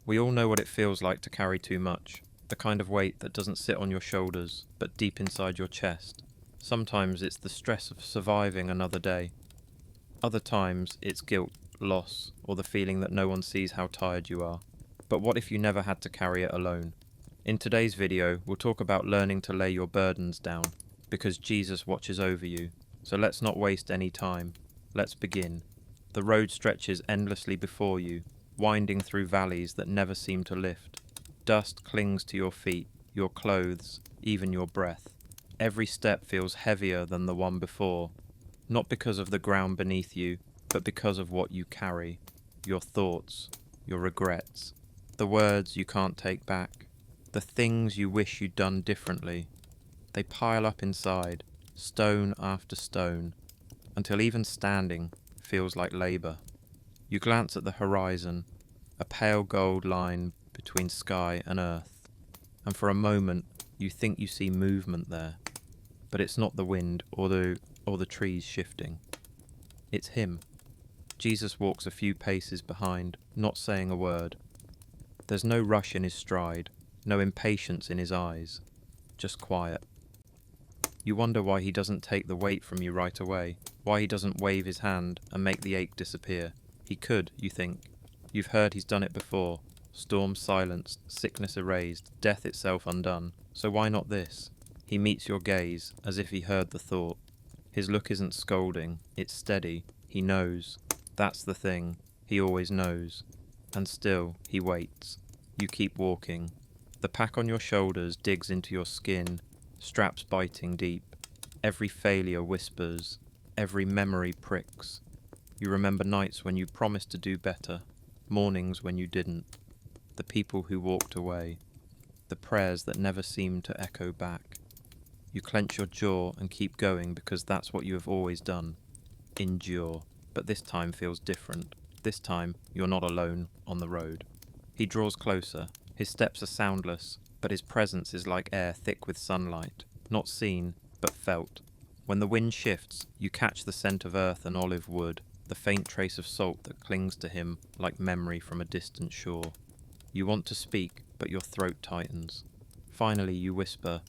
We all know what it feels like to carry too much, the kind of weight that doesn't sit on your shoulders, but deep inside your chest. Sometimes it's the stress of surviving another day. Other times it's guilt, loss, or the feeling that no one sees how tired you are. But what if you never had to carry it alone? In today's video, we'll talk about learning to lay your burdens down, because Jesus watches over you. So let's not waste any time. Let's begin. The road stretches endlessly before you, winding through valleys that never seem to lift. Dust clings to your feet, your clothes, even your breath. Every step feels heavier than the one before, not because of the ground beneath you, but because of what you carry, your thoughts, your regrets, the words you can't take back, the things you wish you'd done differently. They pile up inside, stone after stone, until even standing feels like labor. You glance at the horizon, a pale gold line between sky and earth, and for a moment you think you see movement there, but it's not the wind or the trees shifting. It's him. Jesus walks a few paces behind, not saying a word. There's no rush in his stride, no impatience in his eyes, just quiet. You wonder why he doesn't take the weight from you right away, why he doesn't wave his hand and make the ache disappear. He could, you think. You've heard he's done it before. Storm silenced, sickness erased, death itself undone. So why not this? He meets your gaze, as if he heard the thought. His look isn't scolding, it's steady. He knows. That's the thing. He always knows. And still, he waits. You keep walking. The pack on your shoulders digs into your skin, straps biting deep. Every failure whispers. Every memory pricks. You remember nights when you promised to do better, mornings when you didn't, the people who walked away, the prayers that never seemed to echo back. You clench your jaw and keep going because that's what you have always done. Endure. But this time feels different. This time, you're not alone on the road. He draws closer. His steps are soundless, but his presence is like air thick with sunlight, not seen, but felt. When the wind shifts, you catch the scent of earth and olive wood, the faint trace of salt that clings to him like memory from a distant shore. You want to speak, but your throat tightens. Finally, you whisper,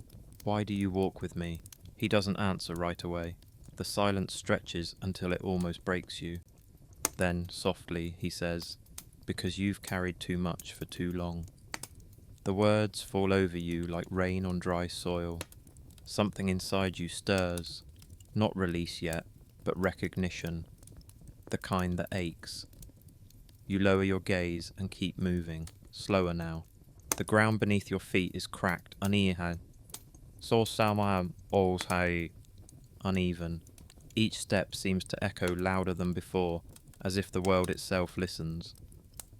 "Why do you walk with me?" He doesn't answer right away. The silence stretches until it almost breaks you. Then, softly, he says, "Because you've carried too much for too long." The words fall over you like rain on dry soil. Something inside you stirs. Not release yet, but recognition. The kind that aches. You lower your gaze and keep moving, slower now. The ground beneath your feet is cracked, uneven. Uneven. Each step seems to echo louder than before, as if the world itself listens.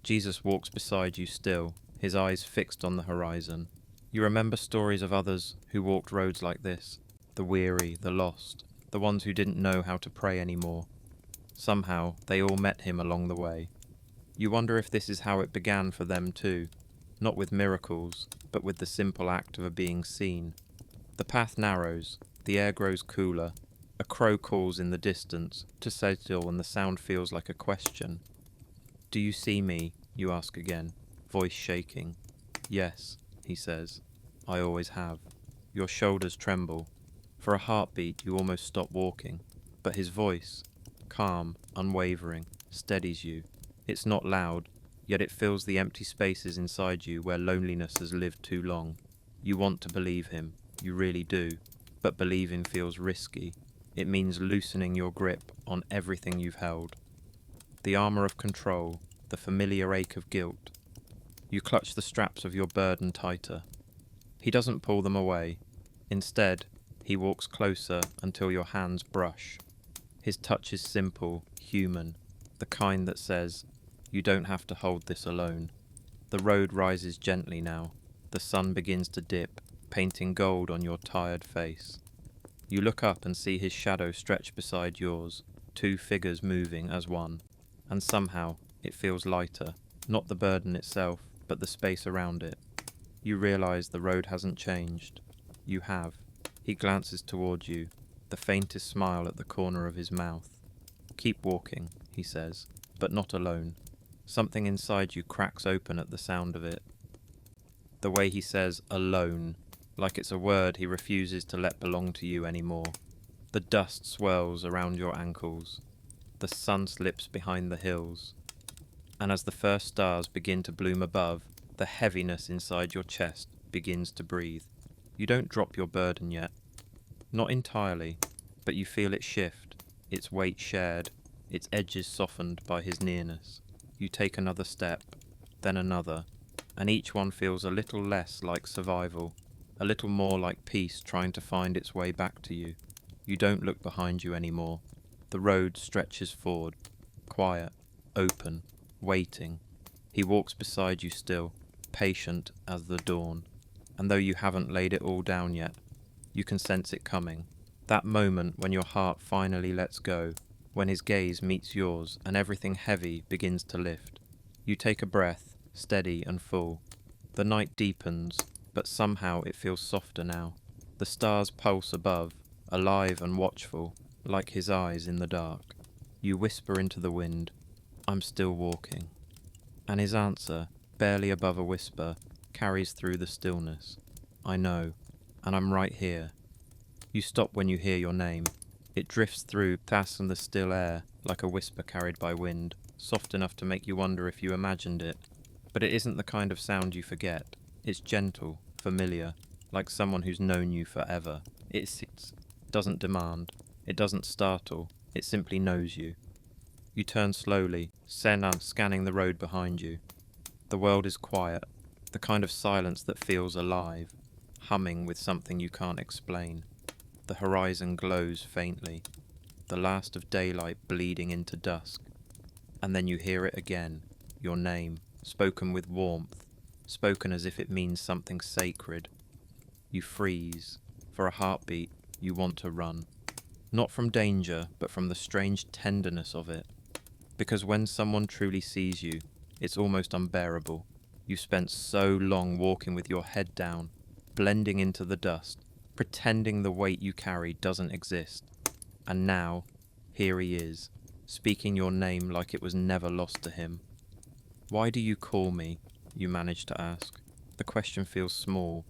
Jesus walks beside you still, his eyes fixed on the horizon. You remember stories of others who walked roads like this, the weary, the lost, the ones who didn't know how to pray anymore. Somehow, they all met him along the way. You wonder if this is how it began for them too, not with miracles, but with the simple act of being seen. The path narrows, the air grows cooler, a crow calls in the distance, to say still when the sound feels like a question. "Do you see me?" you ask again, voice shaking. "Yes," he says, "I always have." Your shoulders tremble. For a heartbeat you almost stop walking, but his voice, calm, unwavering, steadies you. It's not loud, yet it fills the empty spaces inside you where loneliness has lived too long. You want to believe him, you really do, but believing feels risky. It means loosening your grip on everything you've held. The armor of control, the familiar ache of guilt. You clutch the straps of your burden tighter. He doesn't pull them away. Instead, he walks closer until your hands brush. His touch is simple, human, the kind that says, "You don't have to hold this alone." The road rises gently now. The sun begins to dip, painting gold on your tired face. You look up and see his shadow stretch beside yours, two figures moving as one. And somehow, it feels lighter, not the burden itself, but the space around it. You realize the road hasn't changed. You have. He glances toward you, the faintest smile at the corner of his mouth. "Keep walking," he says, "but not alone. Something inside you cracks open at the sound of it. The way he says alone, like it's a word he refuses to let belong to you anymore. The dust swirls around your ankles. The sun slips behind the hills. And as the first stars begin to bloom above, the heaviness inside your chest begins to breathe. You don't drop your burden yet. Not entirely, but you feel it shift, its weight shared, its edges softened by his nearness. You take another step, then another, and each one feels a little less like survival, a little more like peace trying to find its way back to you. You don't look behind you anymore. The road stretches forward, quiet, open, waiting. He walks beside you still, patient as the dawn. And though you haven't laid it all down yet, you can sense it coming. That moment when your heart finally lets go, when his gaze meets yours and everything heavy begins to lift. You take a breath, steady and full. The night deepens, but somehow it feels softer now. The stars pulse above, alive and watchful, like his eyes in the dark. You whisper into the wind, "I'm still walking." And his answer, barely above a whisper, carries through the stillness. "I know, and I'm right here." You stop when you hear your name. It drifts through past the still air like a whisper carried by wind, soft enough to make you wonder if you imagined it. But it isn't the kind of sound you forget. It's gentle, familiar, like someone who's known you forever. It sits, doesn't demand, it doesn't startle, it simply knows you. You turn slowly, scanning the road behind you. The world is quiet, the kind of silence that feels alive, humming with something you can't explain. The horizon glows faintly, the last of daylight bleeding into dusk. And then you hear it again, your name, spoken with warmth, spoken as if it means something sacred. You freeze. For a heartbeat, you want to run. Not from danger, but from the strange tenderness of it. Because when someone truly sees you, it's almost unbearable. You've spent so long walking with your head down, blending into the dust, pretending the weight you carry doesn't exist. And now, here he is, speaking your name like it was never lost to him. "Why do you call me?" you manage to ask. The question feels small,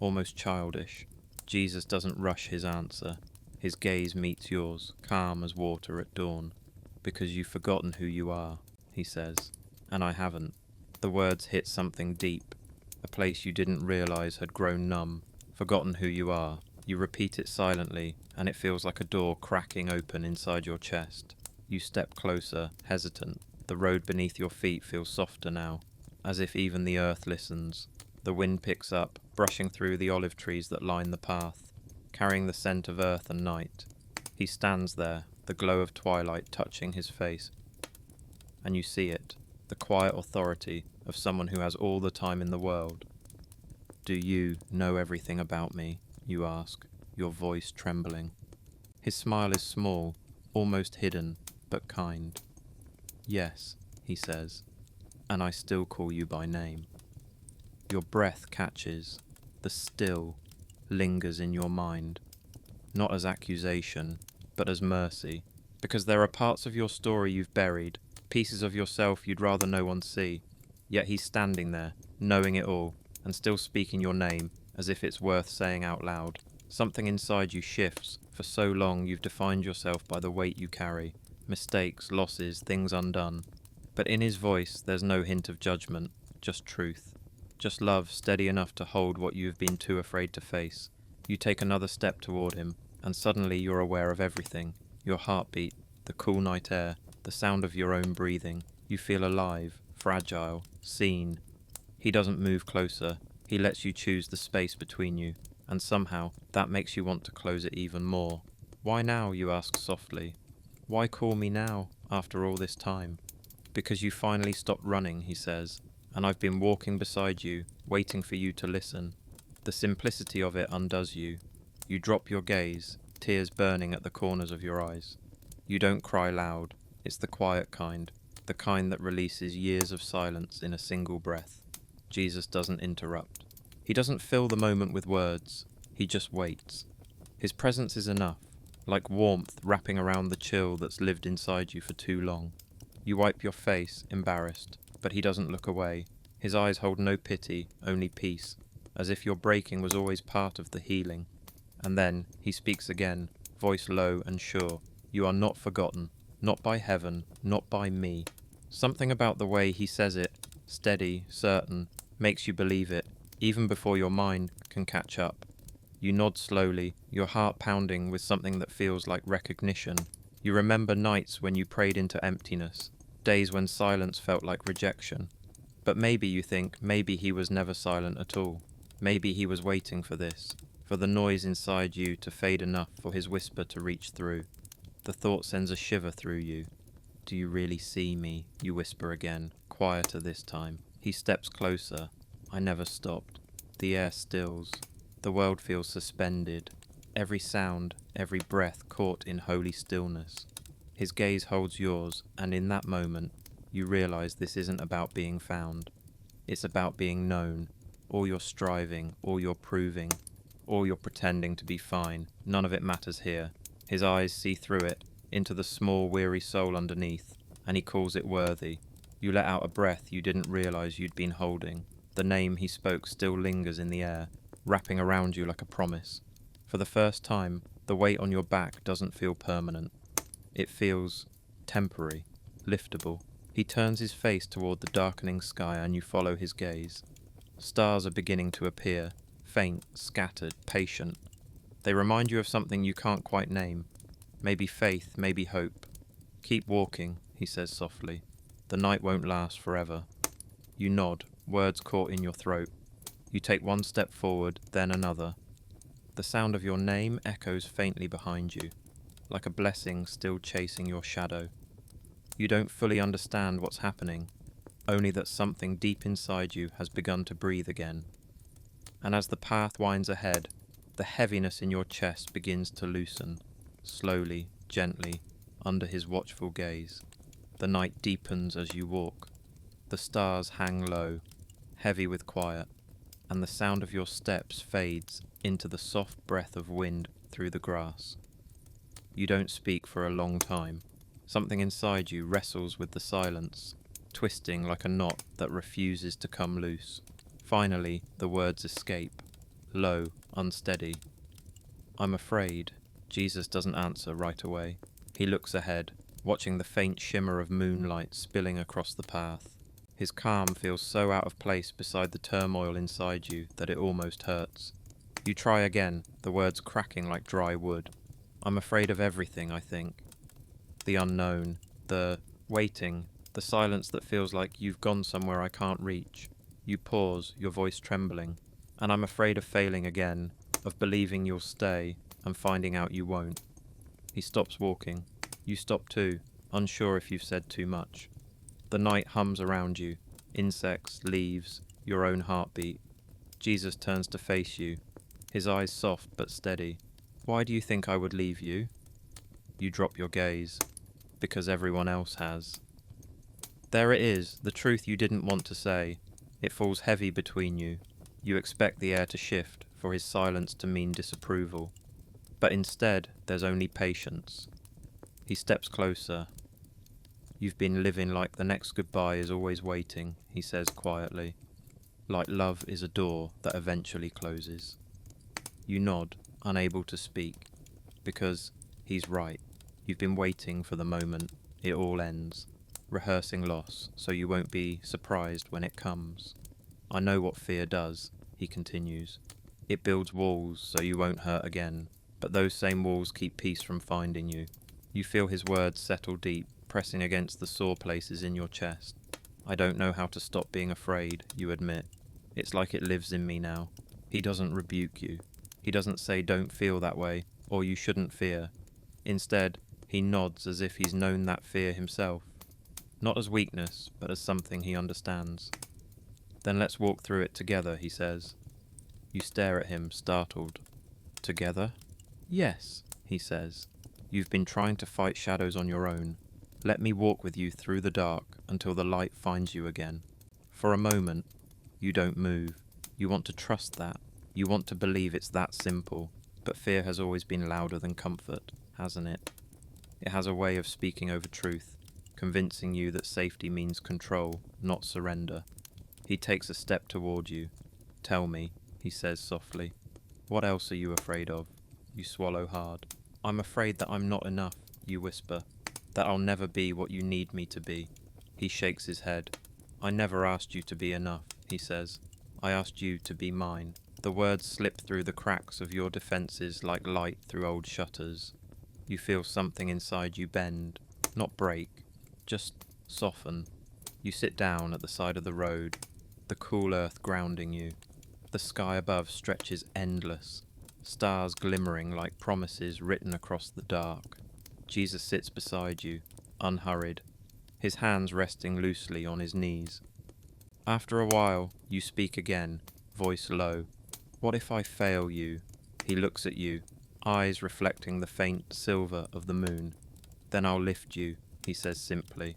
almost childish. Jesus doesn't rush his answer. His gaze meets yours, calm as water at dawn. "Because you've forgotten who you are," he says. And I haven't. The words hit something deep, a place you didn't realize had grown numb. Forgotten who you are. You repeat it silently, and it feels like a door cracking open inside your chest. You step closer, hesitant. The road beneath your feet feels softer now, as if even the earth listens. The wind picks up, brushing through the olive trees that line the path, carrying the scent of earth and night. He stands there, the glow of twilight touching his face. And you see it, the quiet authority of someone who has all the time in the world. "Do you know everything about me?" you ask, your voice trembling. His smile is small, almost hidden, but kind. "Yes," he says, "and I still call you by name." Your breath catches, the still lingers in your mind, not as accusation, but as mercy, because there are parts of your story you've buried, pieces of yourself you'd rather no one see, yet he's standing there, knowing it all, and still speaking your name as if it's worth saying out loud. Something inside you shifts. For so long you've defined yourself by the weight you carry, mistakes, losses, things undone. But in his voice there's no hint of judgment, just truth. Just love steady enough to hold what you have been too afraid to face. You take another step toward him, and suddenly you're aware of everything. Your heartbeat, the cool night air, the sound of your own breathing. You feel alive, fragile, seen. He doesn't move closer. He lets you choose the space between you, and somehow that makes you want to close it even more. "Why now?" you ask softly. "Why call me now, after all this time?" "Because you finally stopped running," he says, "and I've been walking beside you, waiting for you to listen." The simplicity of it undoes you. You drop your gaze, tears burning at the corners of your eyes. You don't cry loud. It's the quiet kind, the kind that releases years of silence in a single breath. Jesus doesn't interrupt. He doesn't fill the moment with words. He just waits. His presence is enough, like warmth wrapping around the chill that's lived inside you for too long. You wipe your face, embarrassed. but he doesn't look away. His eyes hold no pity, only peace, as if your breaking was always part of the healing. And then he speaks again, voice low and sure. You are not forgotten, not by heaven, not by me. Something about the way he says it, steady, certain, makes you believe it, even before your mind can catch up. You nod slowly, your heart pounding with something that feels like recognition. You remember nights when you prayed into emptiness, days when silence felt like rejection. But maybe you think, maybe he was never silent at all. Maybe he was waiting for this, for the noise inside you to fade enough for his whisper to reach through. The thought sends a shiver through you. Do you really see me? You whisper again, quieter this time. He steps closer. I never stopped. The air stills. The world feels suspended. Every sound, every breath caught in holy stillness. His gaze holds yours, and in that moment, you realize this isn't about being found. It's about being known. All your striving, all your proving, all your pretending to be fine, none of it matters here. His eyes see through it, into the small, weary soul underneath, and he calls it worthy. You let out a breath you didn't realize you'd been holding. The name he spoke still lingers in the air, wrapping around you like a promise. For the first time, the weight on your back doesn't feel permanent. It feels temporary, liftable. He turns his face toward the darkening sky and you follow his gaze. Stars are beginning to appear, faint, scattered, patient. They remind you of something you can't quite name. Maybe faith, maybe hope. Keep walking, he says softly. The night won't last forever. You nod, words caught in your throat. You take one step forward, then another. The sound of your name echoes faintly behind you, like a blessing still chasing your shadow. You don't fully understand what's happening, only that something deep inside you has begun to breathe again. And as the path winds ahead, the heaviness in your chest begins to loosen, slowly, gently, under his watchful gaze. The night deepens as you walk. The stars hang low, heavy with quiet, and the sound of your steps fades into the soft breath of wind through the grass. You don't speak for a long time. Something inside you wrestles with the silence, twisting like a knot that refuses to come loose. Finally, the words escape, low, unsteady. I'm afraid. Jesus doesn't answer right away. He looks ahead, watching the faint shimmer of moonlight spilling across the path. His calm feels so out of place beside the turmoil inside you that it almost hurts. You try again, the words cracking like dry wood. I'm afraid of everything, I think. The unknown, the waiting, the silence that feels like you've gone somewhere I can't reach. You pause, your voice trembling. And I'm afraid of failing again, of believing you'll stay and finding out you won't. He stops walking. You stop too, unsure if you've said too much. The night hums around you, insects, leaves, your own heartbeat. Jesus turns to face you, his eyes soft but steady. Why do you think I would leave you? You drop your gaze. Because everyone else has. There it is, the truth you didn't want to say. It falls heavy between you. You expect the air to shift, for his silence to mean disapproval. But instead, there's only patience. He steps closer. You've been living like the next goodbye is always waiting, he says quietly. Like love is a door that eventually closes. You nod, unable to speak. Because he's right. You've been waiting for the moment it all ends. Rehearsing loss, so you won't be surprised when it comes. I know what fear does, he continues. It builds walls so you won't hurt again. But those same walls keep peace from finding you. You feel his words settle deep, pressing against the sore places in your chest. I don't know how to stop being afraid, you admit. It's like it lives in me now. He doesn't rebuke you. He doesn't say don't feel that way, or you shouldn't fear. Instead, he nods as if he's known that fear himself. Not as weakness, but as something he understands. Then let's walk through it together, he says. You stare at him, startled. Together? Yes, he says. You've been trying to fight shadows on your own. Let me walk with you through the dark until the light finds you again. For a moment, you don't move. You want to trust that. You want to believe it's that simple. But fear has always been louder than comfort, hasn't it? It has a way of speaking over truth. convincing you that safety means control, not surrender. He takes a step toward you. Tell me, he says softly. What else are you afraid of? You swallow hard. I'm afraid that I'm not enough, you whisper. That I'll never be what you need me to be. He shakes his head. I never asked you to be enough, he says. I asked you to be mine. The words slip through the cracks of your defences like light through old shutters. You feel something inside you bend, not break, just soften. You sit down at the side of the road, the cool earth grounding you. The sky above stretches endless, stars glimmering like promises written across the dark. Jesus sits beside you, unhurried, his hands resting loosely on his knees. After a while, you speak again, voice low. What if I fail you? He looks at you, eyes reflecting the faint silver of the moon. Then I'll lift you, he says simply.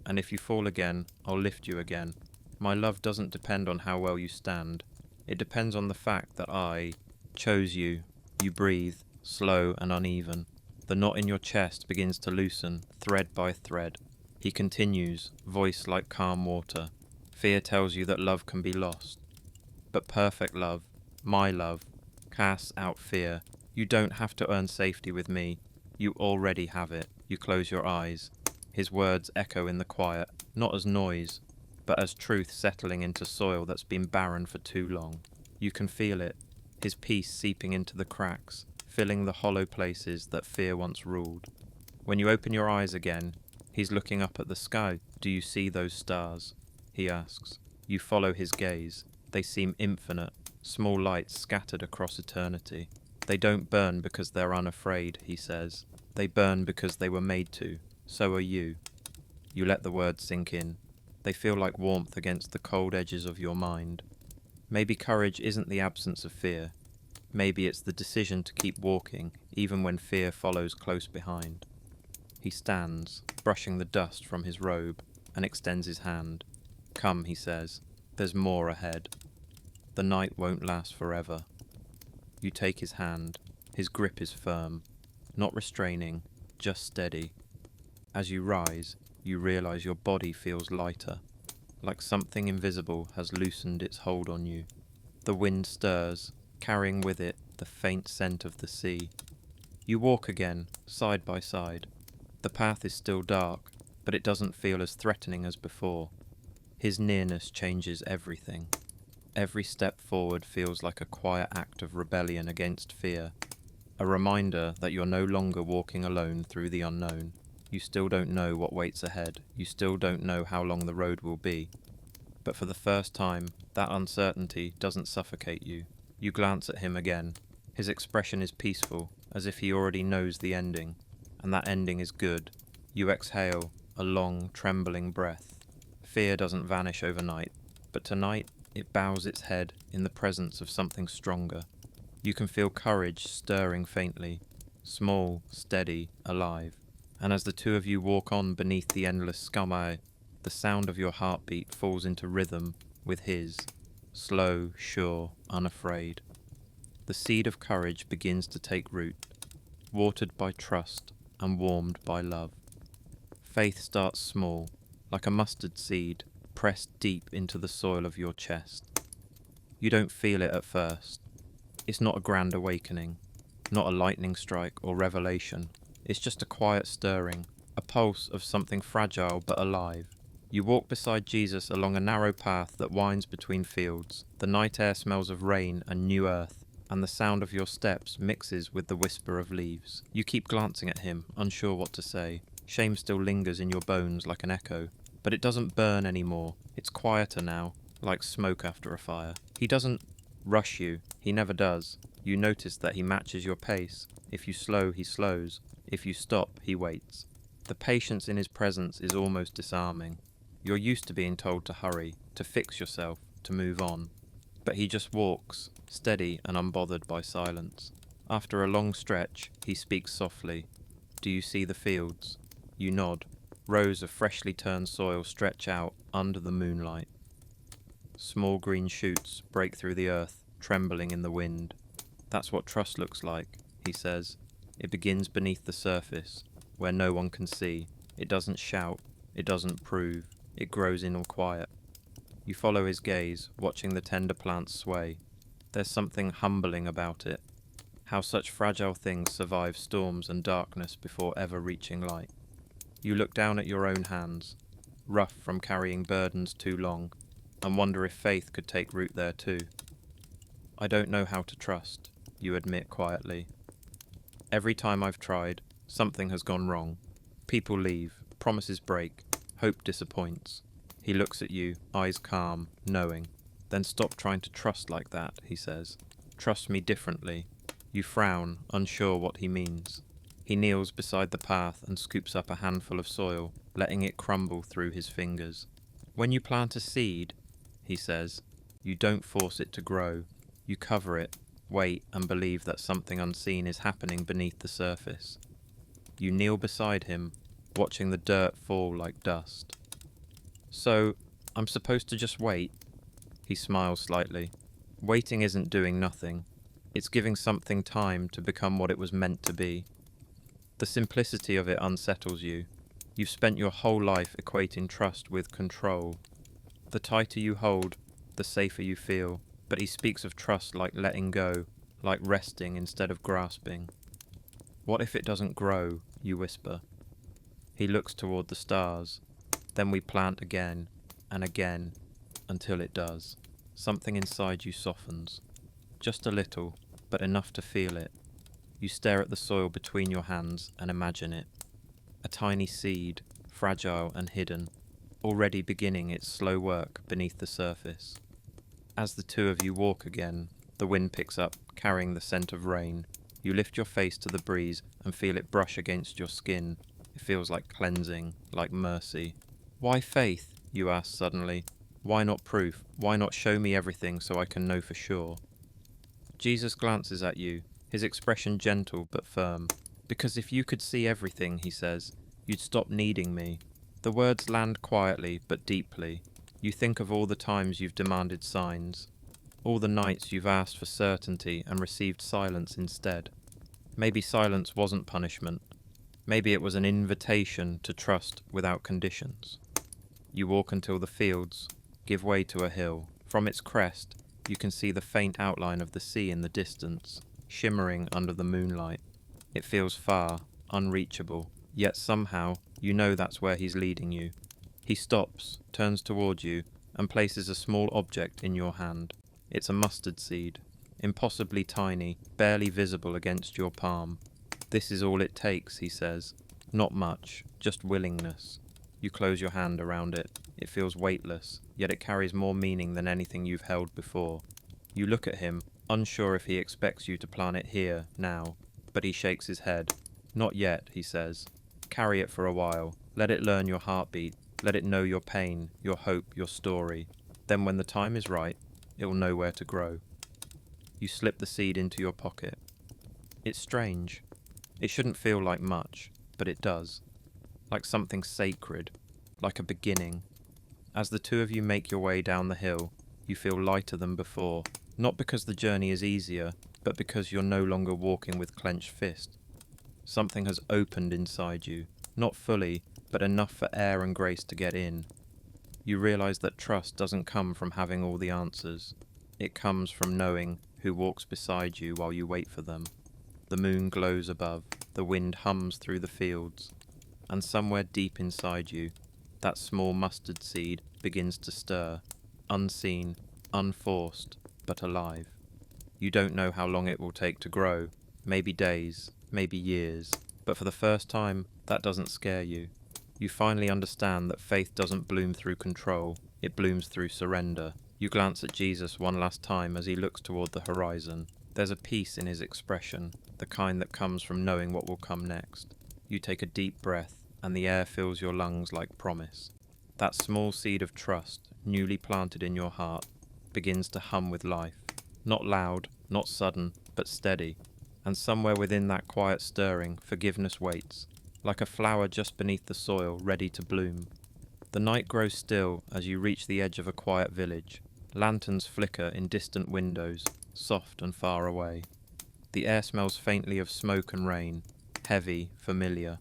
And if you fall again, I'll lift you again. My love doesn't depend on how well you stand. It depends on the fact that I chose you. You breathe, slow and uneven. The knot in your chest begins to loosen, thread by thread. He continues, voice like calm water. Fear tells you that love can be lost. But perfect love, my love, casts out fear. You don't have to earn safety with me. You already have it. You close your eyes. His words echo in the quiet, not as noise, but as truth settling into soil that's been barren for too long. You can feel it, his peace seeping into the cracks, filling the hollow places that fear once ruled. When you open your eyes again, he's looking up at the sky. Do you see those stars? He asks. You follow his gaze. They seem infinite, small lights scattered across eternity. They don't burn because they're unafraid, he says. They burn because they were made to. So are you. You let the words sink in. They feel like warmth against the cold edges of your mind. Maybe courage isn't the absence of fear. Maybe it's the decision to keep walking, even when fear follows close behind. He stands, brushing the dust from his robe, and extends his hand. Come, he says. There's more ahead. The night won't last forever. You take his hand. His grip is firm, not restraining, just steady. As you rise, you realize your body feels lighter, like something invisible has loosened its hold on you. The wind stirs, carrying with it the faint scent of the sea. You walk again, side by side. The path is still dark, but it doesn't feel as threatening as before. His nearness changes everything. Every step forward feels like a quiet act of rebellion against fear, a reminder that you're no longer walking alone through the unknown. You still don't know what waits ahead. You still don't know how long the road will be. But for the first time, that uncertainty doesn't suffocate you. You glance at him again. His expression is peaceful, as if he already knows the ending, and that ending is good. You exhale, a long, trembling breath. Fear doesn't vanish overnight, but tonight it bows its head in the presence of something stronger. You can feel courage stirring faintly, small, steady, alive. And as the two of you walk on beneath the endless sky, the sound of your heartbeat falls into rhythm with his, slow, sure, unafraid. The seed of courage begins to take root, watered by trust and warmed by love. Faith starts small, like a mustard seed, pressed deep into the soil of your chest. You don't feel it at first. It's not a grand awakening, not a lightning strike or revelation. It's just a quiet stirring, a pulse of something fragile but alive. You walk beside Jesus along a narrow path that winds between fields. The night air smells of rain and new earth, and the sound of your steps mixes with the whisper of leaves. You keep glancing at him, unsure what to say. Shame still lingers in your bones like an echo, but it doesn't burn anymore. It's quieter now, like smoke after a fire. He doesn't rush you. He never does. You notice that he matches your pace. If you slow, he slows. If you stop, he waits. The patience in his presence is almost disarming. You're used to being told to hurry, to fix yourself, to move on. But he just walks, steady and unbothered by silence. After a long stretch, he speaks softly. Do you see the fields? You nod. Rows of freshly turned soil stretch out under the moonlight. Small green shoots break through the earth, trembling in the wind. That's what trust looks like, he says. It begins beneath the surface, where no one can see. It doesn't shout. It doesn't prove. It grows in all quiet. You follow his gaze, watching the tender plants sway. There's something humbling about it. How such fragile things survive storms and darkness before ever reaching light. You look down at your own hands, rough from carrying burdens too long, and wonder if faith could take root there too. I don't know how to trust, you admit quietly. Every time I've tried, something has gone wrong. People leave, promises break, hope disappoints. He looks at you, eyes calm, knowing. Then stop trying to trust like that, he says. Trust me differently. You frown, unsure what he means. He kneels beside the path and scoops up a handful of soil, letting it crumble through his fingers. When you plant a seed, he says, you don't force it to grow. You cover it, wait, and believe that something unseen is happening beneath the surface. You kneel beside him, watching the dirt fall like dust. So, I'm supposed to just wait? He smiles slightly. Waiting isn't doing nothing. It's giving something time to become what it was meant to be. The simplicity of it unsettles you. You've spent your whole life equating trust with control. The tighter you hold, the safer you feel. But he speaks of trust like letting go, like resting instead of grasping. What if it doesn't grow, you whisper. He looks toward the stars. Then we plant again, and again, until it does. Something inside you softens. Just a little, but enough to feel it. You stare at the soil between your hands and imagine it. A tiny seed, fragile and hidden, already beginning its slow work beneath the surface. As the two of you walk again, the wind picks up, carrying the scent of rain. You lift your face to the breeze and feel it brush against your skin. It feels like cleansing, like mercy. Why faith? You ask suddenly. Why not proof? Why not show me everything so I can know for sure? Jesus glances at you, his expression gentle but firm. Because if you could see everything, he says, you'd stop needing me. The words land quietly but deeply. You think of all the times you've demanded signs, all the nights you've asked for certainty and received silence instead. Maybe silence wasn't punishment. Maybe it was an invitation to trust without conditions. You walk until the fields give way to a hill. From its crest, you can see the faint outline of the sea in the distance, shimmering under the moonlight. It feels far, unreachable, yet somehow you know that's where he's leading you. He stops, turns toward you, and places a small object in your hand. It's a mustard seed, impossibly tiny, barely visible against your palm. This is all it takes, he says. Not much, just willingness. You close your hand around it. It feels weightless, yet it carries more meaning than anything you've held before. You look at him, unsure if he expects you to plant it here, now, but he shakes his head. Not yet, he says. Carry it for a while. Let it learn your heartbeat. Let it know your pain, your hope, your story. Then when the time is right, it will know where to grow. You slip the seed into your pocket. It's strange. It shouldn't feel like much, but it does. Like something sacred, like a beginning. As the two of you make your way down the hill, you feel lighter than before, not because the journey is easier, but because you're no longer walking with clenched fist. Something has opened inside you, not fully, but enough for air and grace to get in. You realize that trust doesn't come from having all the answers. It comes from knowing who walks beside you while you wait for them. The moon glows above, the wind hums through the fields, and somewhere deep inside you, that small mustard seed begins to stir, unseen, unforced, but alive. You don't know how long it will take to grow, maybe days, maybe years, but for the first time, that doesn't scare you. You finally understand that faith doesn't bloom through control, it blooms through surrender. You glance at Jesus one last time as he looks toward the horizon. There's a peace in his expression, the kind that comes from knowing what will come next. You take a deep breath, and the air fills your lungs like promise. That small seed of trust, newly planted in your heart, begins to hum with life. Not loud, not sudden, but steady. And somewhere within that quiet stirring, forgiveness waits, like a flower just beneath the soil, ready to bloom. The night grows still as you reach the edge of a quiet village. Lanterns flicker in distant windows, soft and far away. The air smells faintly of smoke and rain, heavy, familiar.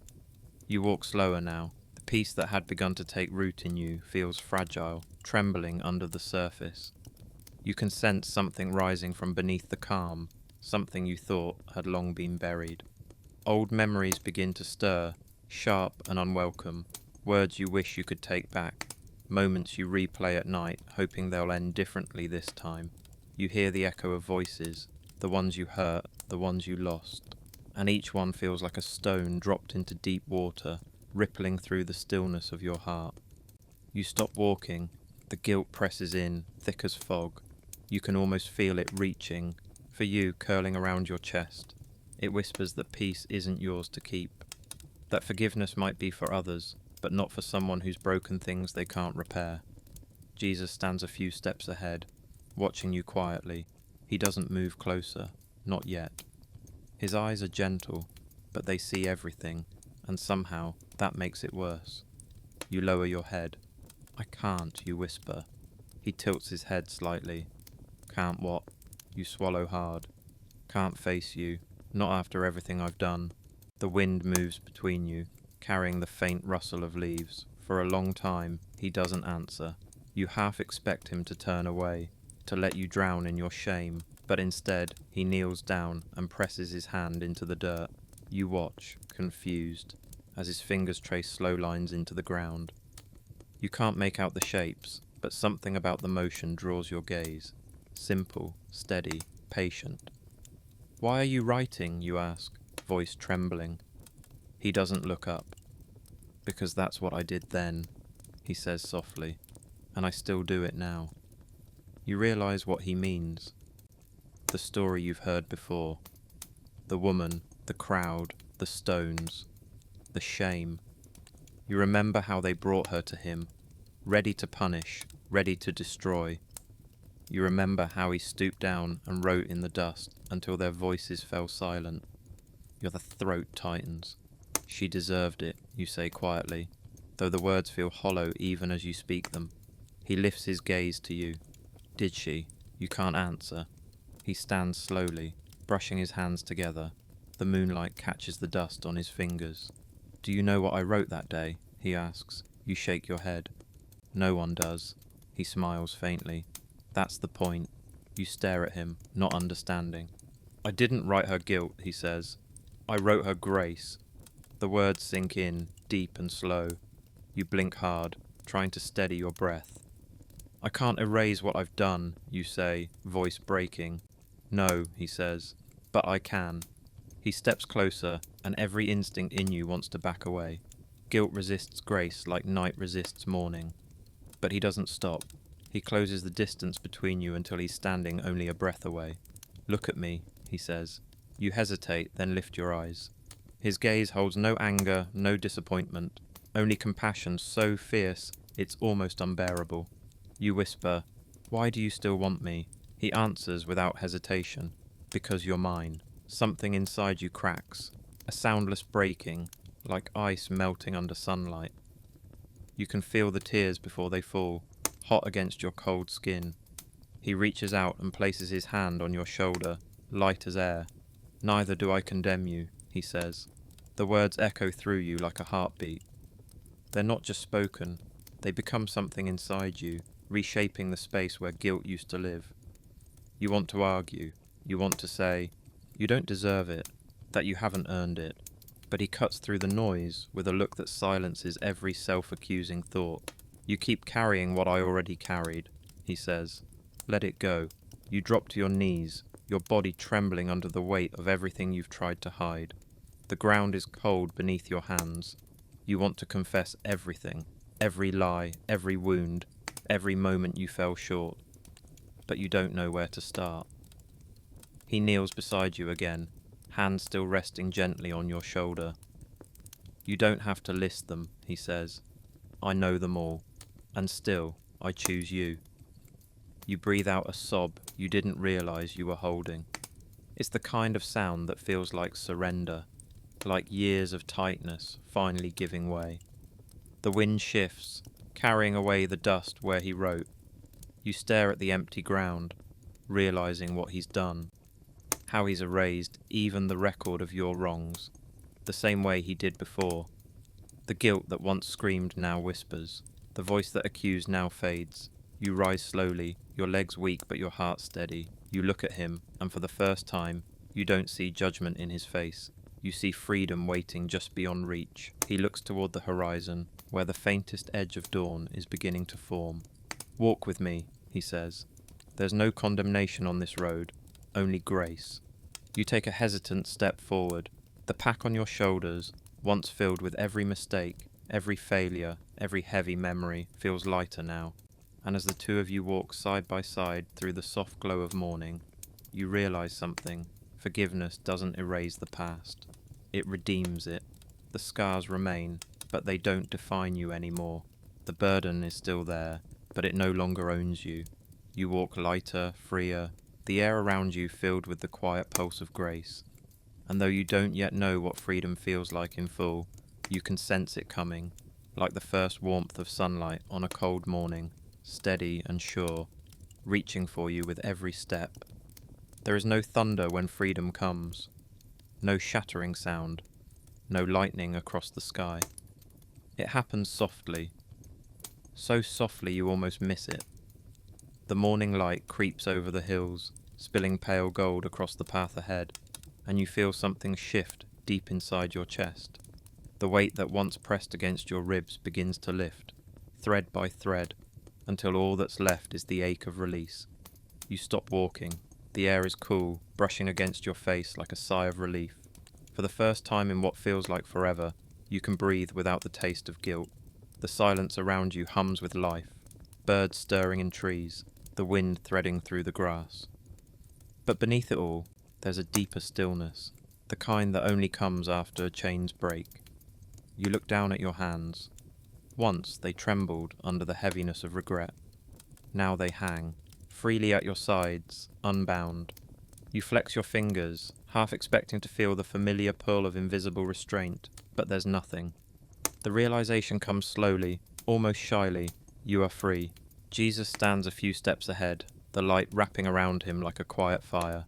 You walk slower now. The peace that had begun to take root in you feels fragile, trembling under the surface. You can sense something rising from beneath the calm, something you thought had long been buried. Old memories begin to stir, sharp and unwelcome, words you wish you could take back, moments you replay at night, hoping they'll end differently this time. You hear the echo of voices, the ones you hurt, the ones you lost, and each one feels like a stone dropped into deep water, rippling through the stillness of your heart. You stop walking, the guilt presses in, thick as fog. You can almost feel it reaching, for you curling around your chest. It whispers that peace isn't yours to keep, that forgiveness might be for others, but not for someone who's broken things they can't repair. Jesus stands a few steps ahead, watching you quietly. He doesn't move closer, not yet. His eyes are gentle, but they see everything, and somehow that makes it worse. You lower your head. I can't, you whisper. He tilts his head slightly. Can't what? You swallow hard. Can't face you, not after everything I've done. The wind moves between you, carrying the faint rustle of leaves. For a long time, he doesn't answer. You half expect him to turn away, to let you drown in your shame, but instead, he kneels down and presses his hand into the dirt. You watch, confused, as his fingers trace slow lines into the ground. You can't make out the shapes, but something about the motion draws your gaze. Simple, steady, patient. Why are you writing, you ask, voice trembling. He doesn't look up. Because that's what I did then, he says softly, and I still do it now. You realize what he means. The story you've heard before. The woman, the crowd, the stones, the shame. You remember how they brought her to him, ready to punish, ready to destroy. You remember how he stooped down and wrote in the dust until their voices fell silent. Your throat tightens. She deserved it, you say quietly, though the words feel hollow even as you speak them. He lifts his gaze to you. Did she? You can't answer. He stands slowly, brushing his hands together. The moonlight catches the dust on his fingers. Do you know what I wrote that day? He asks. You shake your head. No one does. He smiles faintly. That's the point. You stare at him, not understanding. I didn't write her guilt, he says. I wrote her grace. The words sink in, deep and slow. You blink hard, trying to steady your breath. I can't erase what I've done, you say, voice breaking. No, he says, but I can. He steps closer, and every instinct in you wants to back away. Guilt resists grace like night resists morning. But he doesn't stop. He closes the distance between you until he's standing only a breath away. Look at me, he says. You hesitate, then lift your eyes. His gaze holds no anger, no disappointment, only compassion so fierce it's almost unbearable. You whisper, why do you still want me? He answers without hesitation, because you're mine. Something inside you cracks, a soundless breaking, like ice melting under sunlight. You can feel the tears before they fall, hot against your cold skin. He reaches out and places his hand on your shoulder, light as air. Neither do I condemn you, he says. The words echo through you like a heartbeat. They're not just spoken, they become something inside you, reshaping the space where guilt used to live. You want to argue, you want to say, you don't deserve it, that you haven't earned it. But he cuts through the noise with a look that silences every self-accusing thought. You keep carrying what I already carried, he says. Let it go. You drop to your knees, your body trembling under the weight of everything you've tried to hide. The ground is cold beneath your hands. You want to confess everything, every lie, every wound, every moment you fell short. But you don't know where to start. He kneels beside you again, hand still resting gently on your shoulder. You don't have to list them, he says. I know them all, and still, I choose you. You breathe out a sob you didn't realize you were holding. It's the kind of sound that feels like surrender, like years of tightness finally giving way. The wind shifts, carrying away the dust where he wrote. You stare at the empty ground, realizing what he's done, how he's erased even the record of your wrongs, the same way he did before. The guilt that once screamed now whispers. The voice that accused now fades. You rise slowly, your legs weak but your heart steady. You look at him, and for the first time, you don't see judgment in his face. You see freedom waiting just beyond reach. He looks toward the horizon, where the faintest edge of dawn is beginning to form. "Walk with me," he says. "There's no condemnation on this road, only grace." You take a hesitant step forward. The pack on your shoulders, once filled with every mistake, every failure, every heavy memory, feels lighter now. And as the two of you walk side by side through the soft glow of morning, you realize something. Forgiveness doesn't erase the past. It redeems it. The scars remain, but they don't define you anymore. The burden is still there, but it no longer owns you. You walk lighter, freer, the air around you filled with the quiet pulse of grace. And though you don't yet know what freedom feels like in full, you can sense it coming, like the first warmth of sunlight on a cold morning, steady and sure, reaching for you with every step. There is no thunder when freedom comes, no shattering sound, no lightning across the sky. It happens softly, so softly you almost miss it. The morning light creeps over the hills, spilling pale gold across the path ahead, and you feel something shift deep inside your chest. The weight that once pressed against your ribs begins to lift, thread by thread, until all that's left is the ache of release. You stop walking. The air is cool, brushing against your face like a sigh of relief. For the first time in what feels like forever, you can breathe without the taste of guilt. The silence around you hums with life, birds stirring in trees, the wind threading through the grass. But beneath it all, there's a deeper stillness, the kind that only comes after chains break. You look down at your hands. Once they trembled under the heaviness of regret. Now they hang, freely at your sides, unbound. You flex your fingers, half expecting to feel the familiar pull of invisible restraint, but there's nothing. The realization comes slowly, almost shyly. You are free. Jesus stands a few steps ahead, the light wrapping around him like a quiet fire.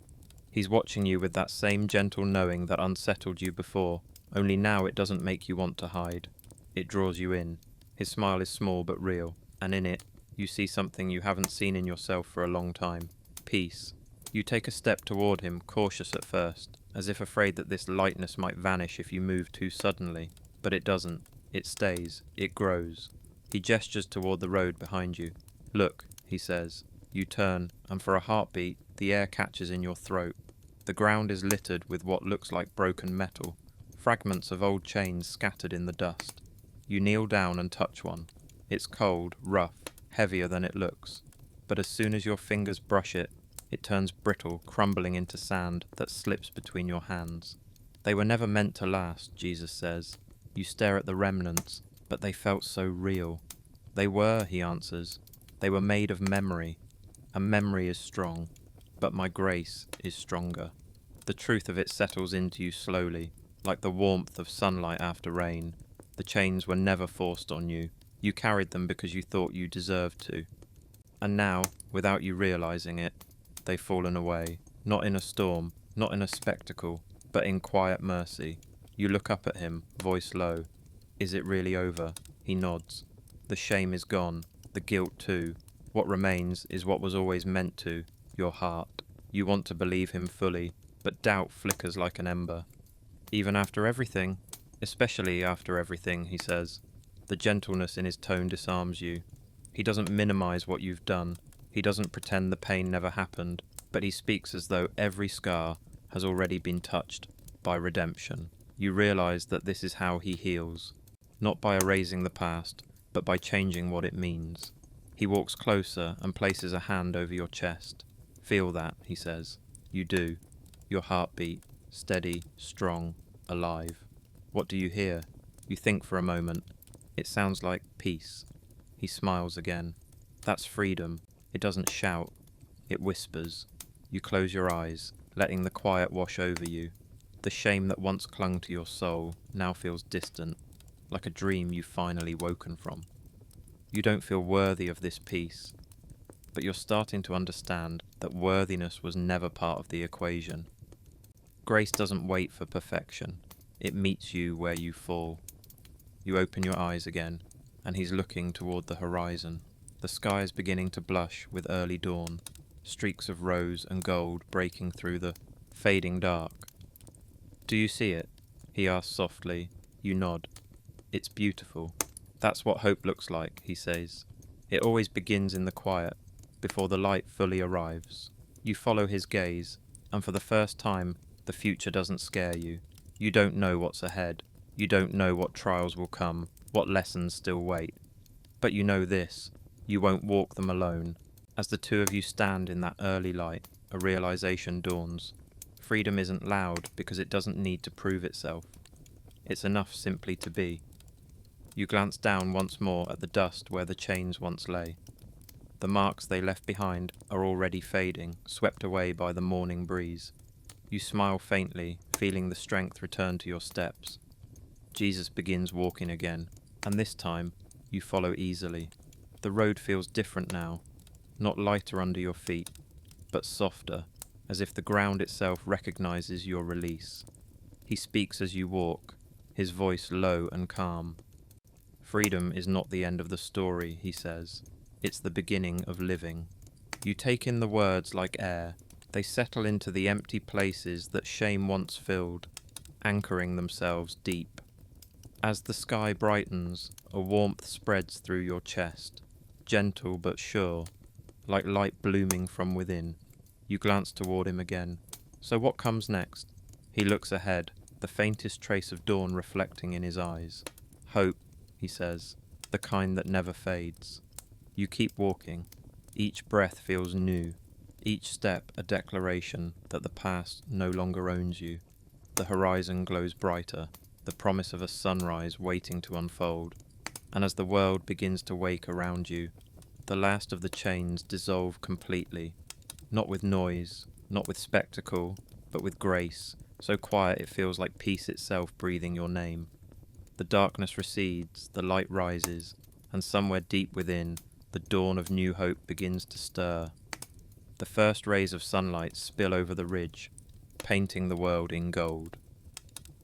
He's watching you with that same gentle knowing that unsettled you before, only now it doesn't make you want to hide. It draws you in. His smile is small but real, and in it, you see something you haven't seen in yourself for a long time. Peace. You take a step toward him, cautious at first, as if afraid that this lightness might vanish if you move too suddenly. But it doesn't. It stays. It grows. He gestures toward the road behind you. "Look," he says. You turn, and for a heartbeat, the air catches in your throat. The ground is littered with what looks like broken metal, fragments of old chains scattered in the dust. You kneel down and touch one. It's cold, rough, heavier than it looks. But as soon as your fingers brush it, it turns brittle, crumbling into sand that slips between your hands. They were never meant to last, Jesus says. You stare at the remnants, but they felt so real. They were, he answers. They were made of memory. And memory is strong, but my grace is stronger. The truth of it settles into you slowly, like the warmth of sunlight after rain. The chains were never forced on you. You carried them because you thought you deserved to. And now, without you realizing it, they've fallen away. Not in a storm, not in a spectacle, but in quiet mercy. You look up at him, voice low. "Is it really over?" He nods. The shame is gone, the guilt too. What remains is what was always meant to, your heart. You want to believe him fully, but doubt flickers like an ember. "Even after everything?" "Especially after everything," he says. The gentleness in his tone disarms you. He doesn't minimize what you've done. He doesn't pretend the pain never happened, but he speaks as though every scar has already been touched by redemption. You realize that this is how he heals, not by erasing the past, but by changing what it means. He walks closer and places a hand over your chest. "Feel that," he says. You do. Your heartbeat, steady, strong, alive. What do you hear? You think for a moment. It sounds like peace. He smiles again. That's freedom. It doesn't shout. It whispers. You close your eyes, letting the quiet wash over you. The shame that once clung to your soul now feels distant, like a dream you've finally woken from. You don't feel worthy of this peace, but you're starting to understand that worthiness was never part of the equation. Grace doesn't wait for perfection. It meets you where you fall. you open your eyes again, and he's looking toward the horizon. The sky is beginning to blush with early dawn, streaks of rose and gold breaking through the fading dark. Do you see it? He asks softly. You nod. It's beautiful. That's what hope looks like, he says. It always begins in the quiet, before the light fully arrives. You follow his gaze, and for the first time, the future doesn't scare you. You don't know what's ahead. You don't know what trials will come, what lessons still wait. But you know this, you won't walk them alone. As the two of you stand in that early light, a realization dawns. Freedom isn't loud because it doesn't need to prove itself. It's enough simply to be. You glance down once more at the dust where the chains once lay. The marks they left behind are already fading, swept away by the morning breeze. You smile faintly, feeling the strength return to your steps. Jesus begins walking again, and this time you follow easily. The road feels different now, not lighter under your feet, but softer, as if the ground itself recognizes your release. He speaks as you walk, his voice low and calm. Freedom is not the end of the story, he says. It's the beginning of living. You take in the words like air. They settle into the empty places that shame once filled, anchoring themselves deep. As the sky brightens, a warmth spreads through your chest, gentle but sure, like light blooming from within. You glance toward him again. So what comes next? He looks ahead, the faintest trace of dawn reflecting in his eyes. Hope, he says, the kind that never fades. You keep walking. Each breath feels new. Each step a declaration that the past no longer owns you. The horizon glows brighter, the promise of a sunrise waiting to unfold. And as the world begins to wake around you, the last of the chains dissolve completely. Not with noise, not with spectacle, but with grace, so quiet it feels like peace itself breathing your name. The darkness recedes, the light rises, and somewhere deep within, the dawn of new hope begins to stir. The first rays of sunlight spill over the ridge, painting the world in gold.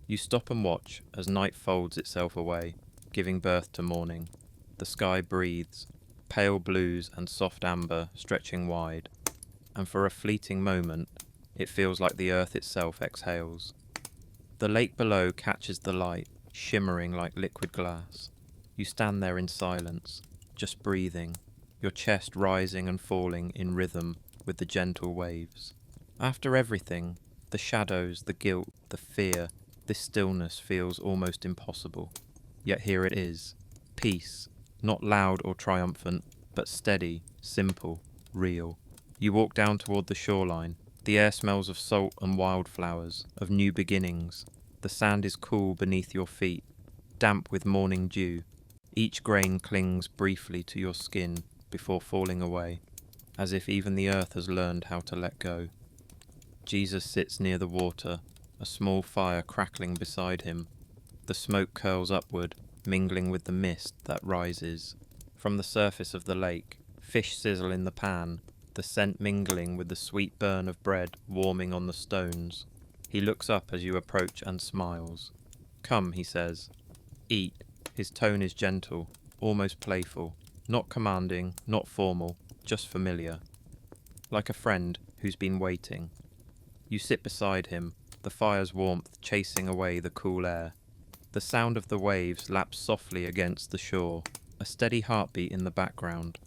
You stop and watch as night folds itself away, giving birth to morning. The sky breathes, pale blues and soft amber stretching wide, and for a fleeting moment, it feels like the earth itself exhales. The lake below catches the light, shimmering like liquid glass. You stand there in silence, just breathing, your chest rising and falling in rhythm with the gentle waves. After everything, the shadows, the guilt, the fear, this stillness feels almost impossible. Yet here it is, peace, not loud or triumphant, but steady, simple, real. You walk down toward the shoreline. The air smells of salt and wildflowers, of new beginnings. The sand is cool beneath your feet, damp with morning dew. Each grain clings briefly to your skin before falling away, as if even the earth has learned how to let go. Jesus sits near the water, a small fire crackling beside him. The smoke curls upward, mingling with the mist that rises. From the surface of the lake, fish sizzle in the pan, the scent mingling with the sweet burn of bread warming on the stones. He looks up as you approach and smiles. Come, he says. Eat. His tone is gentle, almost playful, not commanding, not formal, just familiar. Like a friend who's been waiting. You sit beside him, the fire's warmth chasing away the cool air. The sound of the waves laps softly against the shore, a steady heartbeat in the background.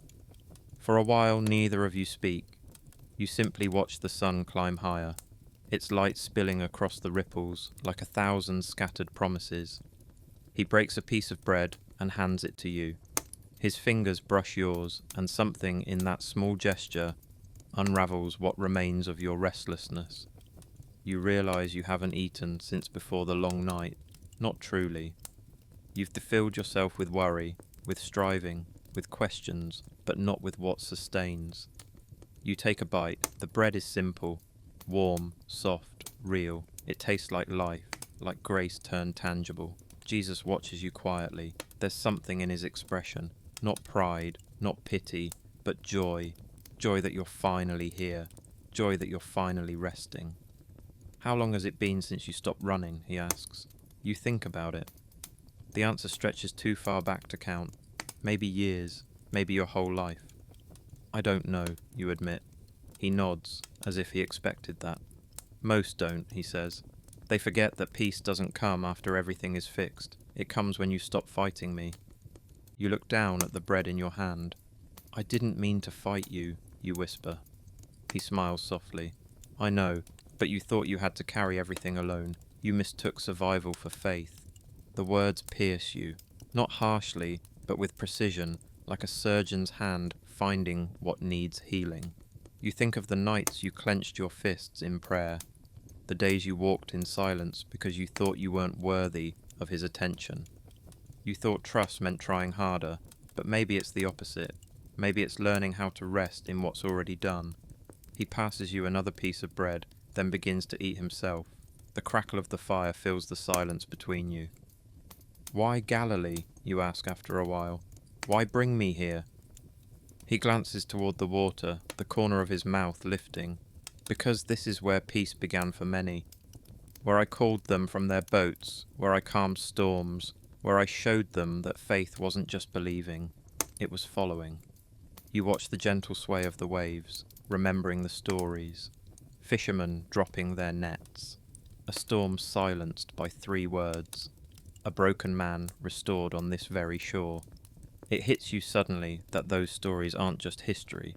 For a while neither of you speak. You simply watch the sun climb higher, its light spilling across the ripples like 1,000 scattered promises. He breaks a piece of bread and hands it to you. His fingers brush yours, and something in that small gesture unravels what remains of your restlessness. You realize you haven't eaten since before the long night. Not truly. You've defilled yourself with worry, with striving, with questions, but not with what sustains. You take a bite. The bread is simple, warm, soft, real. It tastes like life, like grace turned tangible. Jesus watches you quietly. There's something in his expression. Not pride, not pity, but joy. Joy that you're finally here. Joy that you're finally resting. How long has it been since you stopped running? He asks. You think about it. The answer stretches too far back to count. Maybe years, maybe your whole life. I don't know, you admit. He nods, as if he expected that. Most don't, he says. They forget that peace doesn't come after everything is fixed. It comes when you stop fighting me. You look down at the bread in your hand. I didn't mean to fight you, you whisper. He smiles softly. I know, but you thought you had to carry everything alone. You mistook survival for faith. The words pierce you, not harshly, but with precision, like a surgeon's hand finding what needs healing. You think of the nights you clenched your fists in prayer, the days you walked in silence because you thought you weren't worthy of his attention. You thought trust meant trying harder, but maybe it's the opposite. Maybe it's learning how to rest in what's already done. He passes you another piece of bread, then begins to eat himself. The crackle of the fire fills the silence between you. Why Galilee, you ask after a while. Why bring me here? He glances toward the water, the corner of his mouth lifting. Because this is where peace began for many. Where I called them from their boats, where I calmed storms, where I showed them that faith wasn't just believing, it was following. You watch the gentle sway of the waves, remembering the stories. Fishermen dropping their nets. A storm silenced by 3 words. A broken man restored on this very shore. It hits you suddenly that those stories aren't just history.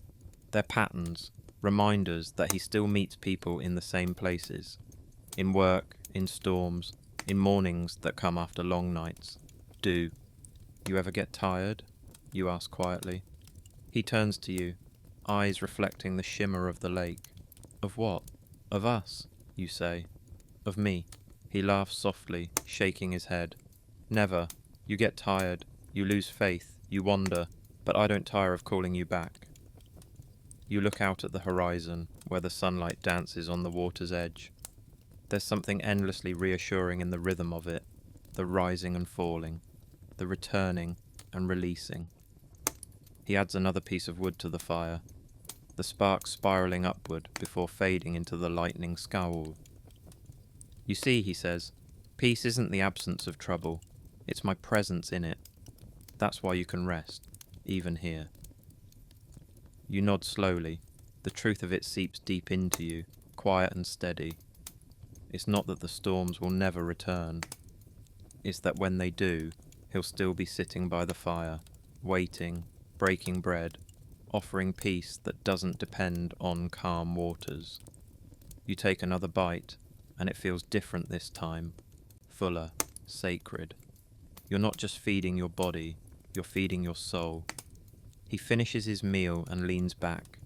They're patterns, reminders that he still meets people in the same places. In work, in storms, in mornings that come after long nights. Do you ever get tired? You ask quietly. He turns to you, eyes reflecting the shimmer of the lake. Of what? Of us, you say. Of me. He laughs softly, shaking his head. Never. You get tired. You lose faith. You wander. But I don't tire of calling you back. You look out at the horizon, where the sunlight dances on the water's edge. There's something endlessly reassuring in the rhythm of it, the rising and falling, the returning and releasing. He adds another piece of wood to the fire, the sparks spiraling upward before fading into the lightning scowl. You see, he says, peace isn't the absence of trouble, it's my presence in it. That's why you can rest, even here. You nod slowly. The truth of it seeps deep into you, quiet and steady. It's not that the storms will never return. It's that when they do, he'll still be sitting by the fire, waiting, breaking bread, offering peace that doesn't depend on calm waters. You take another bite, and it feels different this time, fuller, sacred. You're not just feeding your body, you're feeding your soul. He finishes his meal and leans back,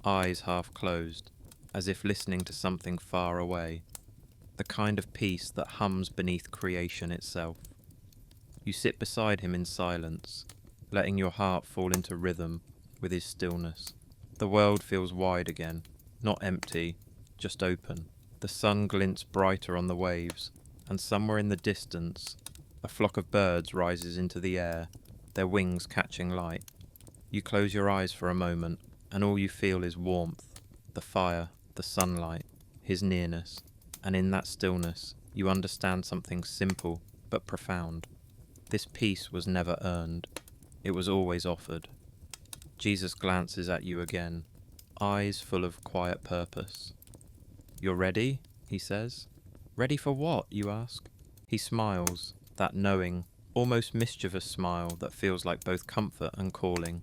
eyes half closed, as if listening to something far away, the kind of peace that hums beneath creation itself. You sit beside him in silence, letting your heart fall into rhythm with his stillness. The world feels wide again, not empty, just open. The sun glints brighter on the waves, and somewhere in the distance, a flock of birds rises into the air, their wings catching light. You close your eyes for a moment, and all you feel is warmth, the fire, the sunlight, his nearness, and in that stillness, you understand something simple but profound. This peace was never earned. It was always offered. Jesus glances at you again, eyes full of quiet purpose. You're ready, he says. Ready for what, you ask? He smiles, that knowing, almost mischievous smile that feels like both comfort and calling.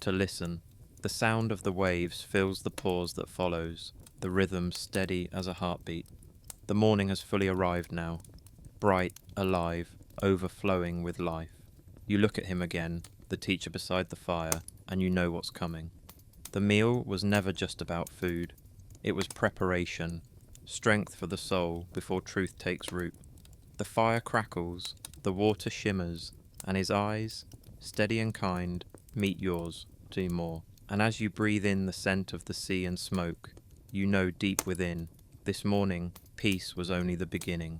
To listen. The sound of the waves fills the pause that follows, the rhythm steady as a heartbeat. The morning has fully arrived now, bright, alive, overflowing with life. You look at him again, the teacher beside the fire, and you know what's coming. The meal was never just about food. It was preparation, strength for the soul before truth takes root. The fire crackles, the water shimmers, and his eyes, steady and kind, meet yours, do more. And as you breathe in the scent of the sea and smoke, you know deep within, this morning, peace was only the beginning.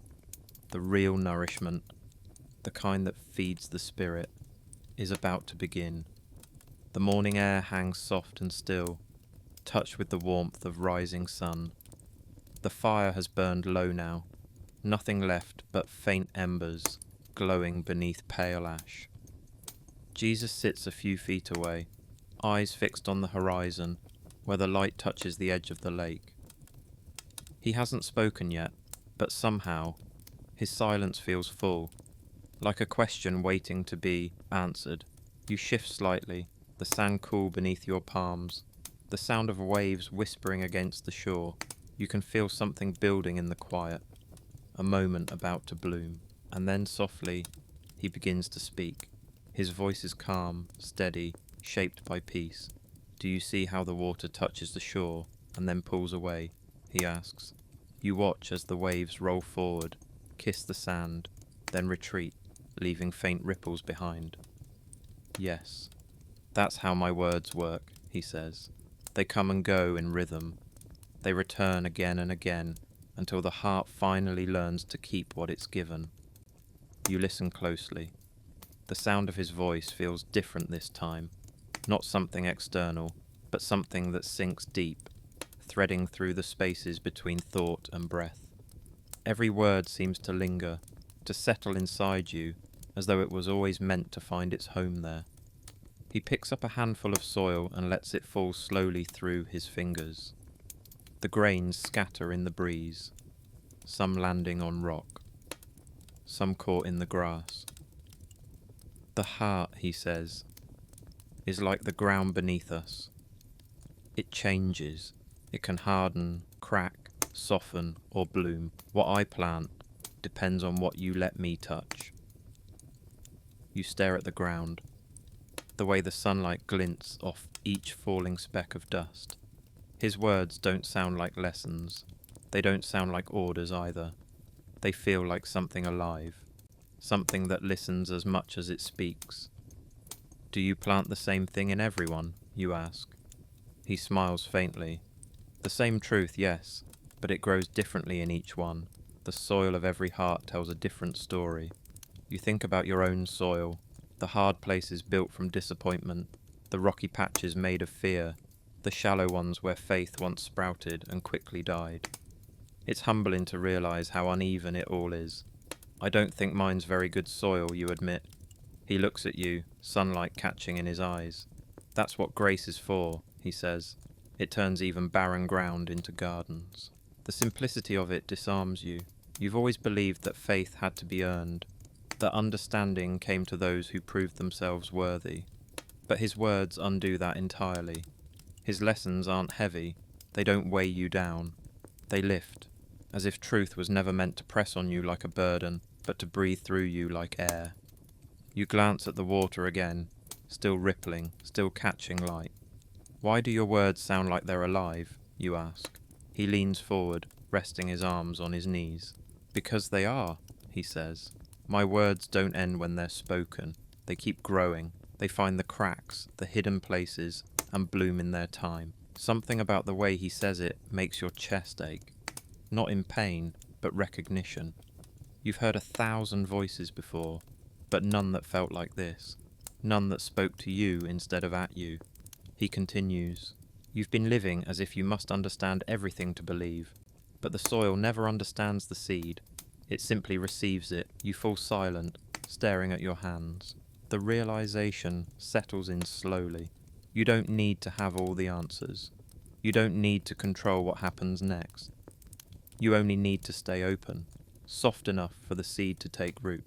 The real nourishment, the kind that feeds the spirit, is about to begin. The morning air hangs soft and still, touched with the warmth of rising sun. The fire has burned low now, nothing left but faint embers, glowing beneath pale ash. Jesus sits a few feet away, eyes fixed on the horizon, where the light touches the edge of the lake. He hasn't spoken yet, but somehow, his silence feels full, like a question waiting to be answered. You shift slightly, the sand cool beneath your palms, the sound of waves whispering against the shore. You can feel something building in the quiet, a moment about to bloom. And then softly, he begins to speak. His voice is calm, steady, shaped by peace. Do you see how the water touches the shore and then pulls away? He asks. You watch as the waves roll forward, kiss the sand, then retreat, leaving faint ripples behind. Yes, that's how my words work, he says. They come and go in rhythm. They return again and again until the heart finally learns to keep what it's given. You listen closely. The sound of his voice feels different this time, not something external, but something that sinks deep, threading through the spaces between thought and breath. Every word seems to linger, to settle inside you, as though it was always meant to find its home there. He picks up a handful of soil and lets it fall slowly through his fingers. The grains scatter in the breeze, some landing on rock, some caught in the grass. The heart, he says, is like the ground beneath us. It changes. It can harden, crack, soften, or bloom. What I plant depends on what you let me touch. You stare at the ground, the way the sunlight glints off each falling speck of dust. His words don't sound like lessons. They don't sound like orders either. They feel like something alive, something that listens as much as it speaks. Do you plant the same thing in everyone? You ask. He smiles faintly. The same truth, yes, but it grows differently in each one. The soil of every heart tells a different story. You think about your own soil, the hard places built from disappointment, the rocky patches made of fear, the shallow ones where faith once sprouted and quickly died. It's humbling to realize how uneven it all is. I don't think mine's very good soil, you admit. He looks at you, sunlight catching in his eyes. That's what grace is for, he says. It turns even barren ground into gardens. The simplicity of it disarms you. You've always believed that faith had to be earned, that understanding came to those who proved themselves worthy. But his words undo that entirely. His lessons aren't heavy. They don't weigh you down. They lift, as if truth was never meant to press on you like a burden, but to breathe through you like air. You glance at the water again, still rippling, still catching light. Why do your words sound like they're alive? You ask. He leans forward, resting his arms on his knees. Because they are, he says. My words don't end when they're spoken. They keep growing. They find the cracks, the hidden places, and bloom in their time. Something about the way he says it makes your chest ache. Not in pain, but recognition. You've heard 1,000 voices before, but none that felt like this. None that spoke to you instead of at you. He continues, you've been living as if you must understand everything to believe, but the soil never understands the seed. It simply receives it. You fall silent, staring at your hands. The realization settles in slowly. You don't need to have all the answers. You don't need to control what happens next. You only need to stay open, soft enough for the seed to take root.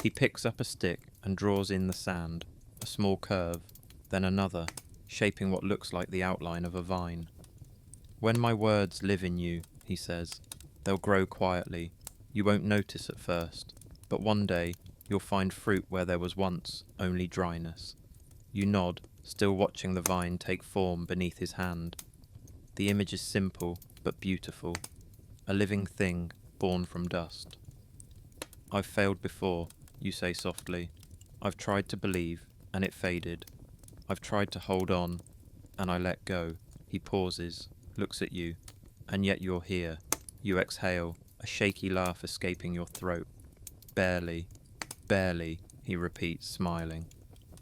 He picks up a stick and draws in the sand, a small curve, then another, shaping what looks like the outline of a vine. When my words live in you, he says, they'll grow quietly. You won't notice at first, but one day you'll find fruit where there was once only dryness. You nod, still watching the vine take form beneath his hand. The image is simple but beautiful, a living thing born from dust. I've failed before, you say softly. I've tried to believe, and it faded. I've tried to hold on, and I let go. He pauses, looks at you, and yet you're here. You exhale, a shaky laugh escaping your throat. Barely, barely, he repeats, smiling.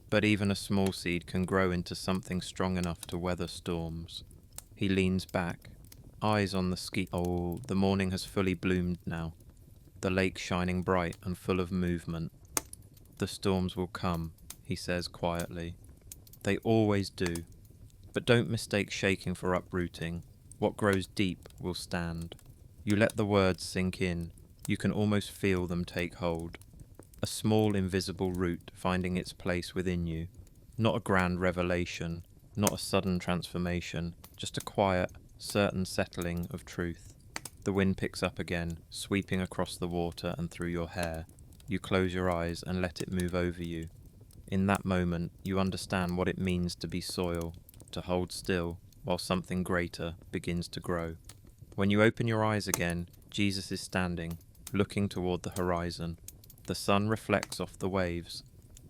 But even a small seed can grow into something strong enough to weather storms. He leans back, eyes on the ski. Oh, the morning has fully bloomed now. the lake shining bright and full of movement. The storms will come, he says quietly. They always do. But don't mistake shaking for uprooting. What grows deep will stand. You let the words sink in. You can almost feel them take hold. A small invisible root finding its place within you. Not a grand revelation, not a sudden transformation, just a quiet, certain settling of truth. The wind picks up again, sweeping across the water and through your hair. You close your eyes and let it move over you. In that moment, you understand what it means to be soil, to hold still while something greater begins to grow. When you open your eyes again, Jesus is standing, looking toward the horizon. The sun reflects off the waves,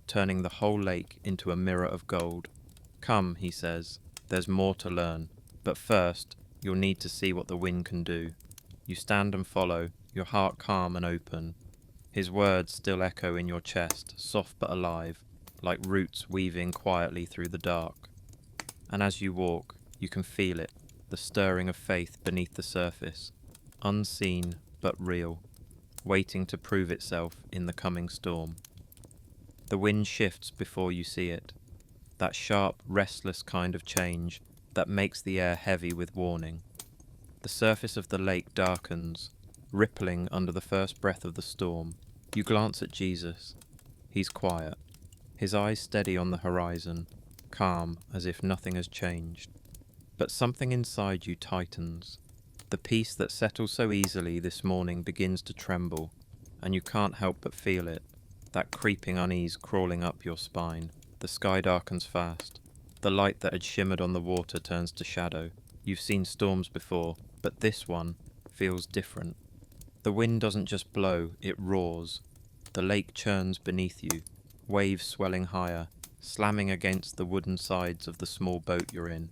turning the whole lake into a mirror of gold. Come, he says, there's more to learn, but first, you'll need to see what the wind can do. You stand and follow, your heart calm and open. His words still echo in your chest, soft but alive, like roots weaving quietly through the dark. And as you walk, you can feel it, the stirring of faith beneath the surface, unseen but real, waiting to prove itself in the coming storm. The wind shifts before you see it, that sharp, restless kind of change that makes the air heavy with warning. The surface of the lake darkens, rippling under the first breath of the storm. You glance at Jesus. He's quiet, his eyes steady on the horizon, calm as if nothing has changed. But something inside you tightens. The peace that settles so easily this morning begins to tremble, and you can't help but feel it, that creeping unease crawling up your spine. The sky darkens fast. The light that had shimmered on the water turns to shadow. You've seen storms before, but this one feels different. The wind doesn't just blow, it roars. The lake churns beneath you, waves swelling higher, slamming against the wooden sides of the small boat you're in.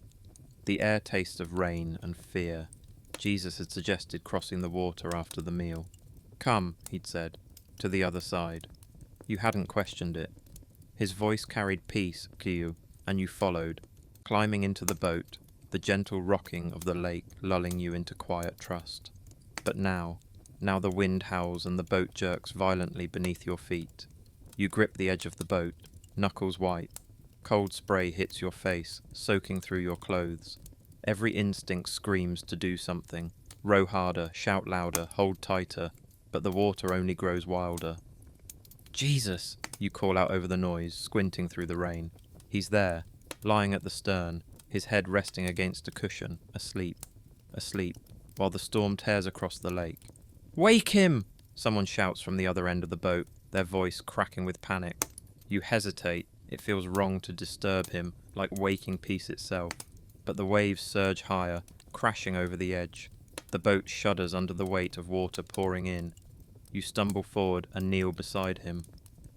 The air tastes of rain and fear. Jesus had suggested crossing the water after the meal. Come, he'd said, to the other side. You hadn't questioned it. His voice carried peace to you, and you followed, climbing into the boat, the gentle rocking of the lake lulling you into quiet trust. But now the wind howls and the boat jerks violently beneath your feet. You grip the edge of the boat, knuckles white. Cold spray hits your face, soaking through your clothes. Every instinct screams to do something. Row harder, shout louder, hold tighter, but the water only grows wilder. Jesus! You call out over the noise, squinting through the rain. He's there, lying at the stern, his head resting against a cushion, asleep, while the storm tears across the lake. Wake him! Someone shouts from the other end of the boat, their voice cracking with panic. You hesitate. It feels wrong to disturb him, like waking peace itself. But the waves surge higher, crashing over the edge. The boat shudders under the weight of water pouring in. You stumble forward and kneel beside him.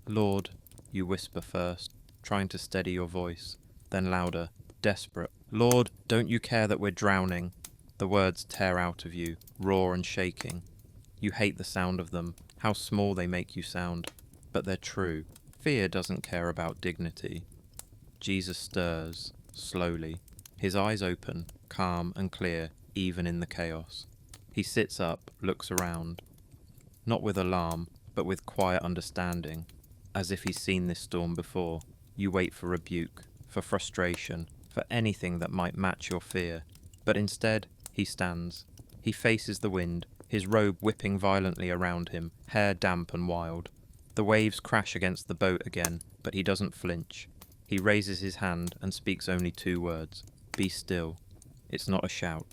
Lord, you whisper first, trying to steady your voice, then louder, desperate. Lord, don't you care that we're drowning? The words tear out of you, raw and shaking. You hate the sound of them, how small they make you sound. But they're true. Fear doesn't care about dignity. Jesus stirs, slowly. His eyes open, calm and clear, even in the chaos. He sits up, looks around. Not with alarm, but with quiet understanding. As if he's seen this storm before. You wait for rebuke, for frustration, for anything that might match your fear. But instead, he stands. He faces the wind, his robe whipping violently around him, hair damp and wild. The waves crash against the boat again, but he doesn't flinch. He raises his hand and speaks only 2 words. Be still. It's not a shout.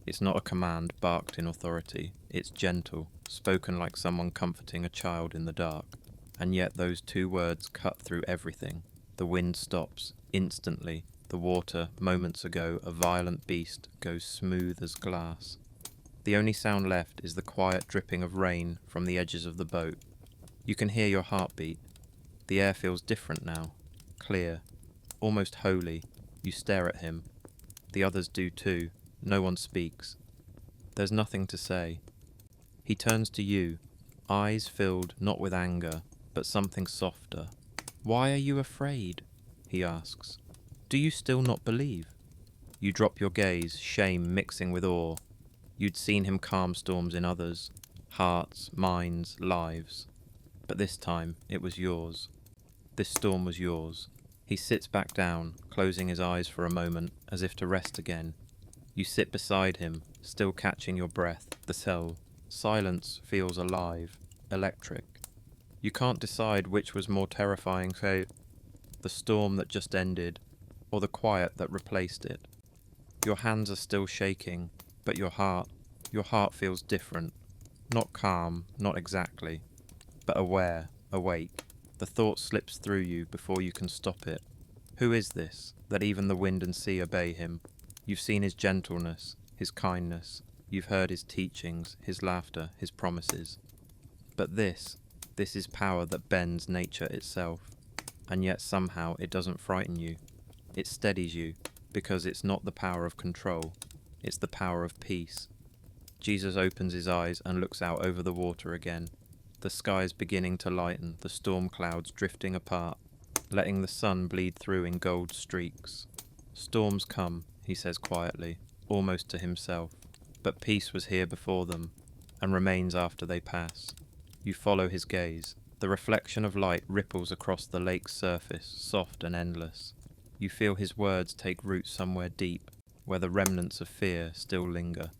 It's not a command barked in authority. It's gentle, spoken like someone comforting a child in the dark. And yet those 2 words cut through everything. The wind stops, instantly. The water, moments ago a violent beast, goes smooth as glass. The only sound left is the quiet dripping of rain from the edges of the boat. You can hear your heartbeat. The air feels different now. Clear. Almost holy. You stare at him. The others do too. No one speaks. There's nothing to say. He turns to you, eyes filled not with anger, but something softer. Why are you afraid? He asks. Do you still not believe? You drop your gaze, shame mixing with awe. You'd seen him calm storms in others, hearts, minds, lives. But this time it was yours. This storm was yours. He sits back down, closing his eyes for a moment, as if to rest again. You sit beside him, still catching your breath, the cell. Silence feels alive, electric. You can't decide which was more terrifying fate, the storm that just ended, or the quiet that replaced it. Your hands are still shaking, but your heart feels different. Not calm, not exactly, but aware, awake. The thought slips through you before you can stop it. Who is this, that even the wind and sea obey him? You've seen his gentleness, his kindness. You've heard his teachings, his laughter, his promises. But this is power that bends nature itself. And yet somehow it doesn't frighten you. It steadies you, because it's not the power of control. It's the power of peace. Jesus opens his eyes and looks out over the water again. The sky is beginning to lighten, the storm clouds drifting apart, letting the sun bleed through in gold streaks. Storms come, he says quietly, almost to himself, but peace was here before them, and remains after they pass. You follow his gaze. The reflection of light ripples across the lake's surface, soft and endless. You feel his words take root somewhere deep, where the remnants of fear still linger.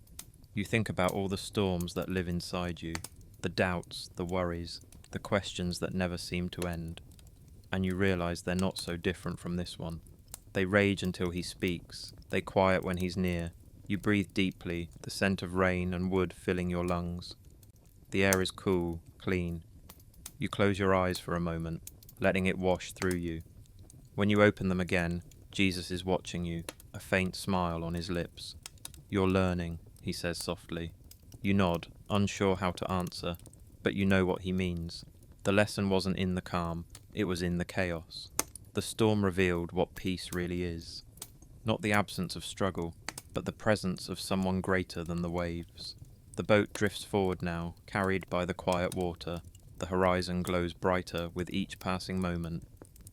You think about all the storms that live inside you, the doubts, the worries, the questions that never seem to end. And you realize they're not so different from this one. They rage until he speaks, they quiet when he's near. You breathe deeply, the scent of rain and wood filling your lungs. The air is cool, clean. You close your eyes for a moment, letting it wash through you. When you open them again, Jesus is watching you, a faint smile on his lips. You're learning, he says softly. You nod, unsure how to answer, but you know what he means. The lesson wasn't in the calm, it was in the chaos. The storm revealed what peace really is. Not the absence of struggle, but the presence of someone greater than the waves. The boat drifts forward now, carried by the quiet water. The horizon glows brighter with each passing moment.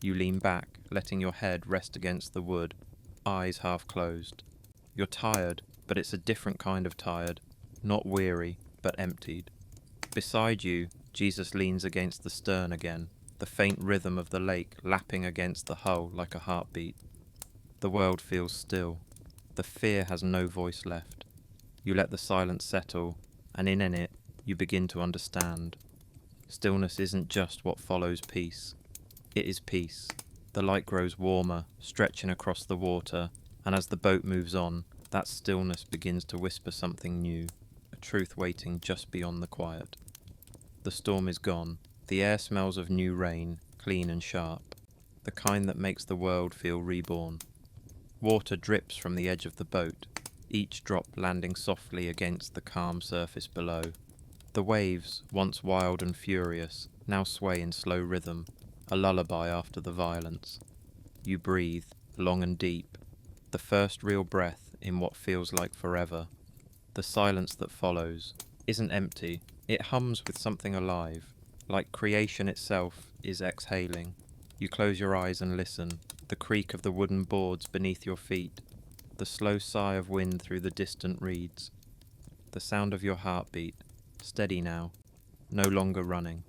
You lean back, letting your head rest against the wood, eyes half closed. You're tired, but it's a different kind of tired. Not weary, but emptied. Beside you, Jesus leans against the stern again, the faint rhythm of the lake lapping against the hull like a heartbeat. The world feels still. The fear has no voice left. You let the silence settle, and in it, you begin to understand. Stillness isn't just what follows peace. It is peace. The light grows warmer, stretching across the water, and as the boat moves on, that stillness begins to whisper something new, a truth waiting just beyond the quiet. The storm is gone. The air smells of new rain, clean and sharp, the kind that makes the world feel reborn. Water drips from the edge of the boat, each drop landing softly against the calm surface below. The waves, once wild and furious, now sway in slow rhythm, a lullaby after the violence. You breathe, long and deep, the first real breath in what feels like forever. The silence that follows isn't empty, it hums with something alive, like creation itself is exhaling. You close your eyes and listen, the creak of the wooden boards beneath your feet, the slow sigh of wind through the distant reeds, the sound of your heartbeat, steady now, no longer running.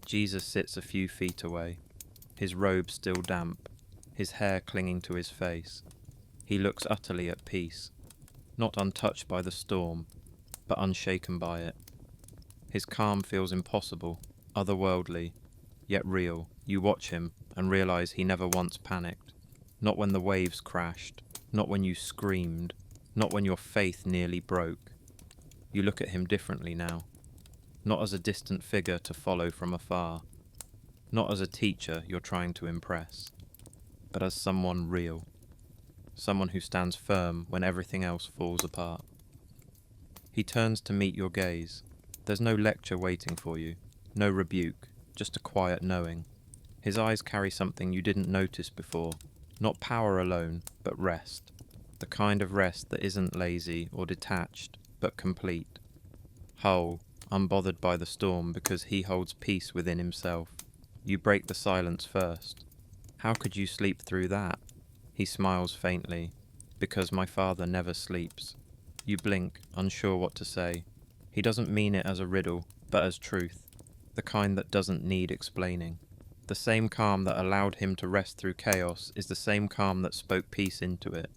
Jesus sits a few feet away, his robe still damp, his hair clinging to his face. He looks utterly at peace, not untouched by the storm, but unshaken by it. His calm feels impossible, otherworldly, yet real. You watch him and realize he never once panicked. Not when the waves crashed, not when you screamed, not when your faith nearly broke. You look at him differently now, not as a distant figure to follow from afar, not as a teacher you're trying to impress, but as someone real, someone who stands firm when everything else falls apart. He turns to meet your gaze. There's no lecture waiting for you, no rebuke, just a quiet knowing. His eyes carry something you didn't notice before, not power alone, but rest. The kind of rest that isn't lazy or detached, but complete. Whole, unbothered by the storm because he holds peace within himself. You break the silence first. How could you sleep through that? He smiles faintly. Because my father never sleeps. You blink, unsure what to say. He doesn't mean it as a riddle, but as truth, the kind that doesn't need explaining. The same calm that allowed him to rest through chaos is the same calm that spoke peace into it.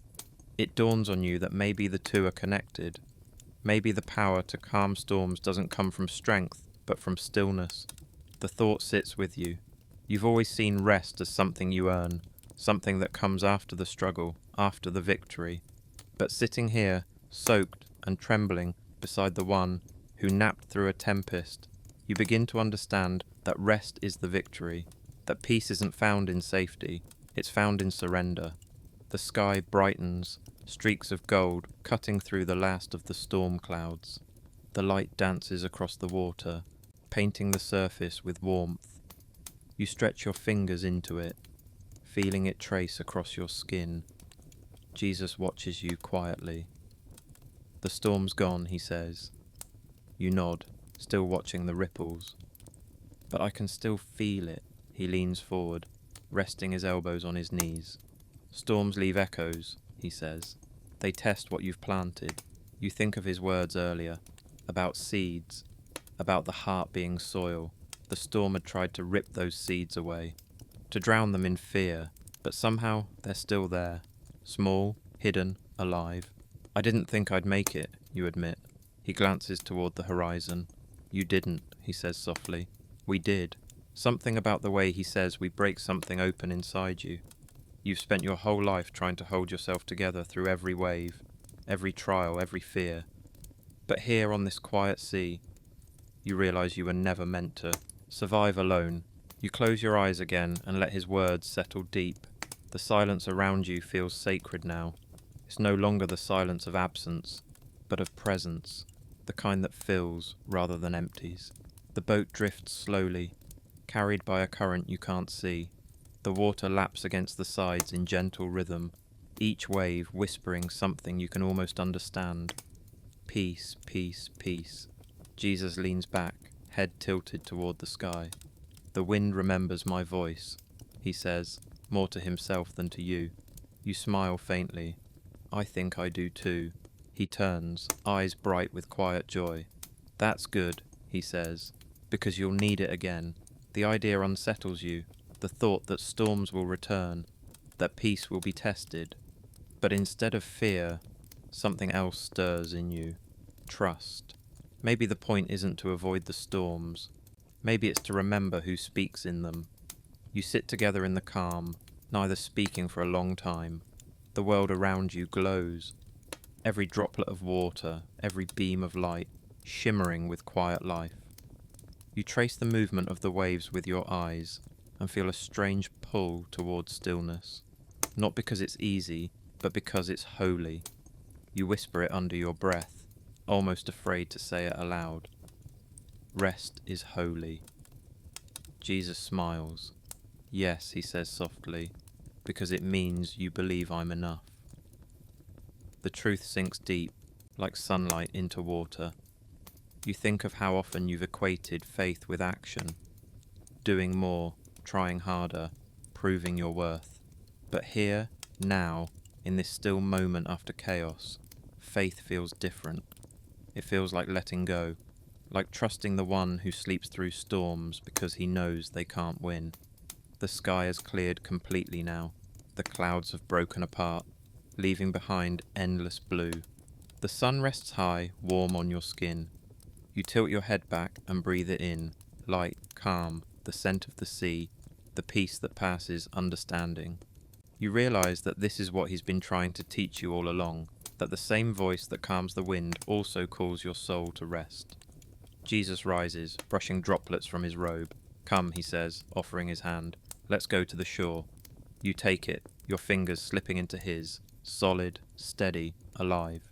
It dawns on you that maybe the two are connected. Maybe the power to calm storms doesn't come from strength, but from stillness. The thought sits with you. You've always seen rest as something you earn, something that comes after the struggle, after the victory. But sitting here, soaked and trembling beside the one who napped through a tempest, you begin to understand that rest is the victory, that peace isn't found in safety, it's found in surrender. The sky brightens, streaks of gold cutting through the last of the storm clouds. The light dances across the water, painting the surface with warmth. You stretch your fingers into it, feeling it trace across your skin. Jesus watches you quietly. The storm's gone, he says. You nod, still watching the ripples. But I can still feel it. He leans forward, resting his elbows on his knees. Storms leave echoes, he says. They test what you've planted. You think of his words earlier, about seeds, about the heart being soil. The storm had tried to rip those seeds away, to drown them in fear, but somehow they're still there, small, hidden, alive. I didn't think I'd make it, you admit. He glances toward the horizon. You didn't, he says softly. We did. Something about the way he says we break something open inside you. You've spent your whole life trying to hold yourself together through every wave, every trial, every fear. But here on this quiet sea, you realize you were never meant to survive alone. You close your eyes again and let his words settle deep. The silence around you feels sacred now. It's no longer the silence of absence, but of presence, the kind that fills rather than empties. The boat drifts slowly, carried by a current you can't see. The water laps against the sides in gentle rhythm, each wave whispering something you can almost understand. Peace, peace, peace. Jesus leans back, head tilted toward the sky. The wind remembers my voice, he says, more to himself than to you. You smile faintly. I think I do too. He turns, eyes bright with quiet joy. That's good, he says, because you'll need it again. The idea unsettles you, the thought that storms will return, that peace will be tested. But instead of fear, something else stirs in you. Trust. Maybe the point isn't to avoid the storms. Maybe it's to remember who speaks in them. You sit together in the calm, neither speaking for a long time. The world around you glows. Every droplet of water, every beam of light, shimmering with quiet life. You trace the movement of the waves with your eyes and feel a strange pull towards stillness. Not because it's easy, but because it's holy. You whisper it under your breath, almost afraid to say it aloud. Rest is holy. Jesus smiles. Yes, he says softly, because it means you believe I'm enough. The truth sinks deep, like sunlight into water. You think of how often you've equated faith with action, doing more, trying harder, proving your worth. But here, now, in this still moment after chaos, faith feels different. It feels like letting go, like trusting the one who sleeps through storms because he knows they can't win. The sky has cleared completely now. The clouds have broken apart, leaving behind endless blue. The sun rests high, warm on your skin. You tilt your head back and breathe it in, light, calm, the scent of the sea, the peace that passes understanding. You realize that this is what he's been trying to teach you all along, that the same voice that calms the wind also calls your soul to rest. Jesus rises, brushing droplets from his robe. Come, he says, offering his hand. Let's go to the shore. You take it, your fingers slipping into his, solid, steady, alive.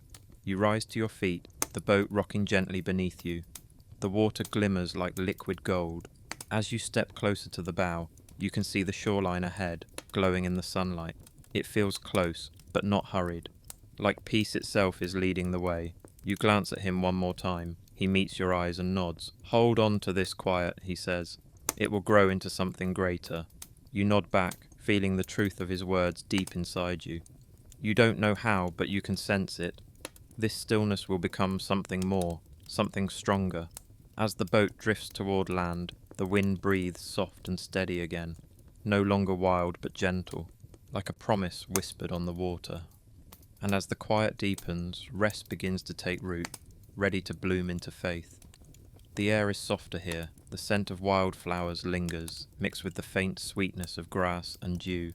You rise to your feet, the boat rocking gently beneath you. The water glimmers like liquid gold. As you step closer to the bow, you can see the shoreline ahead, glowing in the sunlight. It feels close, but not hurried. Like peace itself is leading the way. You glance at him one more time. He meets your eyes and nods. Hold on to this quiet, he says. It will grow into something greater. You nod back, feeling the truth of his words deep inside you. You don't know how, but you can sense it. This stillness will become something more, something stronger. As the boat drifts toward land, the wind breathes soft and steady again, no longer wild but gentle, like a promise whispered on the water. And as the quiet deepens, rest begins to take root, ready to bloom into faith. The air is softer here, the scent of wildflowers lingers, mixed with the faint sweetness of grass and dew.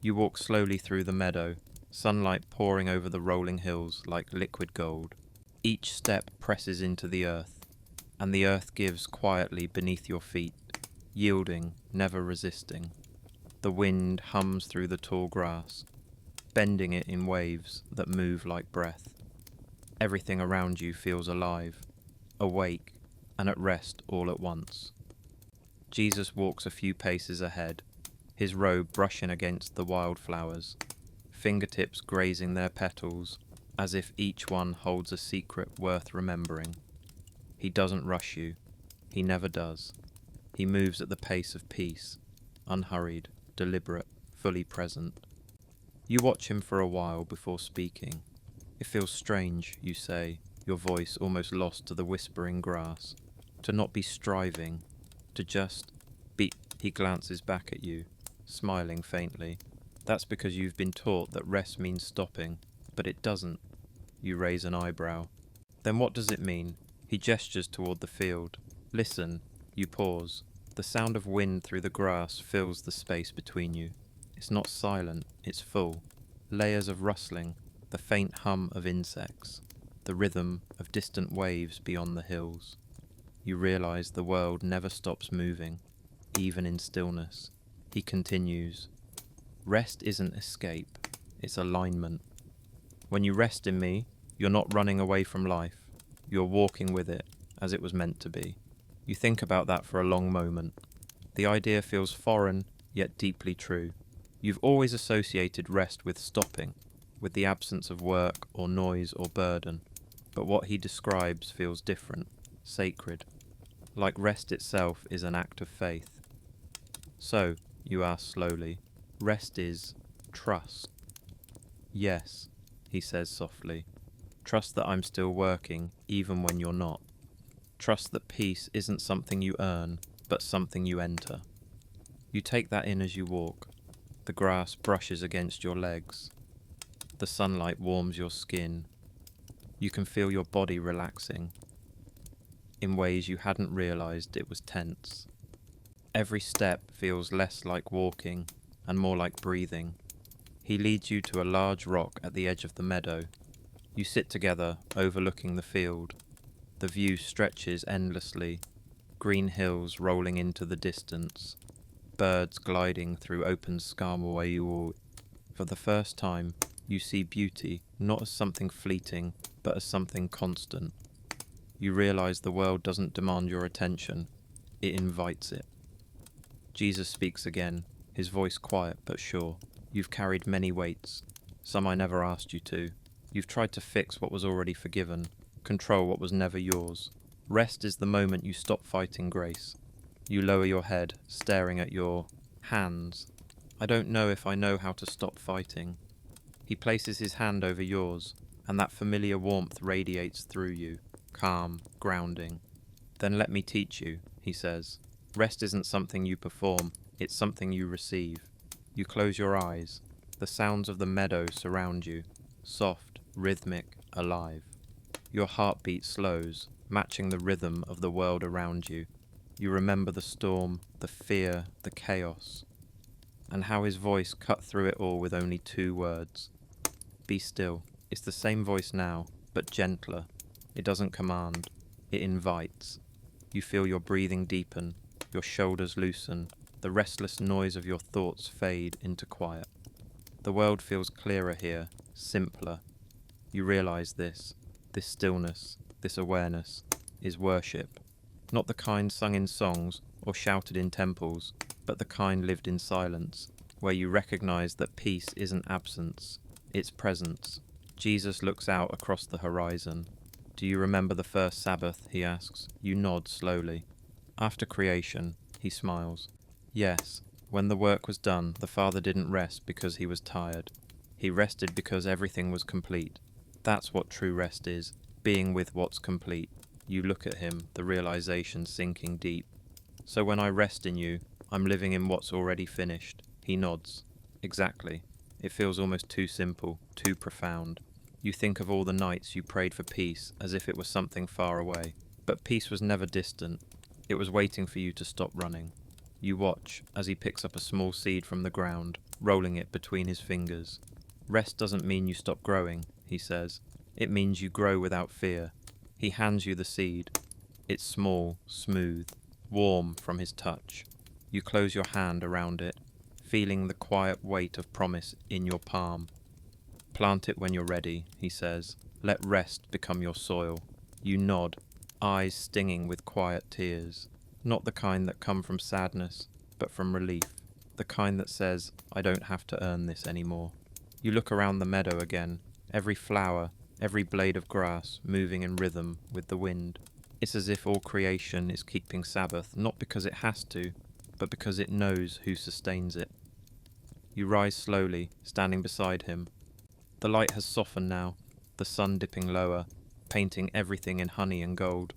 You walk slowly through the meadow, sunlight pouring over the rolling hills like liquid gold. Each step presses into the earth, and the earth gives quietly beneath your feet, yielding, never resisting. The wind hums through the tall grass, bending it in waves that move like breath. Everything around you feels alive, awake, and at rest all at once. Jesus walks a few paces ahead, his robe brushing against the wildflowers, fingertips grazing their petals, as if each one holds a secret worth remembering. He doesn't rush you. He never does. He moves at the pace of peace, unhurried, deliberate, fully present. You watch him for a while before speaking. It feels strange, you say, your voice almost lost to the whispering grass. To not be striving, to just be. He glances back at you, smiling faintly. That's because you've been taught that rest means stopping, but it doesn't. You raise an eyebrow. Then what does it mean? He gestures toward the field. Listen. You pause. The sound of wind through the grass fills the space between you. It's not silent, it's full. Layers of rustling, the faint hum of insects, the rhythm of distant waves beyond the hills. You realize the world never stops moving, even in stillness. He continues. Rest isn't escape, it's alignment. When you rest in me, you're not running away from life. You're walking with it, as it was meant to be. You think about that for a long moment. The idea feels foreign, yet deeply true. You've always associated rest with stopping, with the absence of work or noise or burden. But what he describes feels different, sacred. Like rest itself is an act of faith. So, you ask slowly, rest is trust. Yes, he says softly. Trust that I'm still working, even when you're not. Trust that peace isn't something you earn, but something you enter. You take that in as you walk. The grass brushes against your legs. The sunlight warms your skin. You can feel your body relaxing in ways you hadn't realized it was tense. Every step feels less like walking and more like breathing. He leads you to a large rock at the edge of the meadow. You sit together, overlooking the field. The view stretches endlessly, green hills rolling into the distance, birds gliding through open sky. For the first time, you see beauty not as something fleeting, but as something constant. You realize the world doesn't demand your attention, it invites it. Jesus speaks again, his voice quiet but sure. You've carried many weights, some I never asked you to. You've tried to fix what was already forgiven, control what was never yours. Rest is the moment you stop fighting grace. You lower your head, staring at your hands. I don't know if I know how to stop fighting. He places his hand over yours, and that familiar warmth radiates through you, calm, grounding. Then let me teach you, he says. Rest isn't something you perform, it's something you receive. You close your eyes. The sounds of the meadow surround you, soft, rhythmic, alive. Your heartbeat slows, matching the rhythm of the world around you. You remember the storm, the fear, the chaos, and how his voice cut through it all with only 2 words. Be still. It's the same voice now, but gentler. It doesn't command, it invites. You feel your breathing deepen, your shoulders loosen, the restless noise of your thoughts fade into quiet. The world feels clearer here, simpler. You realize this stillness, this awareness, is worship. Not the kind sung in songs or shouted in temples, but the kind lived in silence, where you recognize that peace isn't absence, it's presence. Jesus looks out across the horizon. Do you remember the first Sabbath, he asks. You nod slowly. After creation, he smiles. Yes, when the work was done, the Father didn't rest because he was tired. He rested because everything was complete. That's what true rest is, being with what's complete. You look at him, the realization sinking deep. So when I rest in you, I'm living in what's already finished. He nods. Exactly. It feels almost too simple, too profound. You think of all the nights you prayed for peace as if it was something far away. But peace was never distant. It was waiting for you to stop running. You watch as he picks up a small seed from the ground, rolling it between his fingers. Rest doesn't mean you stop growing, he says. It means you grow without fear. He hands you the seed. It's small, smooth, warm from his touch. You close your hand around it, feeling the quiet weight of promise in your palm. Plant it when you're ready, he says. Let rest become your soil. You nod, eyes stinging with quiet tears. Not the kind that come from sadness, but from relief. The kind that says, I don't have to earn this anymore. You look around the meadow again, every flower, every blade of grass moving in rhythm with the wind. It's as if all creation is keeping Sabbath, not because it has to, but because it knows who sustains it. You rise slowly, standing beside him. The light has softened now, the sun dipping lower, painting everything in honey and gold.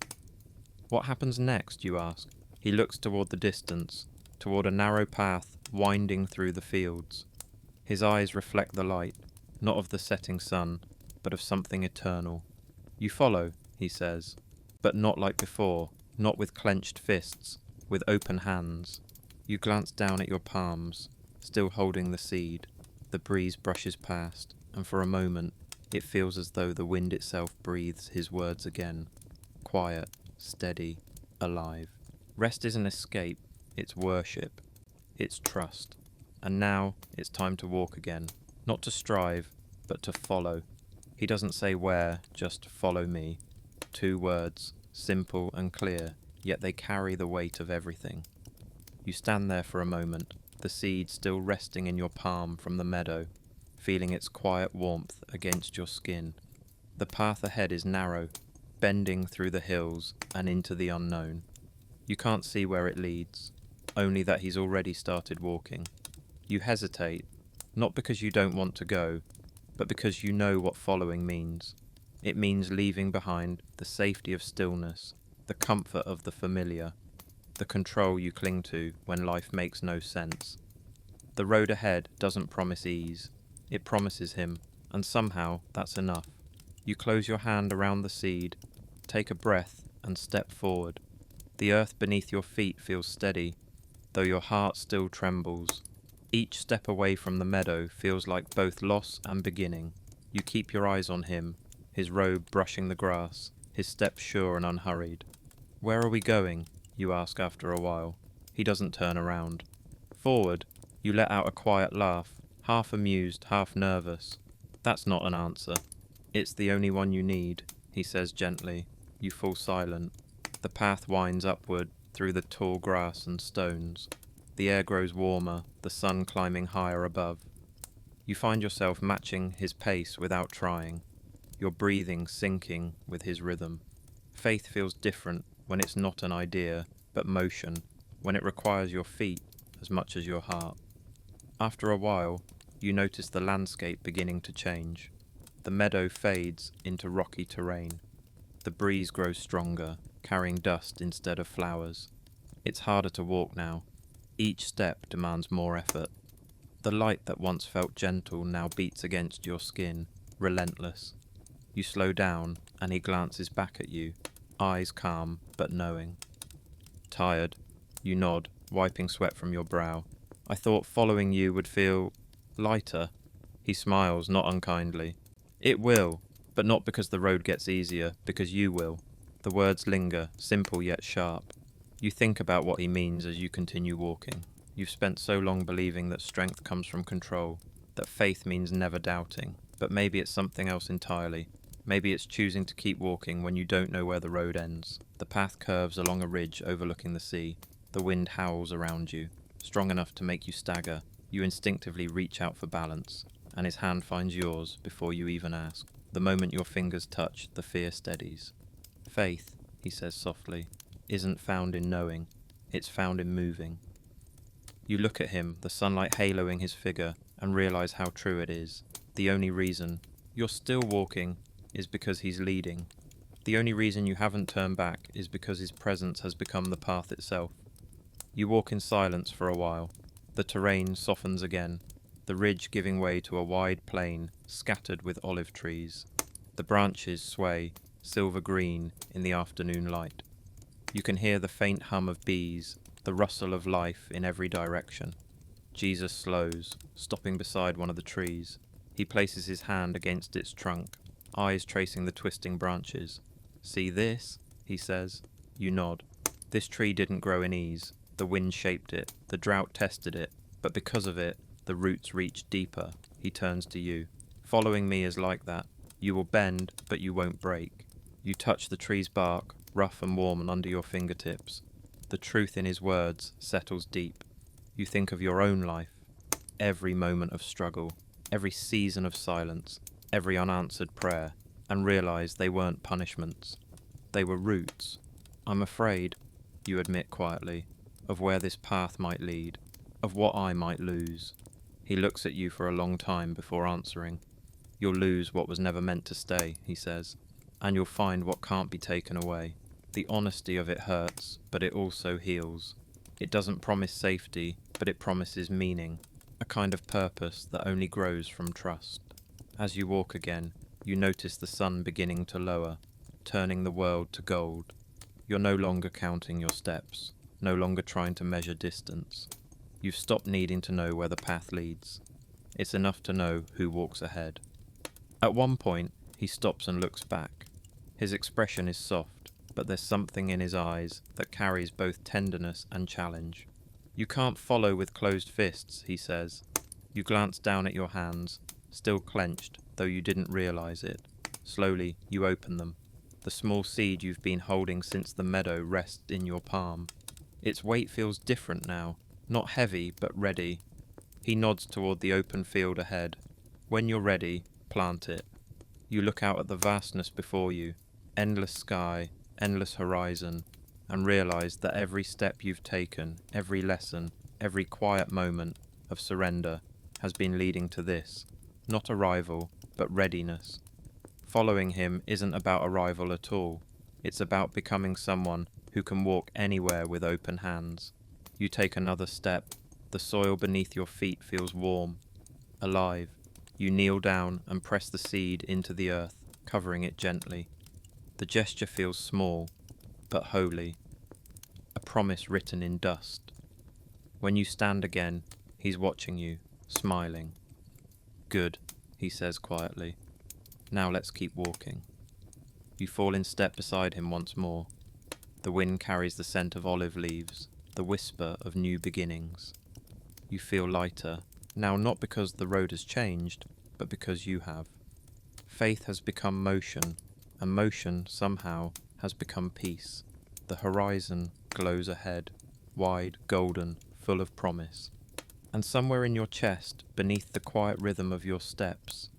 What happens next, you ask? He looks toward the distance, toward a narrow path winding through the fields. His eyes reflect the light, not of the setting sun, but of something eternal. You follow, he says, but not like before, not with clenched fists, with open hands. You glance down at your palms, still holding the seed. The breeze brushes past, and for a moment it feels as though the wind itself breathes his words again. Quiet, steady, alive. Rest isn't escape, it's worship. It's trust. And now it's time to walk again. Not to strive, but to follow. He doesn't say where, just follow me. 2 words, simple and clear, yet they carry the weight of everything. You stand there for a moment, the seed still resting in your palm from the meadow, feeling its quiet warmth against your skin. The path ahead is narrow, bending through the hills and into the unknown. You can't see where it leads, only that he's already started walking. You hesitate, not because you don't want to go, but because you know what following means. It means leaving behind the safety of stillness, the comfort of the familiar, the control you cling to when life makes no sense. The road ahead doesn't promise ease, it promises him, and somehow that's enough. You close your hand around the seed, take a breath and step forward. The earth beneath your feet feels steady, though your heart still trembles. Each step away from the meadow feels like both loss and beginning. You keep your eyes on him, his robe brushing the grass, his steps sure and unhurried. Where are we going? You ask after a while. He doesn't turn around. Forward, you let out a quiet laugh, half amused, half nervous. That's not an answer. It's the only one you need, he says gently. You fall silent. The path winds upward through the tall grass and stones. The air grows warmer, the sun climbing higher above. You find yourself matching his pace without trying, your breathing syncing with his rhythm. Faith feels different when it's not an idea, but motion, when it requires your feet as much as your heart. After a while, you notice the landscape beginning to change. The meadow fades into rocky terrain. The breeze grows stronger, carrying dust instead of flowers. It's harder to walk now. Each step demands more effort. The light that once felt gentle now beats against your skin, relentless. You slow down, and he glances back at you, eyes calm but knowing. Tired, you nod, wiping sweat from your brow. I thought following you would feel lighter. He smiles, not unkindly. It will, but not because the road gets easier, because you will. The words linger, simple yet sharp. You think about what he means as you continue walking. You've spent so long believing that strength comes from control, that faith means never doubting. But maybe it's something else entirely. Maybe it's choosing to keep walking when you don't know where the road ends. The path curves along a ridge overlooking the sea. The wind howls around you, strong enough to make you stagger. You instinctively reach out for balance, and his hand finds yours before you even ask. The moment your fingers touch, the fear steadies. Faith, he says softly, isn't found in knowing, it's found in moving. You look at him, the sunlight haloing his figure, and realize how true it is. The only reason you're still walking is because he's leading. The only reason you haven't turned back is because his presence has become the path itself. You walk in silence for a while. The terrain softens again, the ridge giving way to a wide plain scattered with olive trees. The branches sway, silver green in the afternoon light. You can hear the faint hum of bees, the rustle of life in every direction. Jesus slows, stopping beside one of the trees. He places his hand against its trunk, eyes tracing the twisting branches. "See this?" he says. You nod. This tree didn't grow in ease. The wind shaped it, the drought tested it, but because of it, the roots reached deeper. He turns to you. "Following me is like that. You will bend, but you won't break." You touch the tree's bark, rough and warm under your fingertips. The truth in his words settles deep. You think of your own life, every moment of struggle, every season of silence, every unanswered prayer, and realize they weren't punishments. They were roots. "I'm afraid," you admit quietly, "of where this path might lead, of what I might lose." He looks at you for a long time before answering. "You'll lose what was never meant to stay," he says, "and you'll find what can't be taken away." The honesty of it hurts, but it also heals. It doesn't promise safety, but it promises meaning, a kind of purpose that only grows from trust. As you walk again, you notice the sun beginning to lower, turning the world to gold. You're no longer counting your steps, no longer trying to measure distance. You've stopped needing to know where the path leads. It's enough to know who walks ahead. At one point, he stops and looks back. His expression is soft, but there's something in his eyes that carries both tenderness and challenge. "You can't follow with closed fists," he says. You glance down at your hands, still clenched, though you didn't realize it. Slowly, you open them. The small seed you've been holding since the meadow rests in your palm. Its weight feels different now, not heavy, but ready. He nods toward the open field ahead. "When you're ready, plant it." You look out at the vastness before you, endless sky, endless horizon, and realize that every step you've taken, every lesson, every quiet moment of surrender has been leading to this. Not arrival, but readiness. Following him isn't about arrival at all. It's about becoming someone who can walk anywhere with open hands. You take another step. The soil beneath your feet feels warm, alive. You kneel down and press the seed into the earth, covering it gently. The gesture feels small, but holy. A promise written in dust. When you stand again, he's watching you, smiling. "Good," he says quietly. "Now let's keep walking." You fall in step beside him once more. The wind carries the scent of olive leaves, the whisper of new beginnings. You feel lighter, now not because the road has changed, but because you have. Faith has become motion, and motion, somehow, has become peace. The horizon glows ahead, wide, golden, full of promise. And somewhere in your chest, beneath the quiet rhythm of your steps,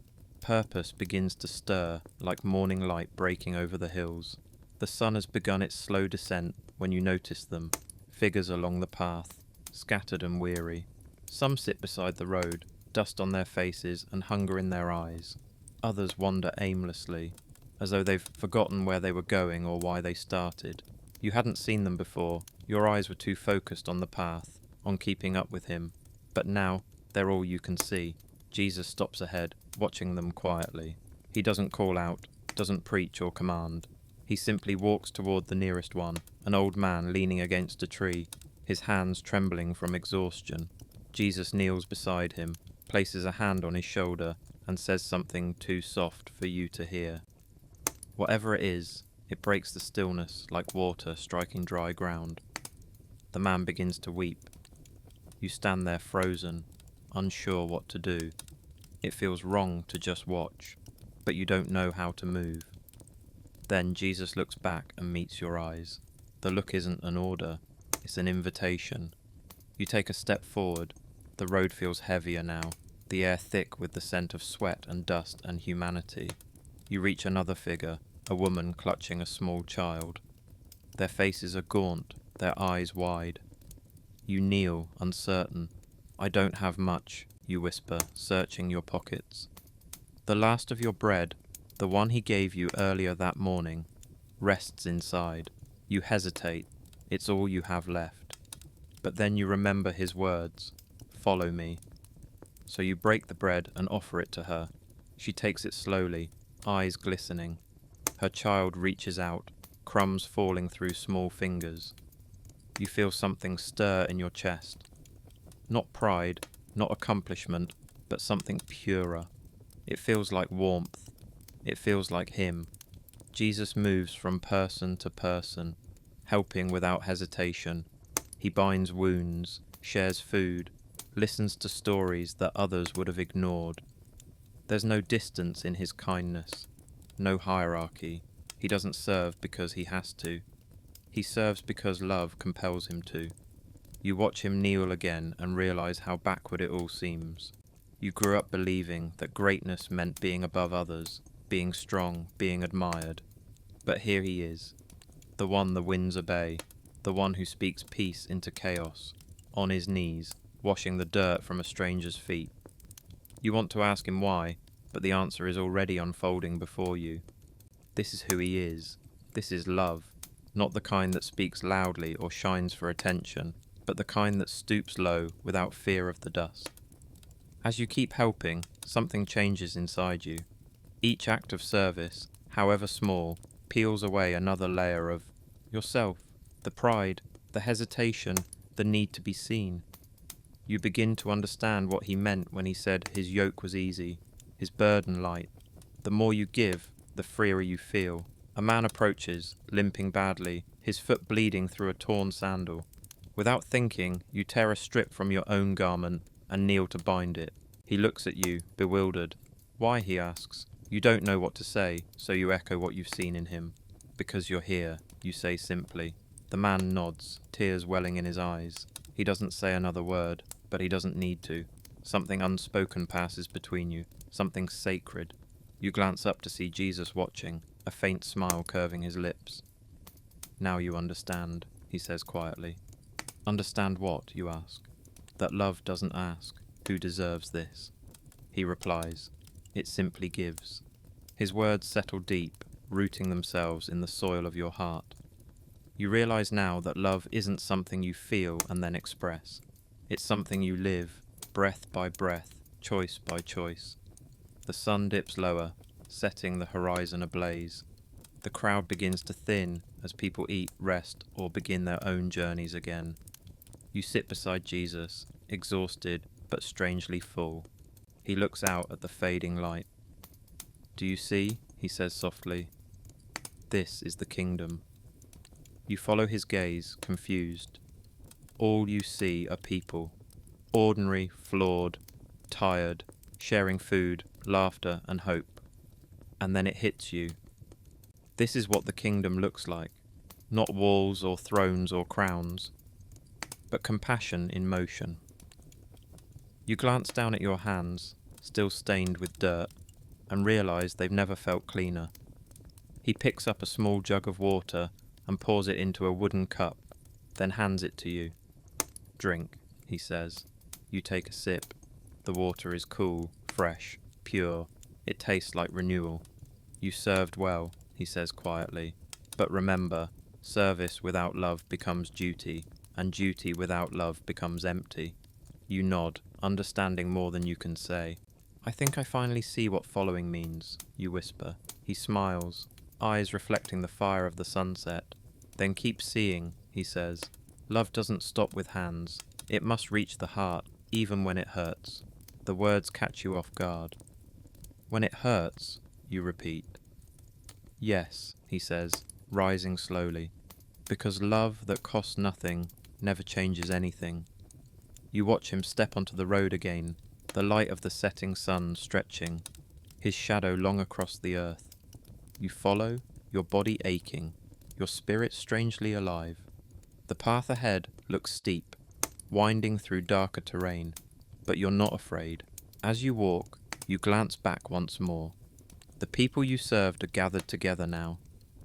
purpose begins to stir like morning light breaking over the hills. The sun has begun its slow descent when you notice them, figures along the path, scattered and weary. Some sit beside the road, dust on their faces and hunger in their eyes. Others wander aimlessly, as though they've forgotten where they were going or why they started. You hadn't seen them before, your eyes were too focused on the path, on keeping up with him. But now, they're all you can see. Jesus stops ahead, watching them quietly. He doesn't call out, doesn't preach or command. He simply walks toward the nearest one, an old man leaning against a tree, his hands trembling from exhaustion. Jesus kneels beside him, places a hand on his shoulder, and says something too soft for you to hear. Whatever it is, it breaks the stillness like water striking dry ground. The man begins to weep. You stand there frozen, unsure what to do. It feels wrong to just watch, but you don't know how to move. Then Jesus looks back and meets your eyes. The look isn't an order, it's an invitation. You take a step forward. The road feels heavier now, the air thick with the scent of sweat and dust and humanity. You reach another figure, a woman clutching a small child. Their faces are gaunt, their eyes wide. You kneel, uncertain. "I don't have much," you whisper, searching your pockets. "The last of your bread, the one he gave you earlier that morning, rests inside. You hesitate. It's all you have left. But then you remember his words, "Follow me." So you break the bread and offer it to her. She takes it slowly, eyes glistening. Her child reaches out, crumbs falling through small fingers. You feel something stir in your chest. Not pride, not accomplishment, but something purer. It feels like warmth. It feels like him. Jesus moves from person to person, helping without hesitation. He binds wounds, shares food, listens to stories that others would have ignored. There's no distance in his kindness, no hierarchy. He doesn't serve because he has to. He serves because love compels him to. You watch him kneel again and realize how backward it all seems. You grew up believing that greatness meant being above others, being strong, being admired. But here he is, the one the winds obey, the one who speaks peace into chaos, on his knees, washing the dirt from a stranger's feet. You want to ask him why, but the answer is already unfolding before you. This is who he is. This is love, not the kind that speaks loudly or shines for attention, but the kind that stoops low without fear of the dust. As you keep helping, something changes inside you. Each act of service, however small, peels away another layer of yourself, the pride, the hesitation, the need to be seen. You begin to understand what he meant when he said his yoke was easy, his burden light. The more you give, the freer you feel. A man approaches, limping badly, his foot bleeding through a torn sandal. Without thinking, you tear a strip from your own garment and kneel to bind it. He looks at you, bewildered. Why, he asks. You don't know what to say, so you echo what you've seen in him. Because you're here, you say simply. The man nods, tears welling in his eyes. He doesn't say another word, but he doesn't need to. Something unspoken passes between you, something sacred. You glance up to see Jesus watching, a faint smile curving his lips. Now you understand, he says quietly. Understand what, you ask? That love doesn't ask, who deserves this? He replies, it simply gives. His words settle deep, rooting themselves in the soil of your heart. You realize now that love isn't something you feel and then express. It's something you live, breath by breath, choice by choice. The sun dips lower, setting the horizon ablaze. The crowd begins to thin as people eat, rest, or begin their own journeys again. You sit beside Jesus, exhausted but strangely full. He looks out at the fading light. Do you see? He says softly. This is the kingdom. You follow his gaze, confused. All you see are people, ordinary, flawed, tired, sharing food, laughter, and hope. And then it hits you. This is what the kingdom looks like. Not walls or thrones or crowns, but compassion in motion. You glance down at your hands, still stained with dirt, and realize they've never felt cleaner. He picks up a small jug of water and pours it into a wooden cup, then hands it to you. Drink, he says. You take a sip. The water is cool, fresh, pure. It tastes like renewal. You served well, he says quietly. But remember, service without love becomes duty, and duty without love becomes empty. You nod, understanding more than you can say. I think I finally see what following means, you whisper. He smiles, eyes reflecting the fire of the sunset. Then keep seeing, he says. Love doesn't stop with hands. It must reach the heart, even when it hurts. The words catch you off guard. When it hurts, you repeat. Yes, he says, rising slowly. Because love that costs nothing never changes anything. You watch him step onto the road again, the light of the setting sun stretching, his shadow long across the earth. You follow, your body aching, your spirit strangely alive. The path ahead looks steep, winding through darker terrain, but you're not afraid. As you walk, you glance back once more. The people you served are gathered together now,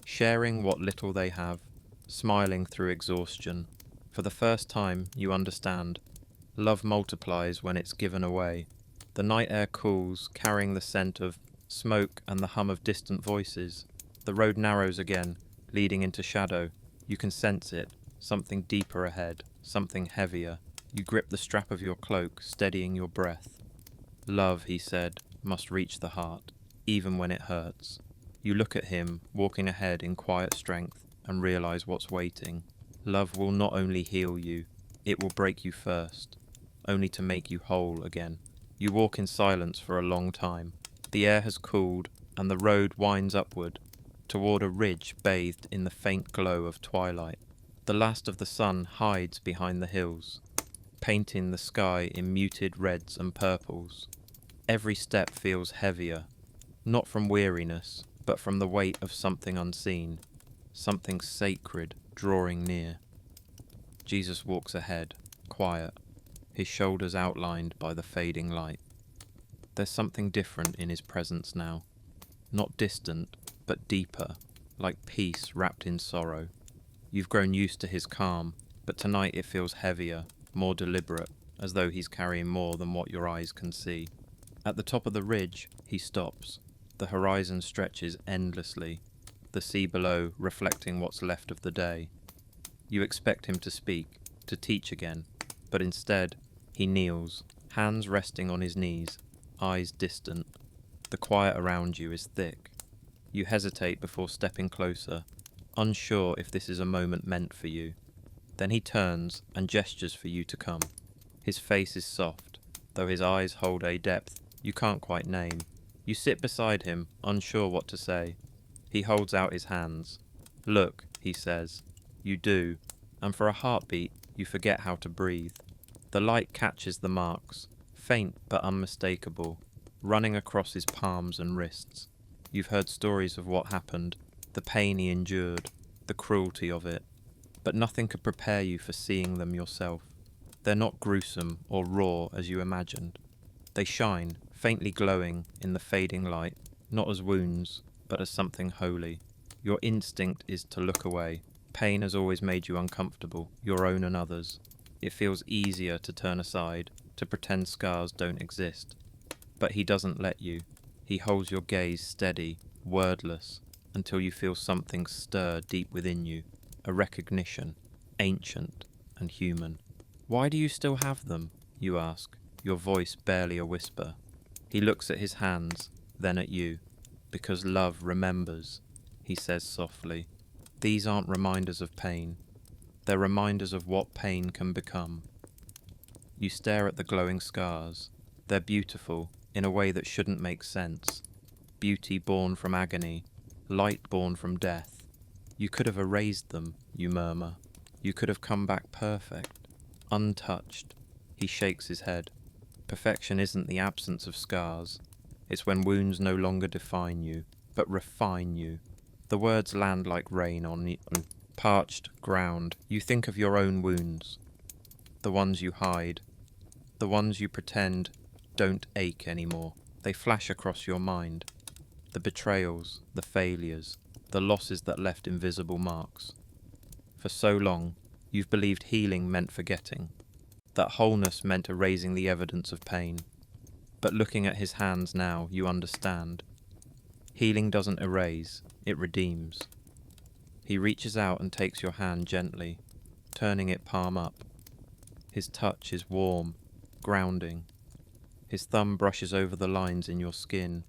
sharing what little they have, smiling through exhaustion. For the first time, you understand. Love multiplies when it's given away. The night air cools, carrying the scent of smoke and the hum of distant voices. The road narrows again, leading into shadow. You can sense it, something deeper ahead, something heavier. You grip the strap of your cloak, steadying your breath. Love, he said, must reach the heart, even when it hurts. You look at him, walking ahead in quiet strength, and realize what's waiting. Love will not only heal you, it will break you first, only to make you whole again. You walk in silence for a long time. The air has cooled, and the road winds upward, toward a ridge bathed in the faint glow of twilight. The last of the sun hides behind the hills, painting the sky in muted reds and purples. Every step feels heavier, not from weariness, but from the weight of something unseen, something sacred drawing near. Jesus walks ahead, quiet, his shoulders outlined by the fading light. There's something different in his presence now, not distant, but deeper, like peace wrapped in sorrow. You've grown used to his calm, but tonight it feels heavier, more deliberate, as though he's carrying more than what your eyes can see. At the top of the ridge, he stops. The horizon stretches endlessly, the sea below reflecting what's left of the day. You expect him to speak, to teach again, but instead, he kneels, hands resting on his knees, eyes distant. The quiet around you is thick. You hesitate before stepping closer, unsure if this is a moment meant for you. Then he turns and gestures for you to come. His face is soft, though his eyes hold a depth you can't quite name. You sit beside him, unsure what to say. He holds out his hands. Look, he says. You do, and for a heartbeat, you forget how to breathe. The light catches the marks, faint but unmistakable, running across his palms and wrists. You've heard stories of what happened, the pain he endured, the cruelty of it, but nothing could prepare you for seeing them yourself. They're not gruesome or raw as you imagined. They shine, faintly glowing in the fading light, not as wounds, but as something holy. Your instinct is to look away. Pain has always made you uncomfortable, your own and others. It feels easier to turn aside, to pretend scars don't exist. But he doesn't let you. He holds your gaze steady, wordless, until you feel something stir deep within you, a recognition, ancient and human. Why do you still have them? You ask, your voice barely a whisper. He looks at his hands, then at you. Because love remembers, he says softly. These aren't reminders of pain. They're reminders of what pain can become. You stare at the glowing scars. They're beautiful, in a way that shouldn't make sense. Beauty born from agony, light born from death. You could have erased them, you murmur. You could have come back perfect, untouched. He shakes his head. Perfection isn't the absence of scars. It's when wounds no longer define you, but refine you. The words land like rain on parched ground. You think of your own wounds, the ones you hide, the ones you pretend don't ache anymore. They flash across your mind. The betrayals, the failures, the losses that left invisible marks. For so long, you've believed healing meant forgetting, that wholeness meant erasing the evidence of pain. But looking at his hands now, you understand. Healing doesn't erase, it redeems. He reaches out and takes your hand gently, turning it palm up. His touch is warm, grounding. His thumb brushes over the lines in your skin,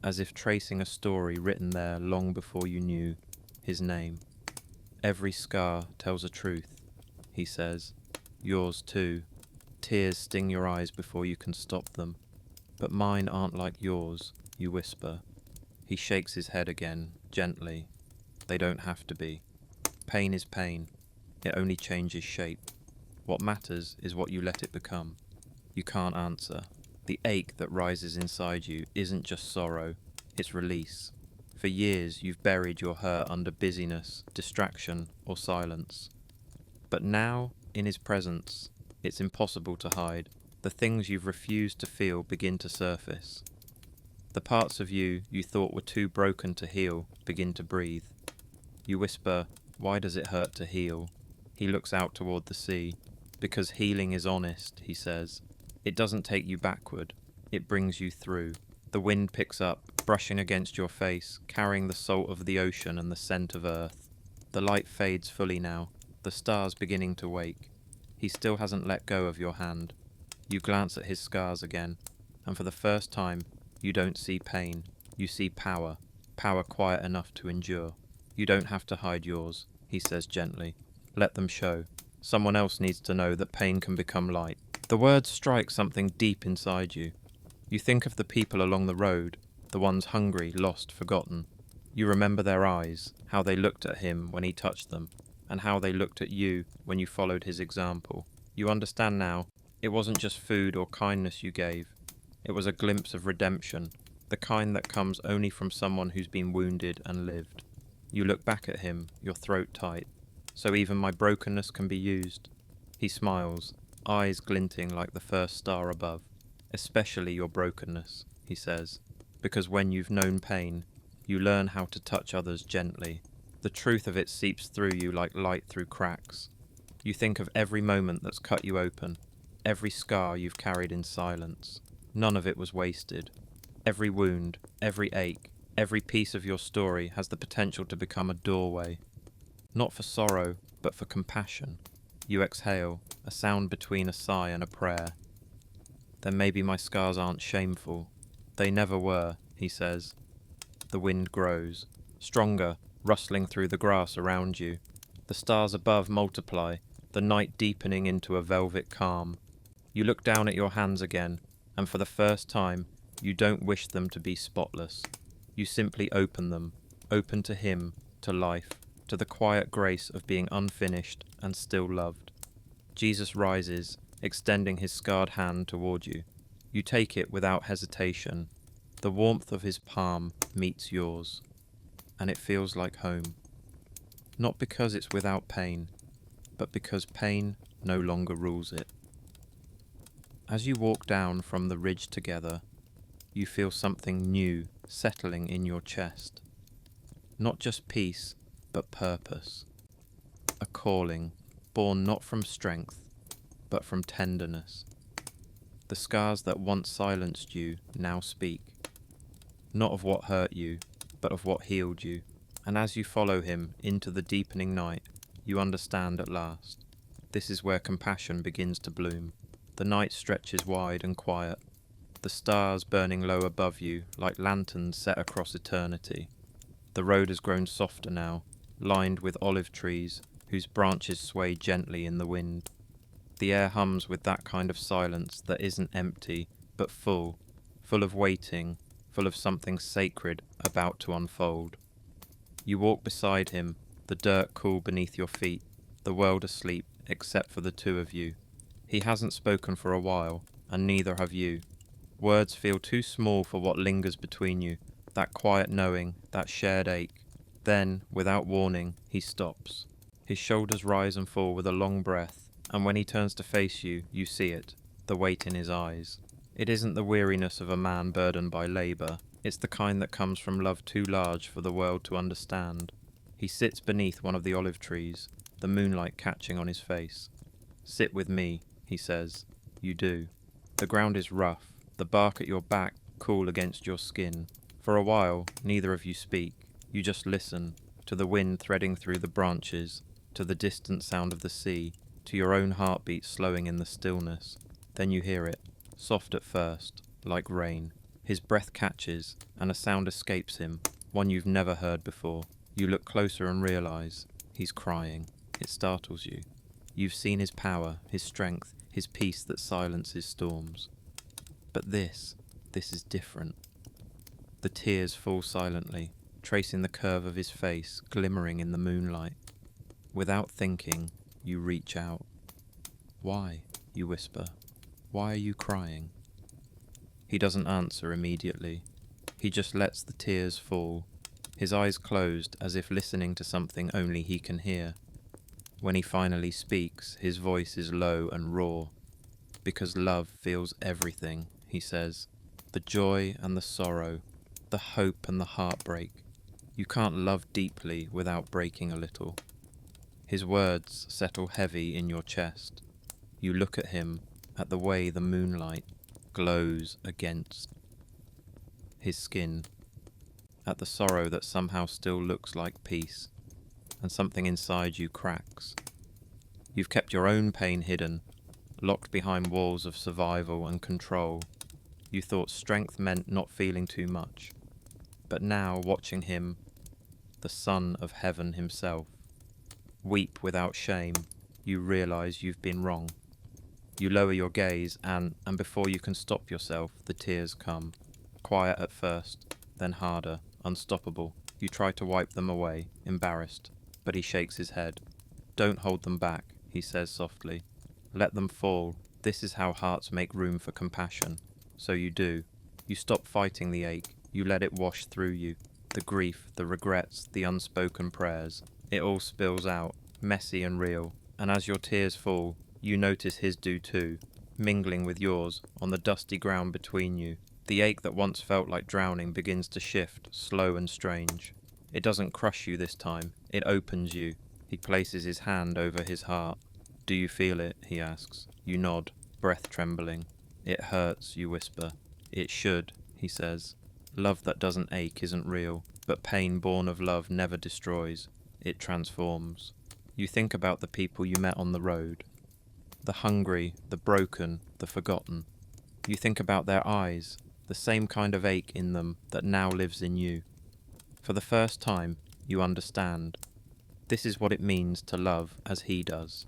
as if tracing a story written there long before you knew his name. Every scar tells a truth, he says. Yours too. Tears sting your eyes before you can stop them. But mine aren't like yours, you whisper. He shakes his head again, gently. They don't have to be. Pain is pain. It only changes shape. What matters is what you let it become. You can't answer. The ache that rises inside you isn't just sorrow, it's release. For years you've buried your hurt under busyness, distraction, or silence. But now, in his presence, it's impossible to hide. The things you've refused to feel begin to surface. The parts of you thought were too broken to heal begin to breathe. You whisper, why does it hurt to heal? He looks out toward the sea. Because healing is honest, he says. It doesn't take you backward, it brings you through. The wind picks up, brushing against your face, carrying the salt of the ocean and the scent of earth. The light fades fully now, the stars beginning to wake. He still hasn't let go of your hand. You glance at his scars again, and for the first time, you don't see pain. You see power, power quiet enough to endure. You don't have to hide yours, he says gently. Let them show. Someone else needs to know that pain can become light. The words strike something deep inside you. You think of the people along the road, the ones hungry, lost, forgotten. You remember their eyes, how they looked at him when he touched them, and how they looked at you when you followed his example. You understand now, it wasn't just food or kindness you gave. It was a glimpse of redemption, the kind that comes only from someone who's been wounded and lived. You look back at him, your throat tight. So even my brokenness can be used. He smiles, eyes glinting like the first star above. Especially your brokenness, he says, because when you've known pain, you learn how to touch others gently. The truth of it seeps through you like light through cracks. You think of every moment that's cut you open, every scar you've carried in silence. None of it was wasted. Every wound, every ache, every piece of your story has the potential to become a doorway. Not for sorrow, but for compassion. You exhale, a sound between a sigh and a prayer. Then maybe my scars aren't shameful. They never were, he says. The wind grows, stronger, rustling through the grass around you. The stars above multiply, the night deepening into a velvet calm. You look down at your hands again, and for the first time, you don't wish them to be spotless. You simply open them, open to him, to life, to the quiet grace of being unfinished and still loved. Jesus rises, extending his scarred hand toward you. You take it without hesitation. The warmth of his palm meets yours, and it feels like home. Not because it's without pain, but because pain no longer rules it. As you walk down from the ridge together, you feel something new settling in your chest. Not just peace, but purpose. A calling, born not from strength, but from tenderness. The scars that once silenced you now speak, not of what hurt you, but of what healed you. And as you follow him into the deepening night, you understand at last. This is where compassion begins to bloom. The night stretches wide and quiet, the stars burning low above you like lanterns set across eternity. The road has grown softer now, lined with olive trees whose branches sway gently in the wind. The air hums with that kind of silence that isn't empty, but full of waiting, full of something sacred about to unfold. You walk beside him, the dirt cool beneath your feet, the world asleep except for the two of you. He hasn't spoken for a while, and neither have you. Words feel too small for what lingers between you, that quiet knowing, that shared ache. Then, without warning, he stops. His shoulders rise and fall with a long breath, and when he turns to face you, you see it, the weight in his eyes. It isn't the weariness of a man burdened by labour. It's the kind that comes from love too large for the world to understand. He sits beneath one of the olive trees, the moonlight catching on his face. Sit with me, he says. You do. The ground is rough, the bark at your back cool against your skin. For a while, neither of you speak. You just listen, to the wind threading through the branches, to the distant sound of the sea, to your own heartbeat slowing in the stillness. Then you hear it, soft at first, like rain. His breath catches, and a sound escapes him, one you've never heard before. You look closer and realize he's crying. It startles you. You've seen his power, his strength, his peace that silences storms. But this is different. The tears fall silently, tracing the curve of his face, glimmering in the moonlight. Without thinking, you reach out. Why? You whisper. Why are you crying? He doesn't answer immediately. He just lets the tears fall, his eyes closed as if listening to something only he can hear. When he finally speaks, his voice is low and raw. Because love feels everything, he says. The joy and the sorrow, the hope and the heartbreak. You can't love deeply without breaking a little. His words settle heavy in your chest. You look at him, at the way the moonlight glows against his skin, at the sorrow that somehow still looks like peace. and something inside you cracks. You've kept your own pain hidden, locked behind walls of survival and control. You thought strength meant not feeling too much. But now, watching him, the Son of Heaven himself, weep without shame, you realize you've been wrong. You lower your gaze and before you can stop yourself, the tears come. Quiet at first, then harder, unstoppable. You try to wipe them away, embarrassed, but he shakes his head. Don't hold them back, he says softly. Let them fall. This is how hearts make room for compassion. So you do. You stop fighting the ache. You let it wash through you. The grief, the regrets, the unspoken prayers. It all spills out, messy and real. And as your tears fall, you notice his do too, mingling with yours on the dusty ground between you. The ache that once felt like drowning begins to shift, slow and strange. It doesn't crush you this time. It opens you. He places his hand over his heart. Do you feel it? He asks. You nod, breath trembling. It hurts, you whisper. It should, he says. Love that doesn't ache isn't real, but pain born of love never destroys. It transforms. You think about the people you met on the road. The hungry, the broken, the forgotten. You think about their eyes, the same kind of ache in them that now lives in you. For the first time, you understand. This is what it means to love as he does.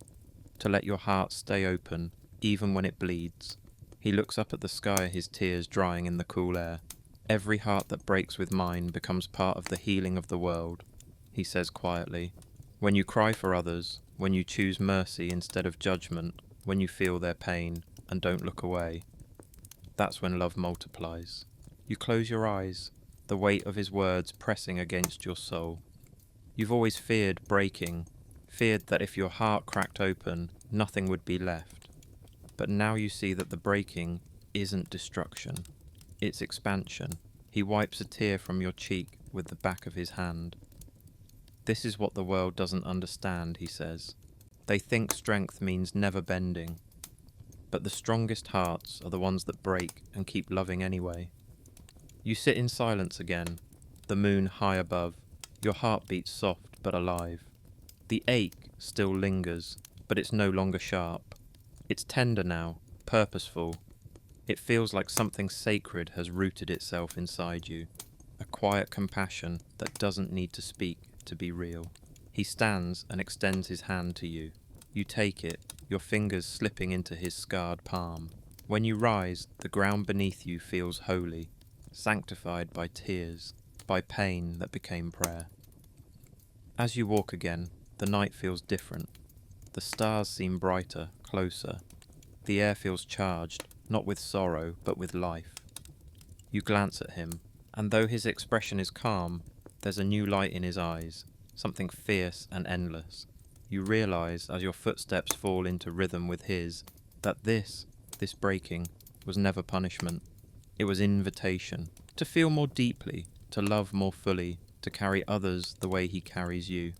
To let your heart stay open, even when it bleeds. He looks up at the sky, his tears drying in the cool air. Every heart that breaks with mine becomes part of the healing of the world, he says quietly. When you cry for others, when you choose mercy instead of judgment, when you feel their pain and don't look away, that's when love multiplies. You close your eyes, the weight of his words pressing against your soul. You've always feared breaking, feared that if your heart cracked open, nothing would be left. But now you see that the breaking isn't destruction, it's expansion. He wipes a tear from your cheek with the back of his hand. This is what the world doesn't understand, he says. They think strength means never bending. But the strongest hearts are the ones that break and keep loving anyway. You sit in silence again, the moon high above, your heart beats soft but alive. The ache still lingers, but it's no longer sharp. It's tender now, purposeful. It feels like something sacred has rooted itself inside you, a quiet compassion that doesn't need to speak to be real. He stands and extends his hand to you. You take it, your fingers slipping into his scarred palm. When you rise, the ground beneath you feels holy, sanctified by tears, by pain that became prayer. As you walk again, the night feels different. The stars seem brighter, closer. The air feels charged, not with sorrow, but with life. You glance at him, and though his expression is calm, there's a new light in his eyes, something fierce and endless. You realize, as your footsteps fall into rhythm with his, that this breaking, was never punishment. It was invitation, to feel more deeply, to love more fully, to carry others the way he carries you.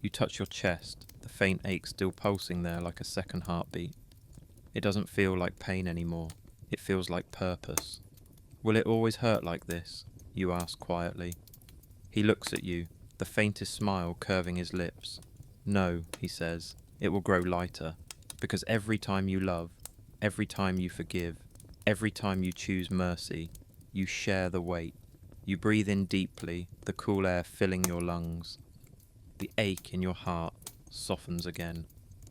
You touch your chest, the faint ache still pulsing there like a second heartbeat. It doesn't feel like pain anymore. It feels like purpose. Will it always hurt like this? You ask quietly. He looks at you, the faintest smile curving his lips. No, he says, it will grow lighter, because every time you love, every time you forgive, every time you choose mercy, you share the weight. You breathe in deeply, the cool air filling your lungs. The ache in your heart softens again,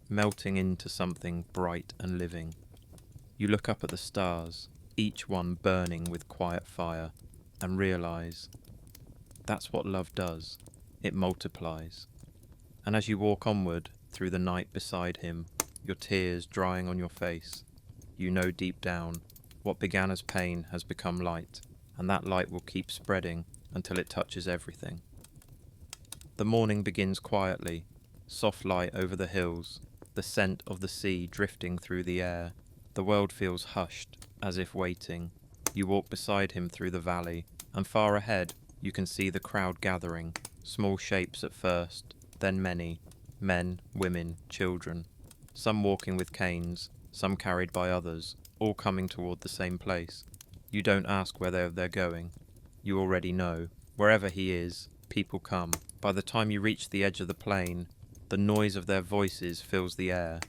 melting into something bright and living. You look up at the stars, each one burning with quiet fire, and realize that's what love does. It multiplies. And as you walk onward through the night beside him, your tears drying on your face, you know deep down what began as pain has become light, and that light will keep spreading until it touches everything. The morning begins quietly, soft light over the hills, the scent of the sea drifting through the air. The world feels hushed, as if waiting. You walk beside him through the valley, and far ahead you can see the crowd gathering, small shapes at first, then many, men, women, children, some walking with canes, some carried by others, all coming toward the same place. You don't ask where they're going. You already know. Wherever he is, people come, By the time you reach the edge of the plain, the noise of their voices fills the air.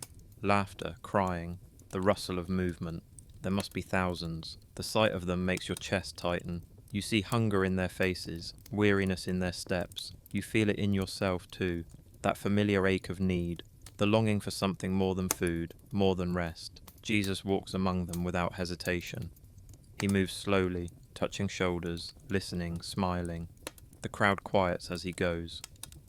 Laughter, crying, the rustle of movement. There must be thousands. The sight of them makes your chest tighten. You see hunger in their faces, weariness in their steps. You feel it in yourself too, that familiar ache of need, the longing for something more than food, more than rest. Jesus walks among them without hesitation. He moves slowly, touching shoulders, listening, smiling. The crowd quiets as he goes.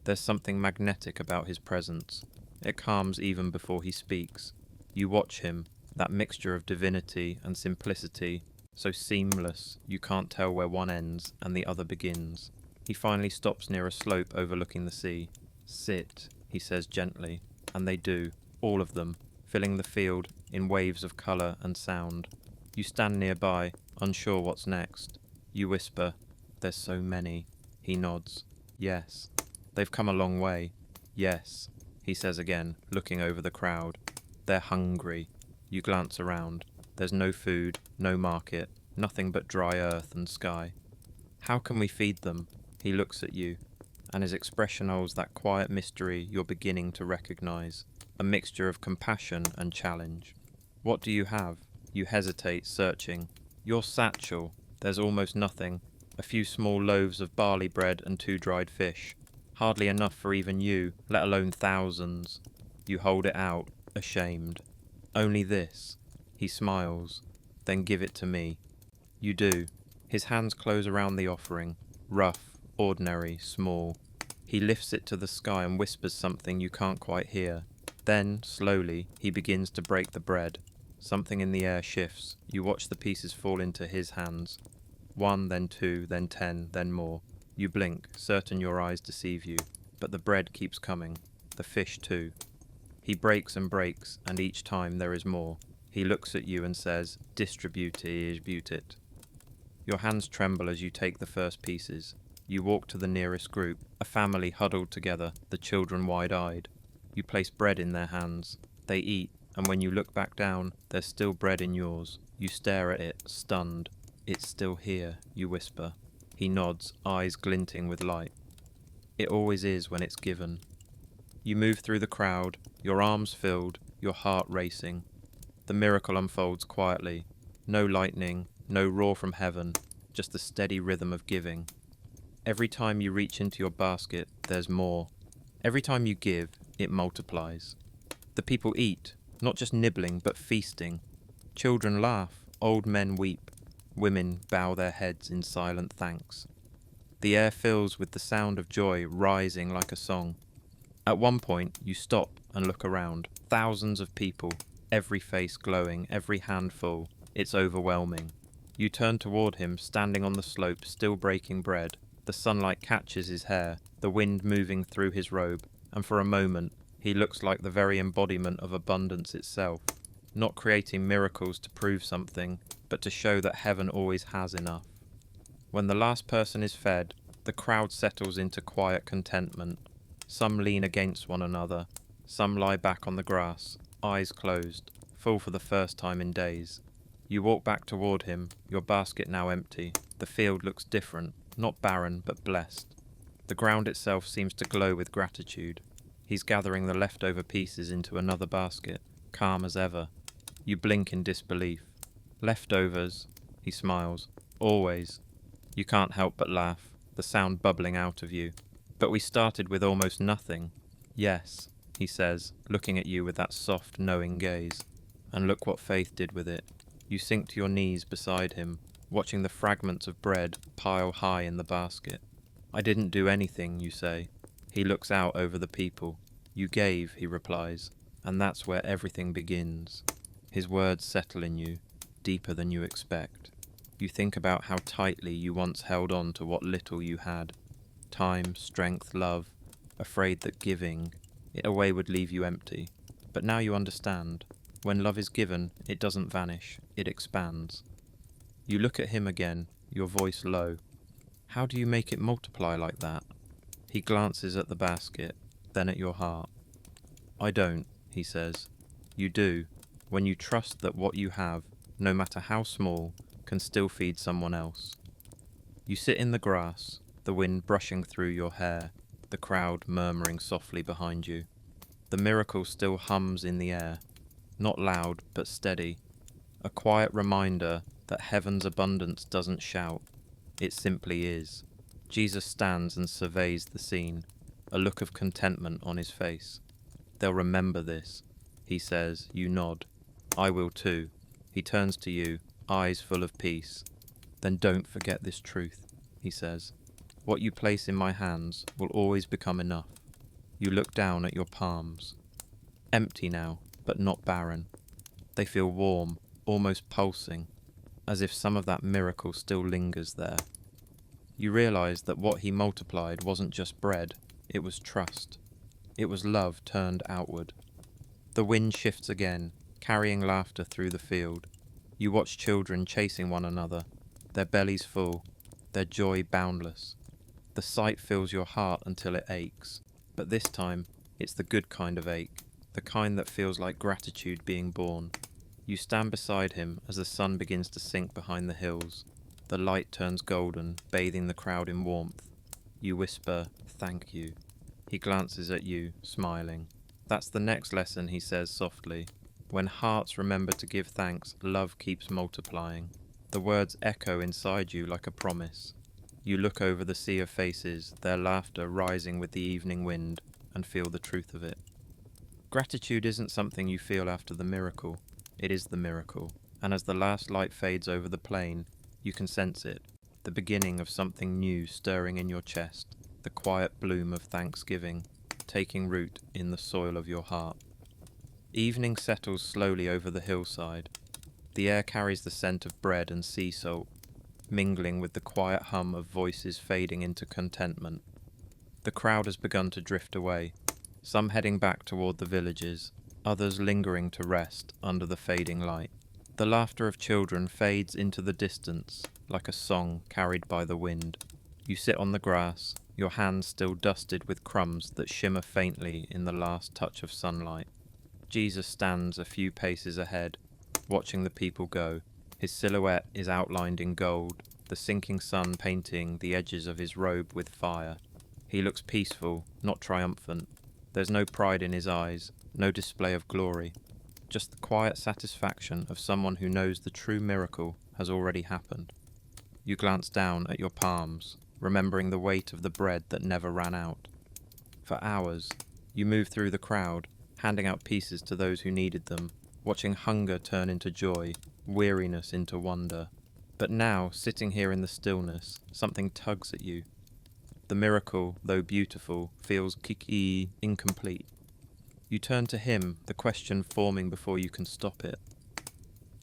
There's something magnetic about his presence. It calms even before he speaks. You watch him, that mixture of divinity and simplicity, so seamless you can't tell where one ends and the other begins. He finally stops near a slope overlooking the sea. "Sit," he says gently, and they do, all of them, filling the field in waves of colour and sound. You stand nearby, unsure what's next. You whisper, "There's so many." He nods. "Yes." "They've come a long way." "Yes," he says again, looking over the crowd. "They're hungry." You glance around. There's no food, no market, nothing but dry earth and sky. "How can we feed them?" He looks at you, and his expression holds that quiet mystery you're beginning to recognize, a mixture of compassion and challenge. "What do you have?" You hesitate, searching. "Your satchel." There's almost nothing. A few small loaves of barley bread and 2 dried fish. Hardly enough for even you, let alone thousands. You hold it out, ashamed. "Only this." He smiles. "Then give it to me." You do. His hands close around the offering, rough, ordinary, small. He lifts it to the sky and whispers something you can't quite hear. Then, slowly, he begins to break the bread. Something in the air shifts. You watch the pieces fall into his hands. 1, then 2, then 10, then more. You blink, certain your eyes deceive you. But the bread keeps coming. The fish too. He breaks, and each time there is more. He looks at you and says, "Distribute it." Your hands tremble as you take the first pieces. You walk to the nearest group, a family huddled together, the children wide-eyed. You place bread in their hands. They eat, and when you look back down, there's still bread in yours. You stare at it, stunned. "It's still here," you whisper. He nods, eyes glinting with light. It always is when it's given. You move through the crowd, your arms filled, your heart racing. The miracle unfolds quietly. No lightning, no roar from heaven, just the steady rhythm of giving. Every time you reach into your basket, there's more. Every time you give, it multiplies. The people eat, not just nibbling, but feasting. Children laugh, old men weep. Women bow their heads in silent thanks. The air fills with the sound of joy rising like a song. At one point, you stop and look around. Thousands of people, every face glowing, every hand full. It's overwhelming. You turn toward him, standing on the slope, still breaking bread. The sunlight catches his hair, the wind moving through his robe, and for a moment, he looks like the very embodiment of abundance itself. Not creating miracles to prove something, but to show that heaven always has enough. When the last person is fed, the crowd settles into quiet contentment. Some lean against one another, some lie back on the grass, eyes closed, full for the first time in days. You walk back toward him, your basket now empty. The field looks different, not barren, but blessed. The ground itself seems to glow with gratitude. He's gathering the leftover pieces into another basket, calm as ever. You blink in disbelief. "Leftovers," he smiles. "Always." You can't help but laugh, the sound bubbling out of you. "But we started with almost nothing." "Yes," he says, looking at you with that soft, knowing gaze. "And look what faith did with it." You sink to your knees beside him, watching the fragments of bread pile high in the basket. "I didn't do anything," you say. He looks out over the people. "You gave," he replies, "and that's where everything begins." His words settle in you, deeper than you expect. You think about how tightly you once held on to what little you had. Time, strength, love, afraid that giving it away would leave you empty. But now you understand. When love is given, it doesn't vanish, it expands. You look at him again, your voice low. "How do you make it multiply like that?" He glances at the basket, then at your heart. "I don't," he says. "You do, when you trust that what you have, no matter how small, can still feed someone else." You sit in the grass, the wind brushing through your hair. the crowd murmuring softly behind you. The miracle still hums in the air, not loud but steady, a quiet reminder that heaven's abundance doesn't shout, it simply is. Jesus stands and surveys the scene, a look of contentment on his face. They'll remember this, he says. You nod. I will too. He turns to you, eyes full of peace. Then don't forget this truth, he says. What you place in my hands will always become enough. You look down at your palms. Empty now, but not barren. They feel warm, almost pulsing, as if some of that miracle still lingers there. You realize that what he multiplied wasn't just bread, it was trust. It was love turned outward. The wind shifts again, carrying laughter through the field. You watch children chasing one another, their bellies full, their joy boundless. The sight fills your heart until it aches, but this time it's the good kind of ache, the kind that feels like gratitude being born. You stand beside him as the sun begins to sink behind the hills. The light turns golden, bathing the crowd in warmth. You whisper, "Thank you." He glances at you, smiling. That's the next lesson, he says softly. When hearts remember to give thanks, love keeps multiplying. The words echo inside you like a promise. You look over the sea of faces, their laughter rising with the evening wind, and feel the truth of it. Gratitude isn't something you feel after the miracle. It is the miracle, and as the last light fades over the plain, you can sense it, the beginning of something new stirring in your chest, the quiet bloom of thanksgiving, taking root in the soil of your heart. Evening settles slowly over the hillside. The air carries the scent of bread and sea salt, mingling with the quiet hum of voices fading into contentment. The crowd has begun to drift away, some heading back toward the villages, others lingering to rest under the fading light. The laughter of children fades into the distance, like a song carried by the wind. You sit on the grass, your hands still dusted with crumbs that shimmer faintly in the last touch of sunlight. Jesus stands a few paces ahead, watching the people go. His silhouette is outlined in gold, the sinking sun painting the edges of his robe with fire. He looks peaceful, not triumphant. There's no pride in his eyes, no display of glory, just the quiet satisfaction of someone who knows the true miracle has already happened. You glance down at your palms, remembering the weight of the bread that never ran out. For hours, you move through the crowd, handing out pieces to those who needed them, watching hunger turn into joy, weariness into wonder. But now, sitting here in the stillness, something tugs at you. The miracle, though beautiful, feels incomplete. You turn to him, the question forming before you can stop it.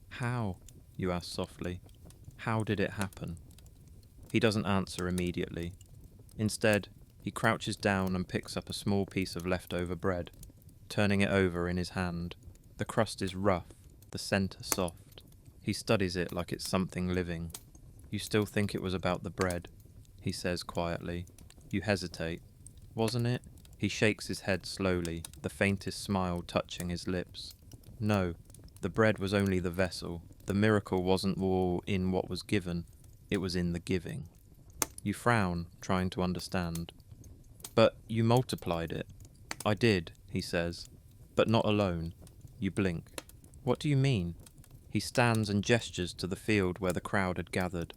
How? You ask softly. How did it happen? He doesn't answer immediately. Instead, he crouches down and picks up a small piece of leftover bread, turning it over in his hand. The crust is rough, the centre soft. He studies it like it's something living. You still think it was about the bread, he says quietly. You hesitate. Wasn't it? He shakes his head slowly, the faintest smile touching his lips. No, the bread was only the vessel. The miracle wasn't all in what was given, it was in the giving. You frown, trying to understand. But you multiplied it. I did, he says, but not alone. You blink. What do you mean? He stands and gestures to the field where the crowd had gathered.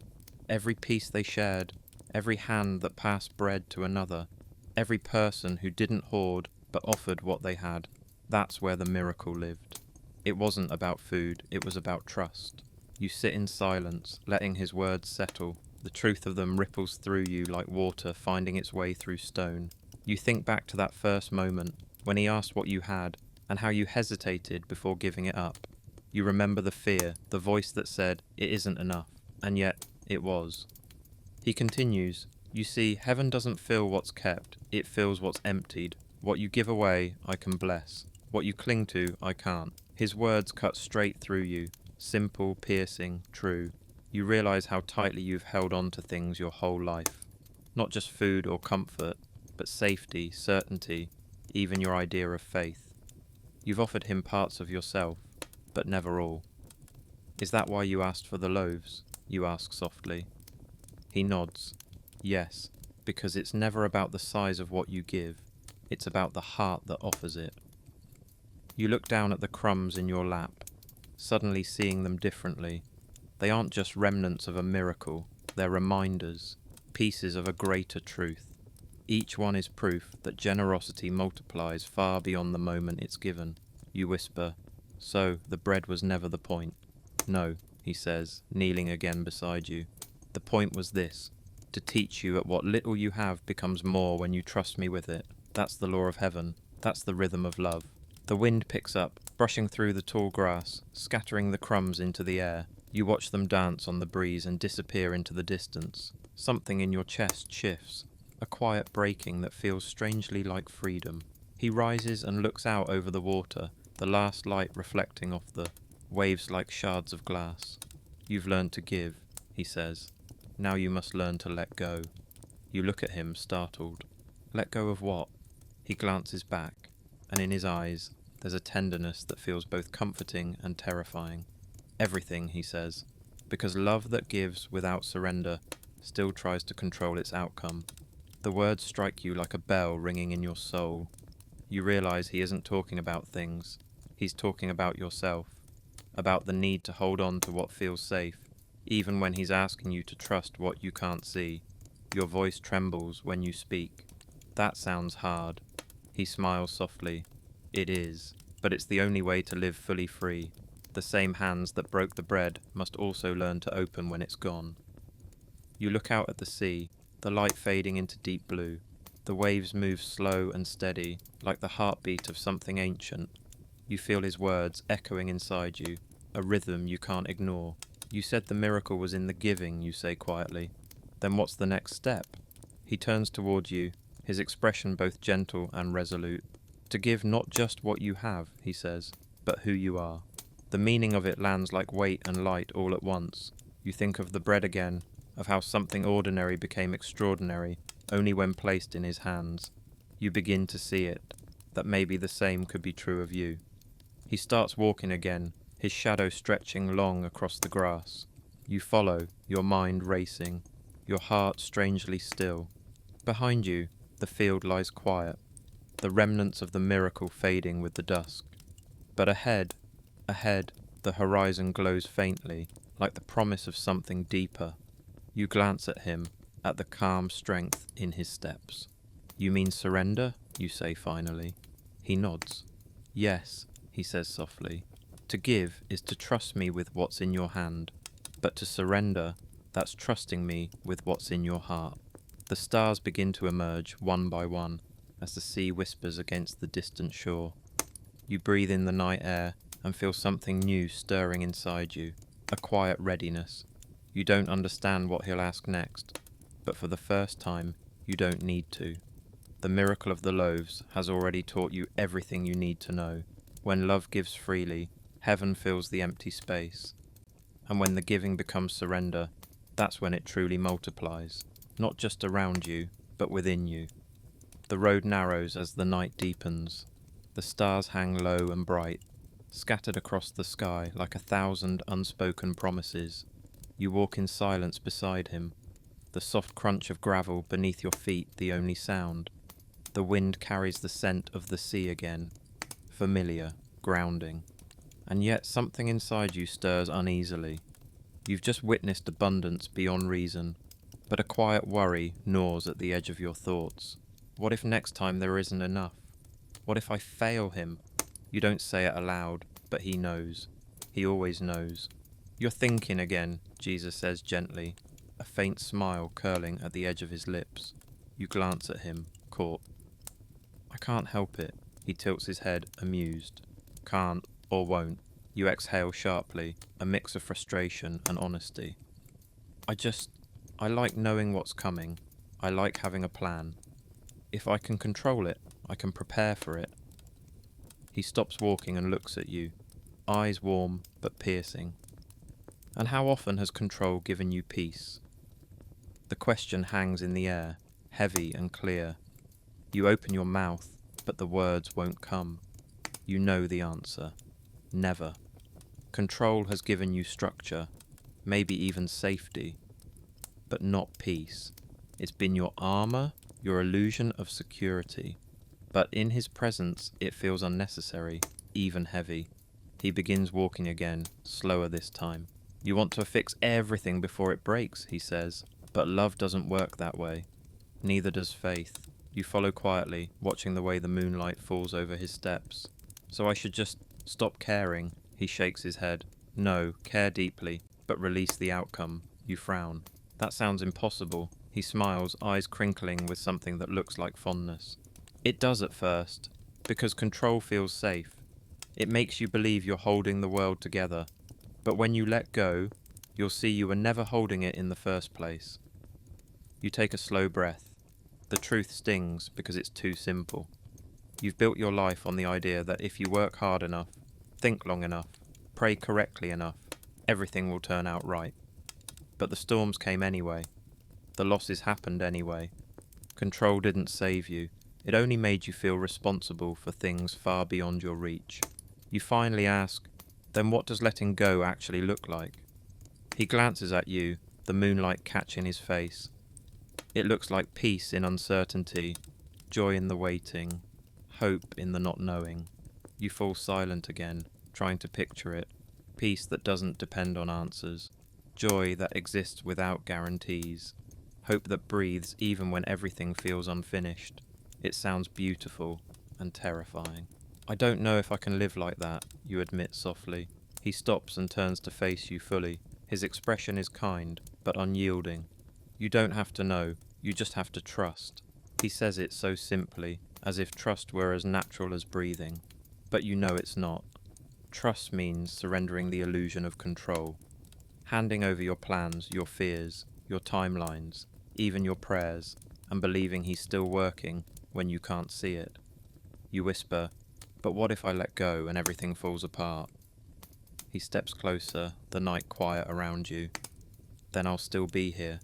Every piece they shared, every hand that passed bread to another, every person who didn't hoard but offered what they had. That's where the miracle lived. It wasn't about food, it was about trust. You sit in silence, letting his words settle. The truth of them ripples through you like water finding its way through stone. You think back to that first moment, when he asked what you had, and how you hesitated before giving it up. You remember the fear, the voice that said, "It isn't enough," and yet it was. He continues, "You see, heaven doesn't fill what's kept, it fills what's emptied. What you give away, I can bless. What you cling to, I can't." His words cut straight through you, simple, piercing, true. You realize how tightly you've held on to things your whole life. Not just food or comfort, but safety, certainty, even your idea of faith. You've offered him parts of yourself, but never all. "Is that why you asked for the loaves?" you ask softly. He nods. "Yes, because it's never about the size of what you give, it's about the heart that offers it. You look down at the crumbs in your lap, suddenly seeing them differently. They aren't just remnants of a miracle, they're reminders, pieces of a greater truth. Each one is proof that generosity multiplies far beyond the moment it's given. You whisper, "So, the bread was never the point." "No," he says, kneeling again beside you. "The point was this, to teach you that what little you have becomes more when you trust me with it. That's the law of heaven. That's the rhythm of love." The wind picks up, brushing through the tall grass, scattering the crumbs into the air. You watch them dance on the breeze and disappear into the distance. Something in your chest shifts, a quiet breaking that feels strangely like freedom. He rises and looks out over the water, the last light reflecting off the waves like shards of glass. "You've learned to give," he says. "Now you must learn to let go." You look at him, startled. Let go of what? He glances back, and in his eyes there's a tenderness that feels both comforting and terrifying. "Everything," he says, because love that gives without surrender still tries to control its outcome. The words strike you like a bell ringing in your soul. You realize he isn't talking about things. He's talking about yourself, about the need to hold on to what feels safe, even when he's asking you to trust what you can't see. Your voice trembles when you speak. "That sounds hard." He smiles softly. "It is, but it's the only way to live fully free. The same hands that broke the bread must also learn to open when it's gone." You look out at the sea, the light fading into deep blue. The waves move slow and steady, like the heartbeat of something ancient. You feel his words echoing inside you, a rhythm you can't ignore. "You said the miracle was in the giving," you say quietly. "Then what's the next step?" He turns towards you, his expression both gentle and resolute. "To give not just what you have," he says, "but who you are." The meaning of it lands like weight and light all at once. You think of the bread again, of how something ordinary became extraordinary only when placed in his hands. You begin to see it, that maybe the same could be true of you. He starts walking again, his shadow stretching long across the grass. You follow, your mind racing, your heart strangely still. Behind you, the field lies quiet, the remnants of the miracle fading with the dusk. But ahead, the horizon glows faintly, like the promise of something deeper. You glance at him, at the calm strength in his steps. "You mean surrender?" you say finally. He nods. "Yes," he says softly. "To give is to trust me with what's in your hand. But to surrender, that's trusting me with what's in your heart." The stars begin to emerge, one by one, as the sea whispers against the distant shore. You breathe in the night air and feel something new stirring inside you, a quiet readiness. You don't understand what he'll ask next, but for the first time, you don't need to. The miracle of the loaves has already taught you everything you need to know. When love gives freely, heaven fills the empty space. And when the giving becomes surrender, that's when it truly multiplies, not just around you, but within you. The road narrows as the night deepens. The stars hang low and bright, scattered across the sky like 1,000 unspoken promises. You walk in silence beside him, the soft crunch of gravel beneath your feet the only sound. The wind carries the scent of the sea again, familiar, grounding. And yet something inside you stirs uneasily. You've just witnessed abundance beyond reason, but a quiet worry gnaws at the edge of your thoughts. What if next time there isn't enough? What if I fail him? You don't say it aloud, but he knows. He always knows. "You're thinking again," Jesus says gently, a faint smile curling at the edge of his lips. You glance at him, caught. "I can't help it." He tilts his head, amused. "Can't or won't." You exhale sharply, a mix of frustration and honesty. I like knowing what's coming. I like having a plan. If I can control it, I can prepare for it." He stops walking and looks at you, eyes warm but piercing. "And how often has control given you peace?" The question hangs in the air, heavy and clear. You open your mouth, but the words won't come. You know the answer. Never. Control has given you structure, maybe even safety, but not peace. It's been your armor, your illusion of security. But in his presence, it feels unnecessary, even heavy. He begins walking again, slower this time. You want to fix everything before it breaks, he says. But love doesn't work that way. Neither does faith. You follow quietly, watching the way the moonlight falls over his steps. So I should just stop caring, he shakes his head. No, care deeply, but release the outcome. You frown. That sounds impossible. He smiles, eyes crinkling with something that looks like fondness. It does at first, because control feels safe. It makes you believe you're holding the world together. But when you let go, you'll see you were never holding it in the first place. You take a slow breath. The truth stings because it's too simple. You've built your life on the idea that if you work hard enough, think long enough, pray correctly enough, everything will turn out right. But the storms came anyway. The losses happened anyway. Control didn't save you. It only made you feel responsible for things far beyond your reach. You finally ask, then what does letting go actually look like? He glances at you, the moonlight catching his face. It looks like peace in uncertainty, joy in the waiting, hope in the not knowing. You fall silent again, trying to picture it. Peace that doesn't depend on answers. Joy that exists without guarantees. Hope that breathes even when everything feels unfinished. It sounds beautiful and terrifying. I don't know if I can live like that, you admit softly. He stops and turns to face you fully. His expression is kind, but unyielding. You don't have to know, you just have to trust. He says it so simply, as if trust were as natural as breathing. But you know it's not. Trust means surrendering the illusion of control. Handing over your plans, your fears, your timelines, even your prayers, and believing he's still working when you can't see it. You whisper, but what if I let go and everything falls apart? He steps closer, the night quiet around you. Then I'll still be here.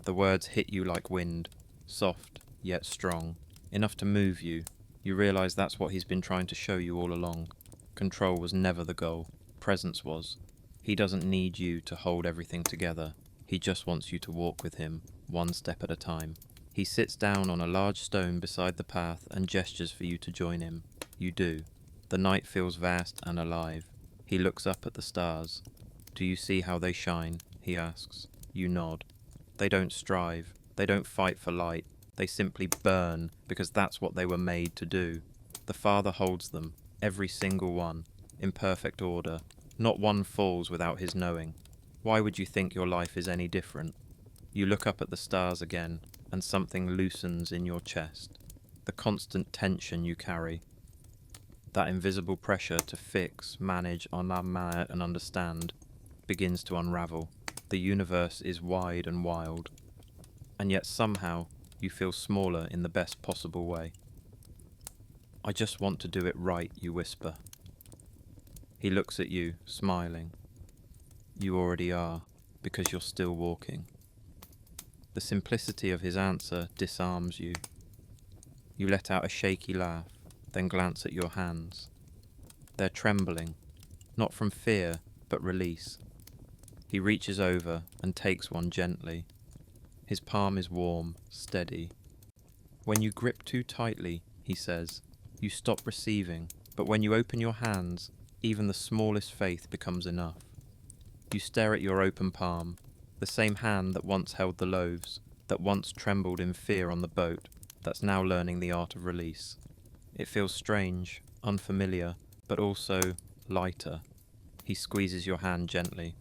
The words hit you like wind, soft yet strong, enough to move you. You realize that's what he's been trying to show you all along. Control was never the goal, presence was. He doesn't need you to hold everything together. He just wants you to walk with him, one step at a time. He sits down on a large stone beside the path and gestures for you to join him. You do. The night feels vast and alive. He looks up at the stars. Do you see how they shine? He asks. You nod. They don't strive. They don't fight for light. They simply burn because that's what they were made to do. The Father holds them, every single one, in perfect order. Not one falls without his knowing. Why would you think your life is any different? You look up at the stars again, and something loosens in your chest. The constant tension you carry. That invisible pressure to fix, manage, unmanage, and understand begins to unravel. The universe is wide and wild. And yet somehow you feel smaller in the best possible way. I just want to do it right, you whisper. He looks at you, smiling. You already are, because you're still walking. The simplicity of his answer disarms you. You let out a shaky laugh, then glance at your hands. They're trembling, not from fear, but release. He reaches over and takes one gently. His palm is warm, steady. When you grip too tightly, he says, you stop receiving, but when you open your hands, even the smallest faith becomes enough. You stare at your open palm, the same hand that once held the loaves, that once trembled in fear on the boat, that's now learning the art of release. It feels strange, unfamiliar, but also lighter. He squeezes your hand gently.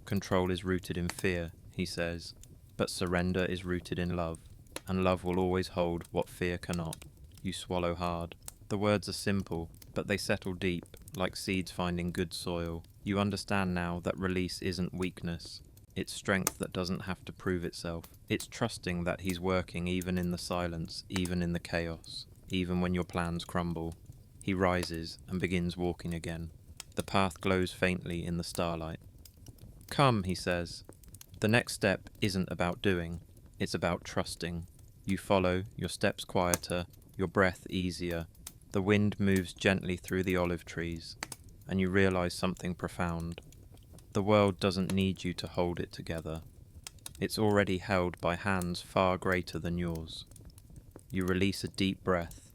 Control is rooted in fear, he says, but surrender is rooted in love, and love will always hold what fear cannot. You swallow hard. The words are simple, but they settle deep, like seeds finding good soil. You understand now that release isn't weakness. It's strength that doesn't have to prove itself. It's trusting that he's working even in the silence, even in the chaos, even when your plans crumble. He rises and begins walking again. The path glows faintly in the starlight. Come, he says. The next step isn't about doing, it's about trusting. You follow, your steps quieter, your breath easier. The wind moves gently through the olive trees, and you realize something profound. The world doesn't need you to hold it together. It's already held by hands far greater than yours. You release a deep breath,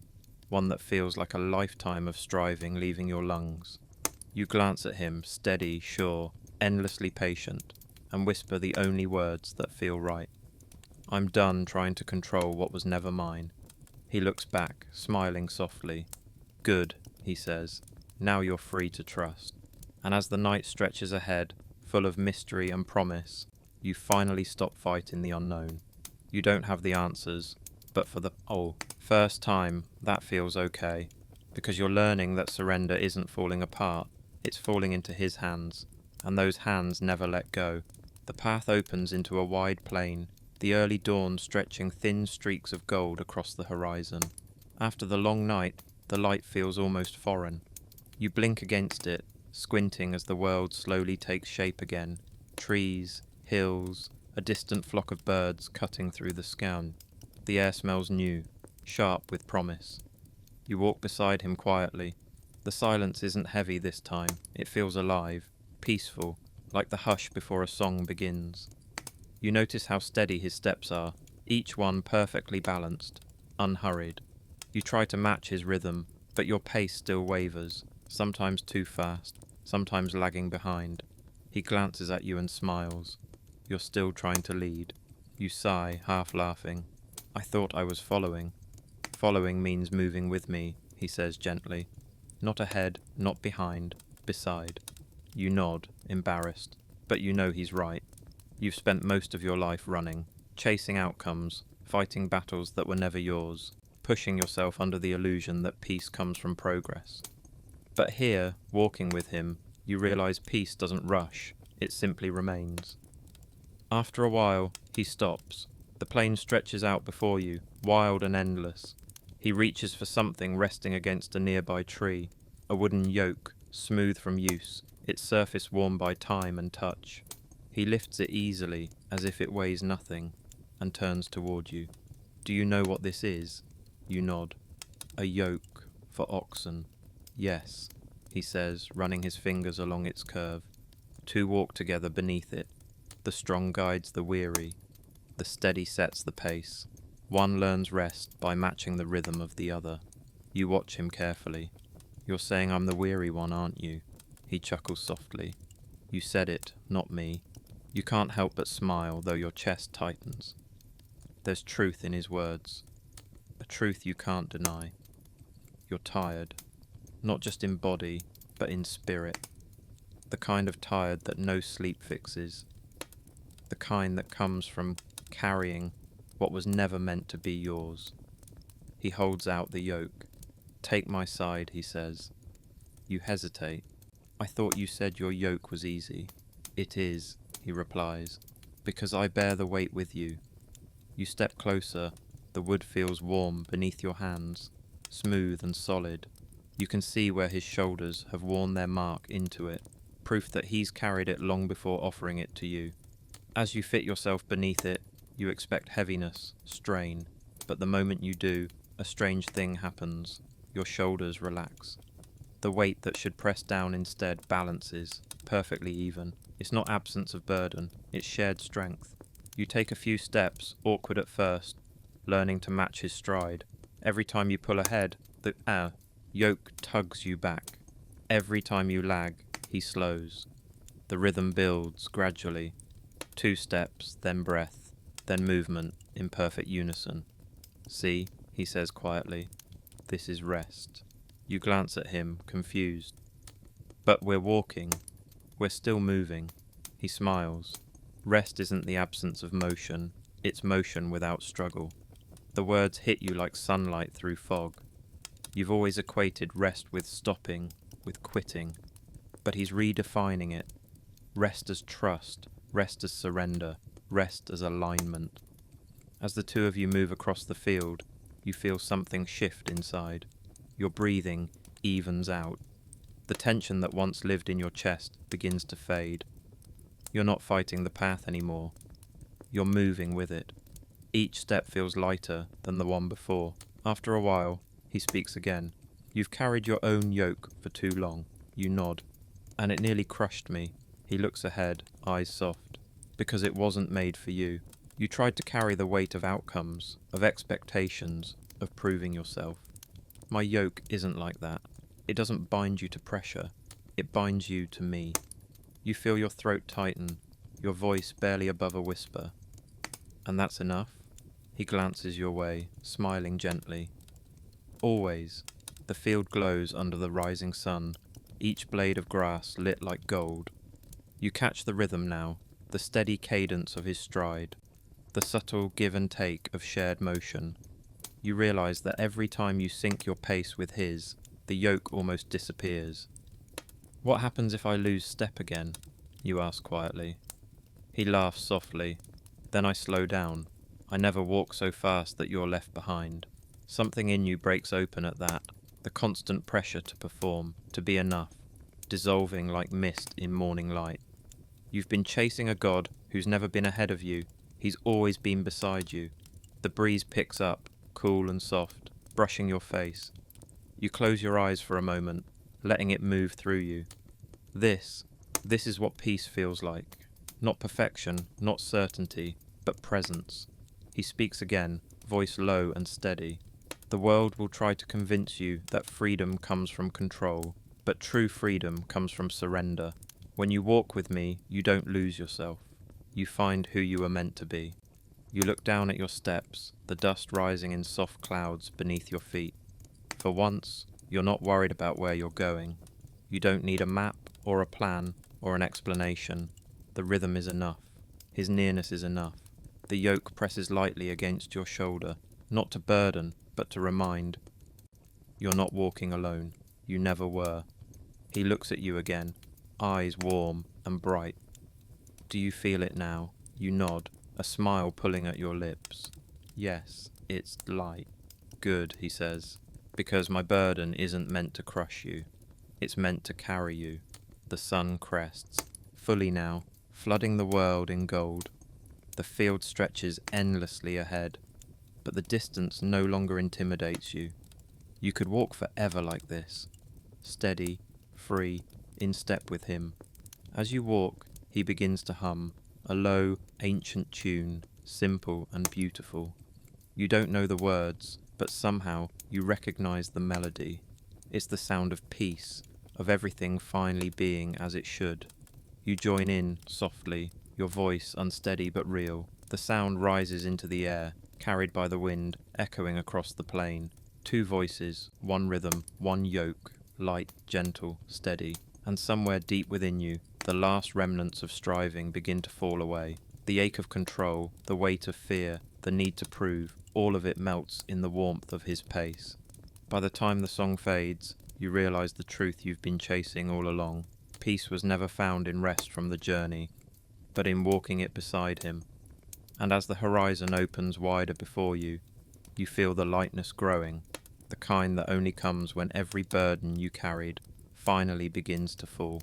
one that feels like a lifetime of striving leaving your lungs. You glance at him, steady, sure, endlessly patient, and whisper the only words that feel right. I'm done trying to control what was never mine. He looks back, smiling softly. Good, he says. Now you're free to trust. And as the night stretches ahead, full of mystery and promise, you finally stop fighting the unknown. You don't have the answers, but for the first time, that feels okay. Because you're learning that surrender isn't falling apart, it's falling into his hands, and those hands never let go. The path opens into a wide plain, the early dawn stretching thin streaks of gold across the horizon. After the long night, the light feels almost foreign. You blink against it, squinting as the world slowly takes shape again. Trees, hills, a distant flock of birds cutting through the sky. The air smells new, sharp with promise. You walk beside him quietly. The silence isn't heavy this time. It feels alive, peaceful, like the hush before a song begins. You notice how steady his steps are, each one perfectly balanced, unhurried. You try to match his rhythm, but your pace still wavers, sometimes too fast, sometimes lagging behind. He glances at you and smiles. You're still trying to lead. You sigh, half laughing. I thought I was following. Following means moving with me, he says gently. Not ahead, not behind, beside. You nod, embarrassed, but you know he's right. You've spent most of your life running, chasing outcomes, fighting battles that were never yours, pushing yourself under the illusion that peace comes from progress. But here, walking with him, you realize peace doesn't rush, it simply remains. After a while, he stops. The plain stretches out before you, wild and endless. He reaches for something resting against a nearby tree, a wooden yoke, smooth from use, its surface worn by time and touch. He lifts it easily, as if it weighs nothing, and turns toward you. Do you know what this is? You nod. A yoke for oxen. Yes, he says, running his fingers along its curve. Two walk together beneath it. The strong guides the weary. The steady sets the pace. One learns rest by matching the rhythm of the other. You watch him carefully. You're saying I'm the weary one, aren't you? He chuckles softly. You said it, not me. You can't help but smile, though your chest tightens. There's truth in his words. A truth you can't deny. You're tired. Not just in body, but in spirit. The kind of tired that no sleep fixes. The kind that comes from carrying what was never meant to be yours. He holds out the yoke. Take my side, he says. You hesitate. I thought you said your yoke was easy. It is, he replies, because I bear the weight with you. You step closer. The wood feels warm beneath your hands, smooth and solid. You can see where his shoulders have worn their mark into it, proof that he's carried it long before offering it to you. As you fit yourself beneath it, you expect heaviness, strain, but the moment you do, a strange thing happens. Your shoulders relax. The weight that should press down instead balances, perfectly even. It's not absence of burden, it's shared strength. You take a few steps, awkward at first, learning to match his stride. Every time you pull ahead, the yoke tugs you back. Every time you lag, he slows. The rhythm builds gradually. 2 steps, then breath, then movement in perfect unison. See, he says quietly, this is rest. You glance at him, confused. But we're walking. We're still moving. He smiles. Rest isn't the absence of motion, it's motion without struggle. The words hit you like sunlight through fog. You've always equated rest with stopping, with quitting. But he's redefining it. Rest as trust, rest as surrender, rest as alignment. As the two of you move across the field, you feel something shift inside. Your breathing evens out. The tension that once lived in your chest begins to fade. You're not fighting the path anymore. You're moving with it. Each step feels lighter than the one before. After a while, he speaks again. You've carried your own yoke for too long. You nod. And it nearly crushed me. He looks ahead, eyes soft. because it wasn't made for you. You tried to carry the weight of outcomes, of expectations, of proving yourself. My yoke isn't like that. It doesn't bind you to pressure. It binds you to me. You feel your throat tighten, your voice barely above a whisper. And that's enough? He glances your way, smiling gently. Always. The field glows under the rising sun, each blade of grass lit like gold. You catch the rhythm now, the steady cadence of his stride, the subtle give and take of shared motion. You realize that every time you sync your pace with his, the yoke almost disappears. What happens if I lose step again? You ask quietly. He laughs softly. Then I slow down. I never walk so fast that you're left behind. Something in you breaks open at that, the constant pressure to perform, to be enough, dissolving like mist in morning light. You've been chasing a god who's never been ahead of you. He's always been beside you. The breeze picks up, cool and soft, brushing your face. You close your eyes for a moment, letting it move through you. This is what peace feels like. Not perfection, not certainty, but presence. He speaks again, voice low and steady. The world will try to convince you that freedom comes from control, but true freedom comes from surrender. When you walk with me, you don't lose yourself. You find who you are meant to be. You look down at your steps, the dust rising in soft clouds beneath your feet. For once, you're not worried about where you're going. You don't need a map or a plan or an explanation. The rhythm is enough. His nearness is enough. The yoke presses lightly against your shoulder, not to burden, but to remind. You're not walking alone. You never were. He looks at you again, eyes warm and bright. Do you feel it now? You nod, a smile pulling at your lips. Yes, it's light. Good, he says, because my burden isn't meant to crush you. It's meant to carry you. The sun crests, fully now, flooding the world in gold. The field stretches endlessly ahead, but the distance no longer intimidates you. You could walk forever like this, steady, free, in step with him. As you walk, he begins to hum, a low, ancient tune, simple and beautiful. You don't know the words, but somehow you recognize the melody. It's the sound of peace, of everything finally being as it should. You join in, softly, your voice unsteady but real. The sound rises into the air, carried by the wind, echoing across the plain. Two voices, one rhythm, one yoke, light, gentle, steady. And somewhere deep within you, the last remnants of striving begin to fall away. The ache of control, the weight of fear, the need to prove, all of it melts in the warmth of his pace. By the time the song fades, you realize the truth you've been chasing all along. Peace was never found in rest from the journey, but in walking it beside him. And as the horizon opens wider before you, you feel the lightness growing, the kind that only comes when every burden you carried finally begins to fall.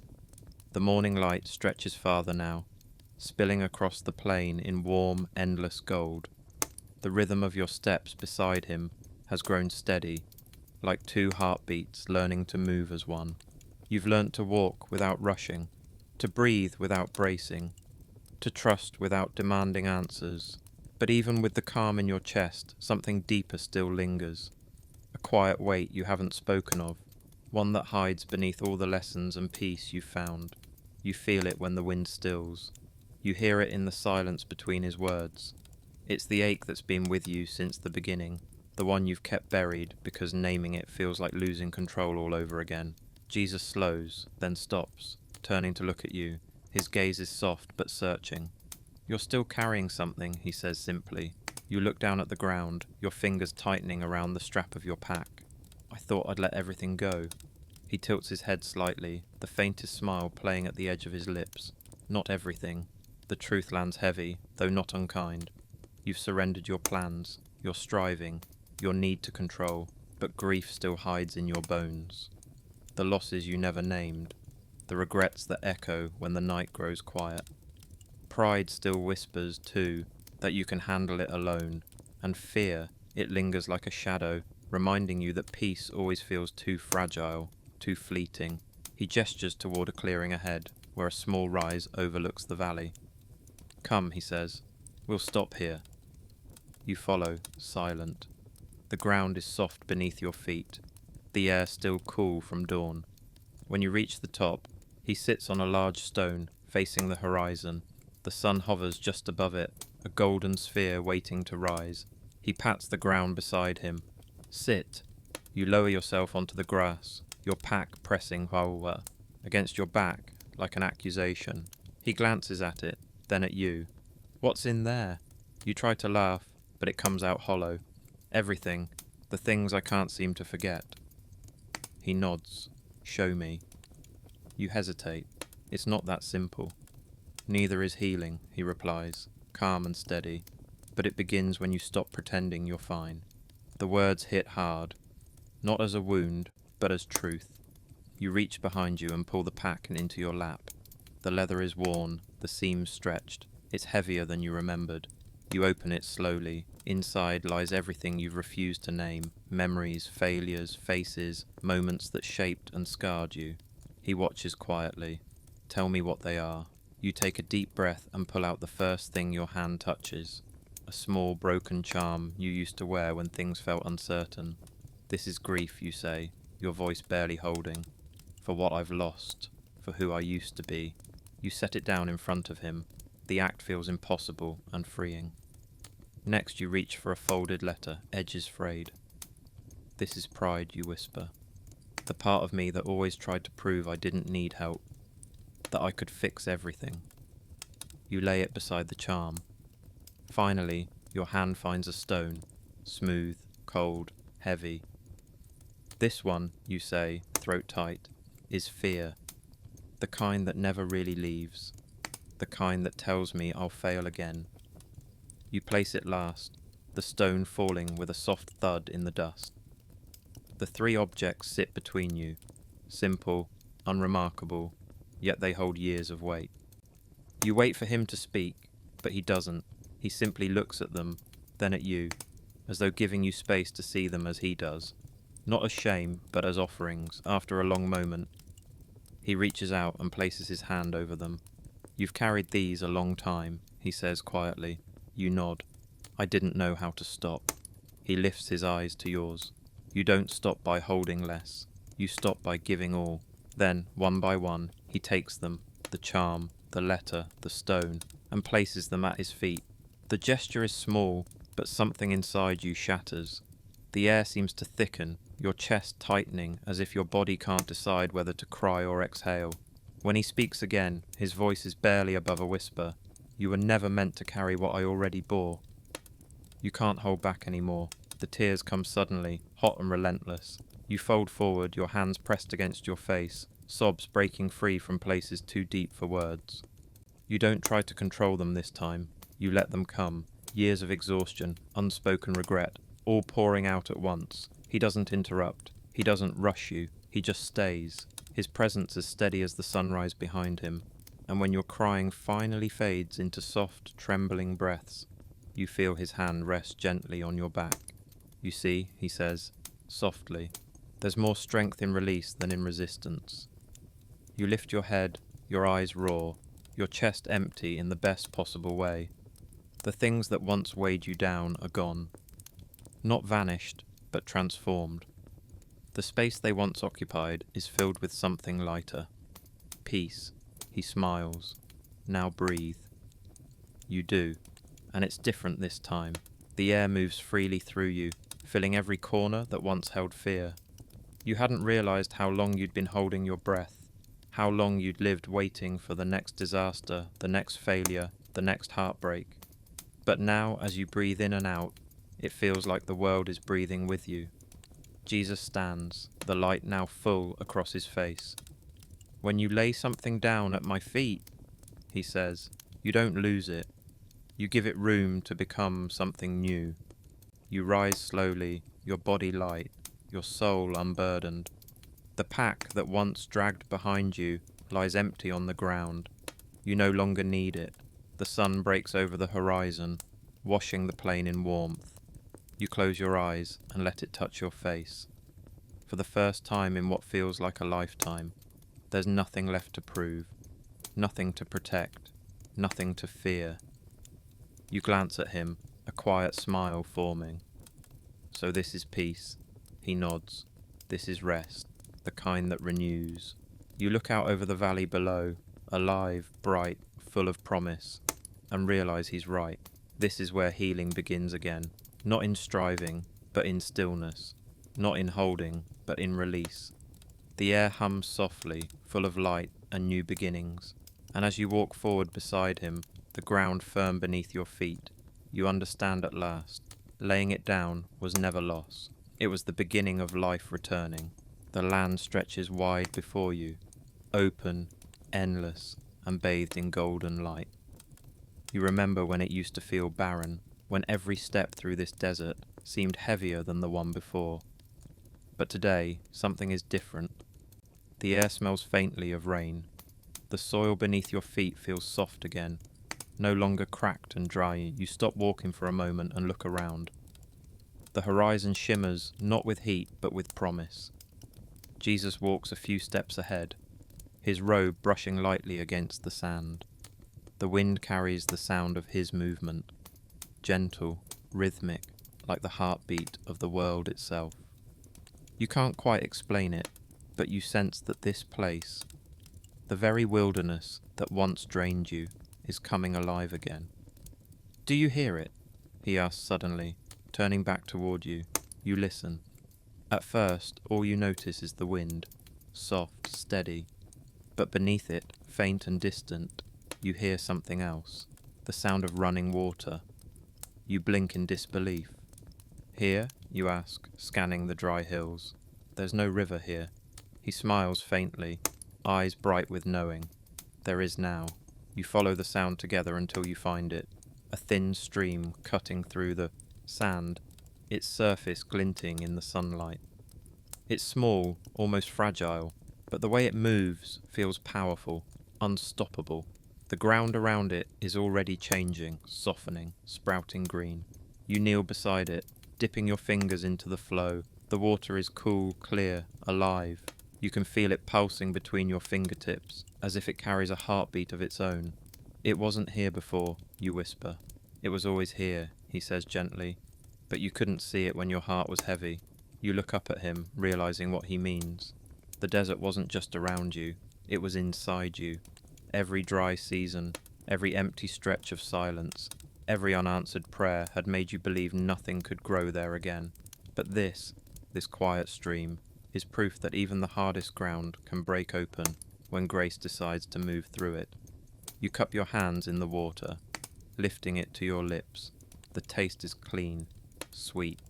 The morning light stretches farther now, spilling across the plain in warm, endless gold. The rhythm of your steps beside him has grown steady, like two heartbeats learning to move as one. You've learnt to walk without rushing, to breathe without bracing, to trust without demanding answers. But even with the calm in your chest, something deeper still lingers. A quiet weight you haven't spoken of, one that hides beneath all the lessons and peace you've found. You feel it when the wind stills. You hear it in the silence between his words. It's the ache that's been with you since the beginning, the one you've kept buried because naming it feels like losing control all over again. Jesus slows, then stops, turning to look at you. His gaze is soft but searching. You're still carrying something, he says simply. You look down at the ground, your fingers tightening around the strap of your pack. I thought I'd let everything go. He tilts his head slightly, the faintest smile playing at the edge of his lips. Not everything. The truth lands heavy, though not unkind. You've surrendered your plans, your striving, your need to control, but grief still hides in your bones. The losses you never named, the regrets that echo when the night grows quiet. Pride still whispers, too, that you can handle it alone, and fear, it lingers like a shadow, reminding you that peace always feels too fragile, too fleeting. He gestures toward a clearing ahead, where a small rise overlooks the valley. Come, he says. We'll stop here. You follow, silent. The ground is soft beneath your feet, the air still cool from dawn. When you reach the top, he sits on a large stone, facing the horizon. The sun hovers just above it, a golden sphere waiting to rise. He pats the ground beside him. Sit. You lower yourself onto the grass, your pack pressing Hauwa against your back like an accusation. He glances at it, then at you. What's in there? You try to laugh, but it comes out hollow. Everything, the things I can't seem to forget. He nods. Show me. You hesitate. It's not that simple. Neither is healing, he replies, calm and steady. But it begins when you stop pretending you're fine. The words hit hard. Not as a wound, but as truth. You reach behind you and pull the pack into your lap. The leather is worn, the seams stretched. It's heavier than you remembered. You open it slowly. Inside lies everything you've refused to name. Memories, failures, faces, moments that shaped and scarred you. He watches quietly. Tell me what they are. You take a deep breath and pull out the first thing your hand touches. A small broken charm you used to wear when things felt uncertain. This is grief, you say, your voice barely holding. For what I've lost. For who I used to be. You set it down in front of him. The act feels impossible and freeing. Next you reach for a folded letter, edges frayed. This is pride, you whisper. The part of me that always tried to prove I didn't need help. That I could fix everything. You lay it beside the charm. Finally, your hand finds a stone. Smooth, cold, heavy. This one, you say, throat tight, is fear. The kind that never really leaves. The kind that tells me I'll fail again. You place it last, the stone falling with a soft thud in the dust. The three objects sit between you, simple, unremarkable, yet they hold years of weight. You wait for him to speak, but he doesn't. He simply looks at them, then at you, as though giving you space to see them as he does. Not as shame, but as offerings, after a long moment. He reaches out and places his hand over them. You've carried these a long time, he says quietly. You nod. I didn't know how to stop. He lifts his eyes to yours. You don't stop by holding less. You stop by giving all. Then, one by one, he takes them, the charm, the letter, the stone, and places them at his feet. The gesture is small, but something inside you shatters. The air seems to thicken, your chest tightening as if your body can't decide whether to cry or exhale. When he speaks again, his voice is barely above a whisper. You were never meant to carry what I already bore. You can't hold back anymore. The tears come suddenly, hot and relentless. You fold forward, your hands pressed against your face, sobs breaking free from places too deep for words. You don't try to control them this time. You let them come. Years of exhaustion, unspoken regret, all pouring out at once. He doesn't interrupt. He doesn't rush you. He just stays. His presence as steady as the sunrise behind him. And when your crying finally fades into soft, trembling breaths, you feel his hand rest gently on your back. You see, he says, softly, there's more strength in release than in resistance. You lift your head, your eyes raw, your chest empty in the best possible way. The things that once weighed you down are gone. Not vanished, but transformed. The space they once occupied is filled with something lighter. Peace. He smiles. Now breathe. You do, and it's different this time. The air moves freely through you, filling every corner that once held fear. You hadn't realized how long you'd been holding your breath, how long you'd lived waiting for the next disaster, the next failure, the next heartbreak. But now, as you breathe in and out, it feels like the world is breathing with you. Jesus stands, the light now full across his face. When you lay something down at my feet, he says, you don't lose it. You give it room to become something new. You rise slowly, your body light, your soul unburdened. The pack that once dragged behind you lies empty on the ground. You no longer need it. The sun breaks over the horizon, washing the plain in warmth. You close your eyes and let it touch your face. For the first time in what feels like a lifetime, there's nothing left to prove, nothing to protect, nothing to fear. You glance at him, a quiet smile forming. So this is peace. He nods. This is rest, the kind that renews. You look out over the valley below, alive, bright, full of promise, and realize he's right. This is where healing begins again. Not in striving, but in stillness. Not in holding, but in release. The air hums softly, full of light and new beginnings. And as you walk forward beside him, the ground firm beneath your feet, you understand at last. Laying it down was never loss. It was the beginning of life returning. The land stretches wide before you, open, endless, and bathed in golden light. You remember when it used to feel barren, when every step through this desert seemed heavier than the one before. But today, something is different. The air smells faintly of rain. The soil beneath your feet feels soft again. No longer cracked and dry, you stop walking for a moment and look around. The horizon shimmers, not with heat, but with promise. Jesus walks a few steps ahead, his robe brushing lightly against the sand. The wind carries the sound of his movement, gentle, rhythmic, like the heartbeat of the world itself. You can't quite explain it, but you sense that this place, the very wilderness that once drained you, is coming alive again. Do you hear it? He asks suddenly, turning back toward you. You listen. At first, all you notice is the wind, soft, steady, but beneath it, faint and distant, you hear something else, the sound of running water. You blink in disbelief. Here? You ask, scanning the dry hills. There's no river here. He smiles faintly, eyes bright with knowing. There is now. You follow the sound together until you find it, a thin stream cutting through the sand, its surface glinting in the sunlight. It's small, almost fragile, but the way it moves feels powerful, unstoppable. The ground around it is already changing, softening, sprouting green. You kneel beside it, dipping your fingers into the flow. The water is cool, clear, alive. You can feel it pulsing between your fingertips, as if it carries a heartbeat of its own. It wasn't here before, you whisper. It was always here, he says gently, but you couldn't see it when your heart was heavy. You look up at him, realizing what he means. The desert wasn't just around you, it was inside you. Every dry season, every empty stretch of silence, every unanswered prayer had made you believe nothing could grow there again. But this quiet stream, is proof that even the hardest ground can break open when grace decides to move through it. You cup your hands in the water, lifting it to your lips. The taste is clean, sweet.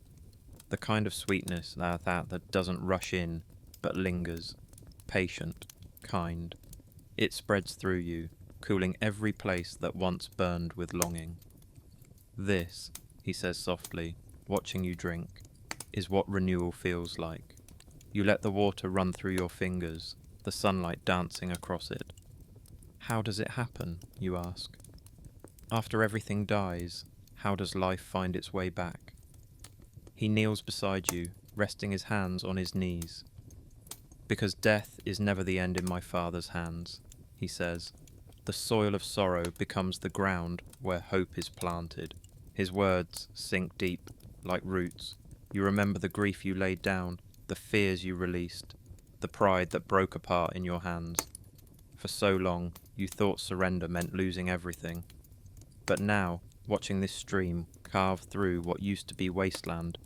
The kind of sweetness that doesn't rush in, but lingers, patient, kind. It spreads through you, cooling every place that once burned with longing. This, he says softly, watching you drink, is what renewal feels like. You let the water run through your fingers, the sunlight dancing across it. How does it happen, you ask? After everything dies, how does life find its way back? He kneels beside you, resting his hands on his knees. Because death is never the end in my Father's hands, he says. The soil of sorrow becomes the ground where hope is planted. His words sink deep, like roots. You remember the grief you laid down, the fears you released, the pride that broke apart in your hands. For so long, you thought surrender meant losing everything. But now, watching this stream carve through what used to be wasteland,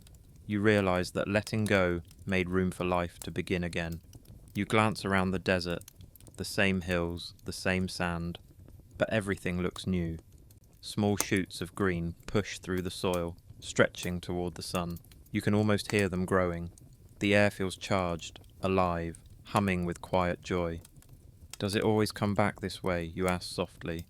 you realize that letting go made room for life to begin again. You glance around the desert, the same hills, the same sand, but everything looks new. Small shoots of green push through the soil, stretching toward the sun. You can almost hear them growing. The air feels charged, alive, humming with quiet joy. Does it always come back this way, you ask softly?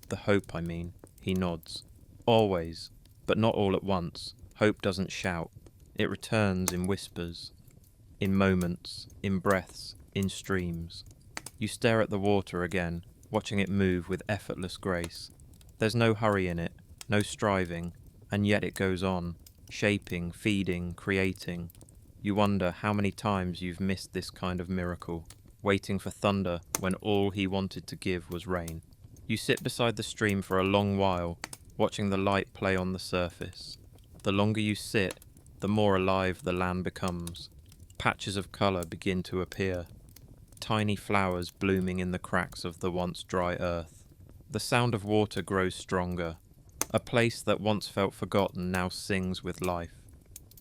The hope, I mean. He nods. Always, but not all at once. Hope doesn't shout. It returns in whispers, in moments, in breaths, in streams. You stare at the water again, watching it move with effortless grace. There's no hurry in it, no striving, and yet it goes on, shaping, feeding, creating. You wonder how many times you've missed this kind of miracle, waiting for thunder when all he wanted to give was rain. You sit beside the stream for a long while, watching the light play on the surface. The longer you sit, the more alive the land becomes. Patches of colour begin to appear, tiny flowers blooming in the cracks of the once dry earth. The sound of water grows stronger. A place that once felt forgotten now sings with life.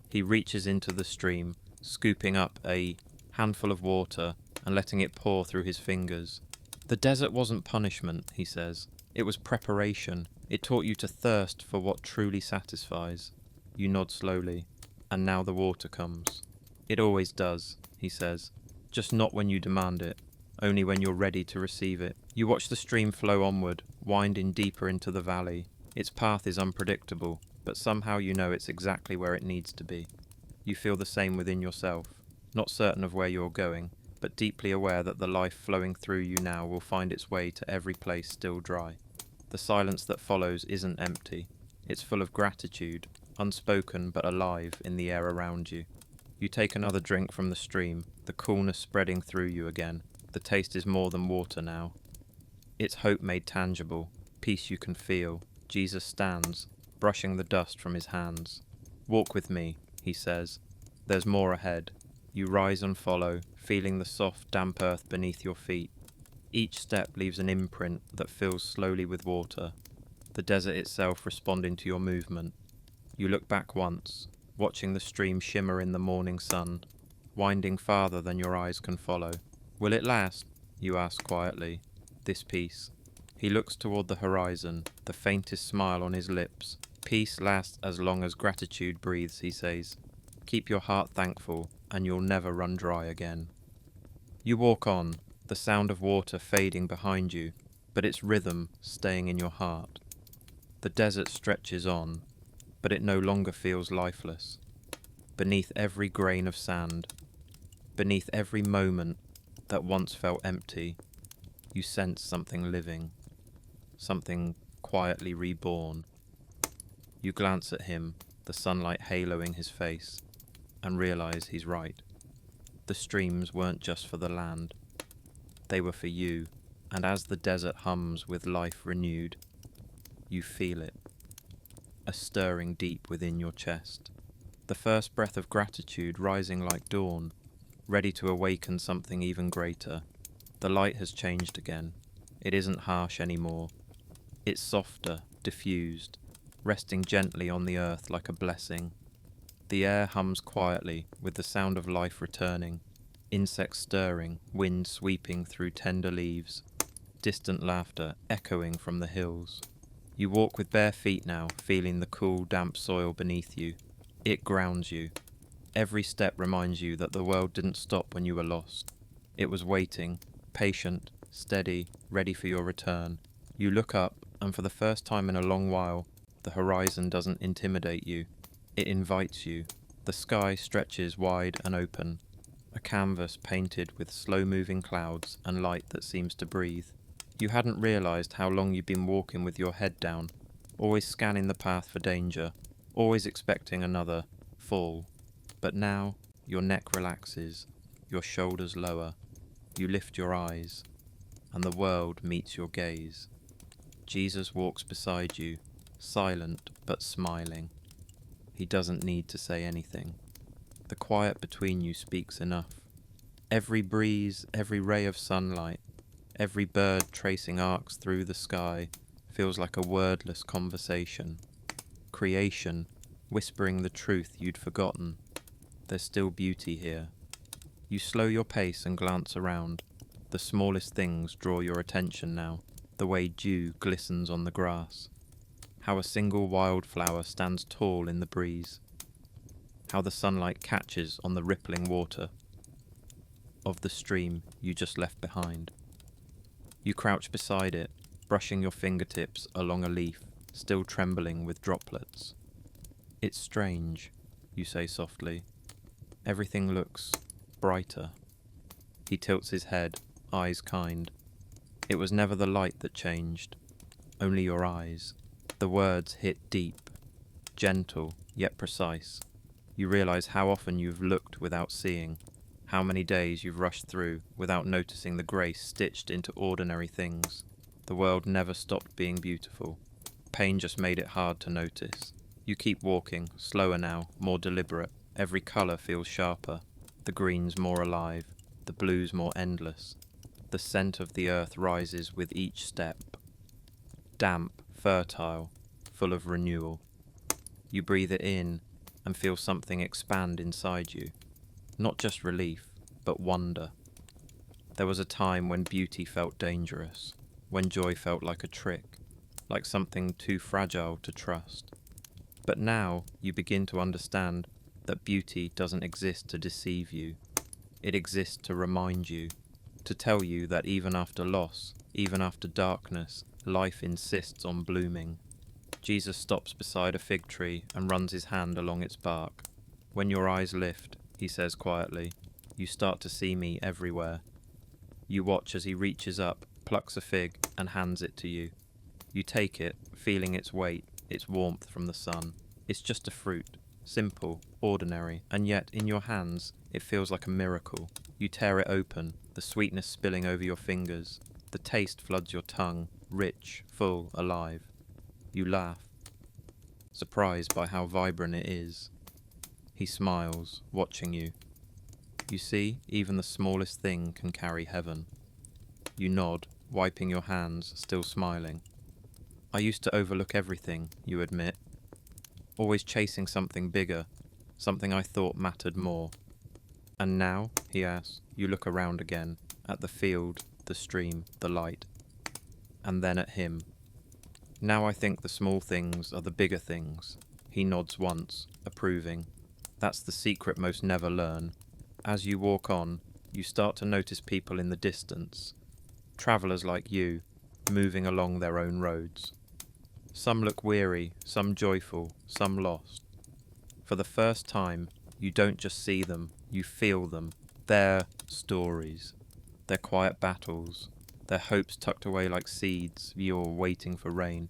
He reaches into the stream, scooping up a handful of water and letting it pour through his fingers. The desert wasn't punishment, he says. It was preparation. It taught you to thirst for what truly satisfies. You nod slowly, and now the water comes. It always does, he says, just not when you demand it, only when you're ready to receive it. You watch the stream flow onward, winding deeper into the valley. Its path is unpredictable, but somehow you know it's exactly where it needs to be. You feel the same within yourself, not certain of where you're going, but deeply aware that the life flowing through you now will find its way to every place still dry. The silence that follows isn't empty. It's full of gratitude, unspoken but alive in the air around you. You take another drink from the stream, the coolness spreading through you again. The taste is more than water now. It's hope made tangible, peace you can feel. Jesus stands, brushing the dust from his hands. Walk with me, he says. There's more ahead. You rise and follow, feeling the soft, damp earth beneath your feet. Each step leaves an imprint that fills slowly with water, the desert itself responding to your movement. You look back once, watching the stream shimmer in the morning sun, winding farther than your eyes can follow. Will it last? You ask quietly. This peace. He looks toward the horizon, the faintest smile on his lips. Peace lasts as long as gratitude breathes, he says. Keep your heart thankful, and you'll never run dry again. You walk on, the sound of water fading behind you, but its rhythm staying in your heart. The desert stretches on, but it no longer feels lifeless. Beneath every grain of sand, beneath every moment that once felt empty, you sense something living, something quietly reborn. You glance at him, the sunlight haloing his face, and realize he's right. The streams weren't just for the land. They were for you, and as the desert hums with life renewed, you feel it, a stirring deep within your chest. The first breath of gratitude rising like dawn, ready to awaken something even greater. The light has changed again. It isn't harsh anymore. It's softer, diffused, resting gently on the earth like a blessing. The air hums quietly, with the sound of life returning. Insects stirring, wind sweeping through tender leaves, distant laughter echoing from the hills. You walk with bare feet now, feeling the cool, damp soil beneath you. It grounds you. Every step reminds you that the world didn't stop when you were lost. It was waiting, patient, steady, ready for your return. You look up, and for the first time in a long while, the horizon doesn't intimidate you. It invites you. The sky stretches wide and open, a canvas painted with slow-moving clouds and light that seems to breathe. You hadn't realized how long you'd been walking with your head down, always scanning the path for danger, always expecting another fall. But now, your neck relaxes, your shoulders lower, you lift your eyes, and the world meets your gaze. Jesus walks beside you, silent but smiling. He doesn't need to say anything. The quiet between you speaks enough. Every breeze, every ray of sunlight, every bird tracing arcs through the sky feels like a wordless conversation. Creation, whispering the truth you'd forgotten. There's still beauty here. You slow your pace and glance around. The smallest things draw your attention now, the way dew glistens on the grass. How a single wildflower stands tall in the breeze. How the sunlight catches on the rippling water of the stream you just left behind. You crouch beside it, brushing your fingertips along a leaf, still trembling with droplets. It's strange, you say softly. Everything looks brighter. He tilts his head, eyes kind. It was never the light that changed, only your eyes. The words hit deep, gentle yet precise. You realize how often you've looked without seeing, how many days you've rushed through without noticing the grace stitched into ordinary things. The world never stopped being beautiful. pain just made it hard to notice. You keep walking, slower now, more deliberate. Every colour feels sharper. The greens more alive, the blues more endless. The scent of the earth rises with each step. Damp, fertile, full of renewal. You breathe it in and feel something expand inside you. Not just relief, but wonder. There was a time when beauty felt dangerous, when joy felt like a trick, like something too fragile to trust. But now you begin to understand that beauty doesn't exist to deceive you. It exists to remind you, to tell you that even after loss, even after darkness, life insists on blooming. Jesus stops beside a fig tree and runs his hand along its bark. When your eyes lift, he says quietly, you start to see me everywhere. You watch as he reaches up, plucks a fig, and hands it to you. You take it, feeling its weight, its warmth from the sun. It's just a fruit, simple, ordinary, and yet in your hands it feels like a miracle. You tear it open, the sweetness spilling over your fingers. The taste floods your tongue, rich, full, alive. You laugh, surprised by how vibrant it is. He smiles, watching you. You see, even the smallest thing can carry heaven. You nod, wiping your hands, still smiling. I used to overlook everything, you admit. Always chasing something bigger, something I thought mattered more. And now, he asks, you look around again, at the field, the stream, the light. And then at him. Now I think the small things are the bigger things. He nods once, approving. That's the secret most never learn. As you walk on, you start to notice people in the distance. Travellers like you, moving along their own roads. Some look weary, some joyful, some lost. For the first time, you don't just see them, you feel them. Their stories, their quiet battles, their hopes tucked away like seeds you're waiting for rain.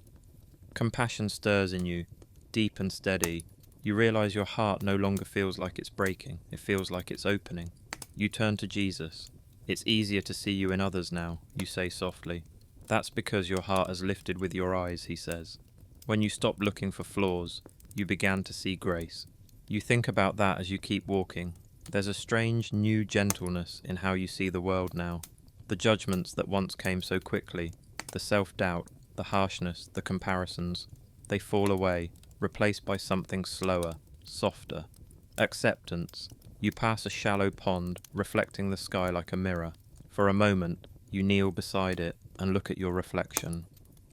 Compassion stirs in you, deep and steady. You realize your heart no longer feels like it's breaking, it feels like it's opening. You turn to Jesus. It's easier to see you in others now, you say softly. That's because your heart has lifted with your eyes, he says. When you stopped looking for flaws, you began to see grace. You think about that as you keep walking. There's a strange new gentleness in how you see the world now. The judgments that once came so quickly, the self-doubt, the harshness, the comparisons, they fall away, replaced by something slower, softer. Acceptance. You pass a shallow pond, reflecting the sky like a mirror. For a moment, you kneel beside it and look at your reflection.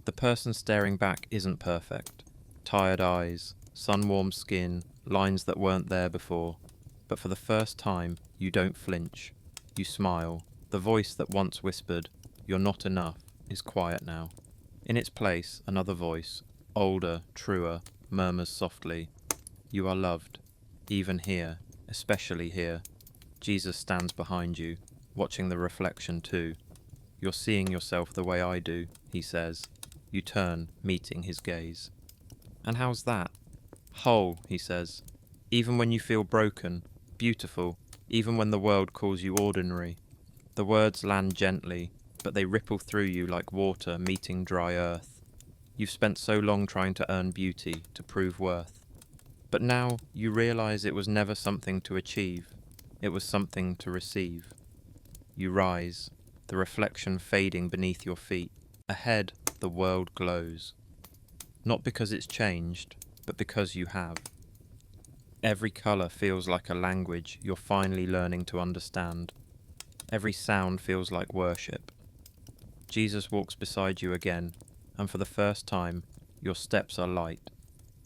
The person staring back isn't perfect. Tired eyes, sun-warmed skin, lines that weren't there before. But for the first time, you don't flinch. You smile. The voice that once whispered, "You're not enough," is quiet now. In its place, another voice, older, truer, murmurs softly, "You are loved, even here, especially here." Jesus stands behind you, watching the reflection too. "You're seeing yourself the way I do," he says. You turn, meeting his gaze. "And how's that?" "Whole," he says. "Even when you feel broken, beautiful, even when the world calls you ordinary." The words land gently, but they ripple through you like water meeting dry earth. You've spent so long trying to earn beauty, to prove worth. But now you realize it was never something to achieve. It was something to receive. You rise, the reflection fading beneath your feet. Ahead, the world glows. Not because it's changed, but because you have. Every colour feels like a language you're finally learning to understand. Every sound feels like worship. Jesus walks beside you again, and for the first time, your steps are light.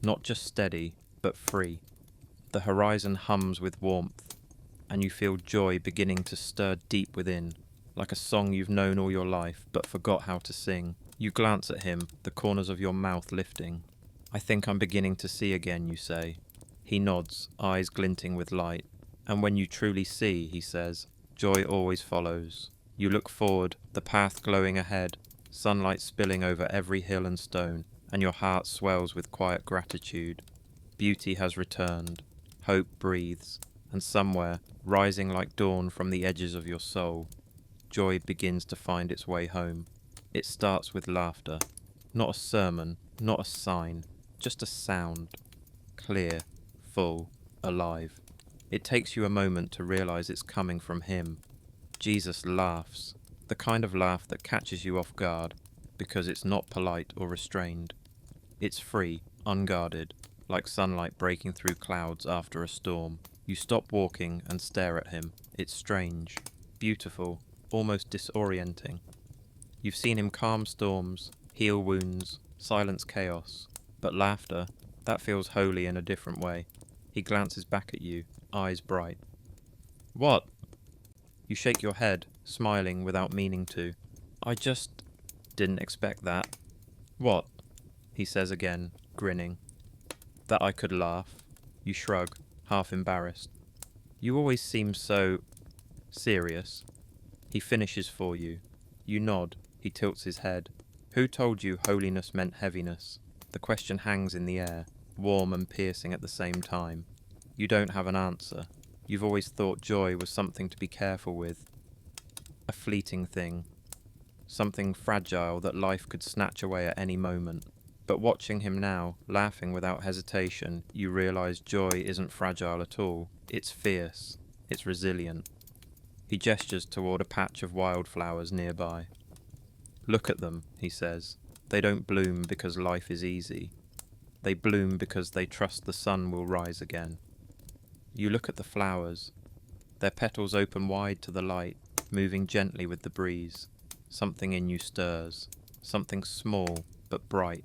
Not just steady, but free. The horizon hums with warmth, and you feel joy beginning to stir deep within, like a song you've known all your life, but forgot how to sing. You glance at him, the corners of your mouth lifting. "I think I'm beginning to see again," you say. He nods, eyes glinting with light. "And when you truly see," he says, "joy always follows." You look forward, the path glowing ahead, sunlight spilling over every hill and stone, and your heart swells with quiet gratitude. Beauty has returned, hope breathes, and somewhere, rising like dawn from the edges of your soul, joy begins to find its way home. It starts with laughter. Not a sermon, not a sign, just a sound. Clear, full, alive. It takes you a moment to realize it's coming from him. Jesus laughs, the kind of laugh that catches you off guard because it's not polite or restrained. It's free, unguarded, like sunlight breaking through clouds after a storm. You stop walking and stare at him. It's strange, beautiful, almost disorienting. You've seen him calm storms, heal wounds, silence chaos. But laughter, that feels holy in a different way. He glances back at you, eyes bright. What? You shake your head, smiling without meaning to. I just didn't expect that. What? He says again, grinning. That I could laugh. You shrug, half embarrassed. You always seem so serious. He finishes for you. You nod. He tilts his head. Who told you holiness meant heaviness? The question hangs in the air, warm and piercing at the same time. You don't have an answer. You've always thought joy was something to be careful with. A fleeting thing. Something fragile that life could snatch away at any moment. But watching him now, laughing without hesitation, you realize joy isn't fragile at all. It's fierce. It's resilient. He gestures toward a patch of wildflowers nearby. Look at them, he says. They don't bloom because life is easy. They bloom because they trust the sun will rise again. You look at the flowers. Their petals open wide to the light, moving gently with the breeze. Something in you stirs. Something small, but bright.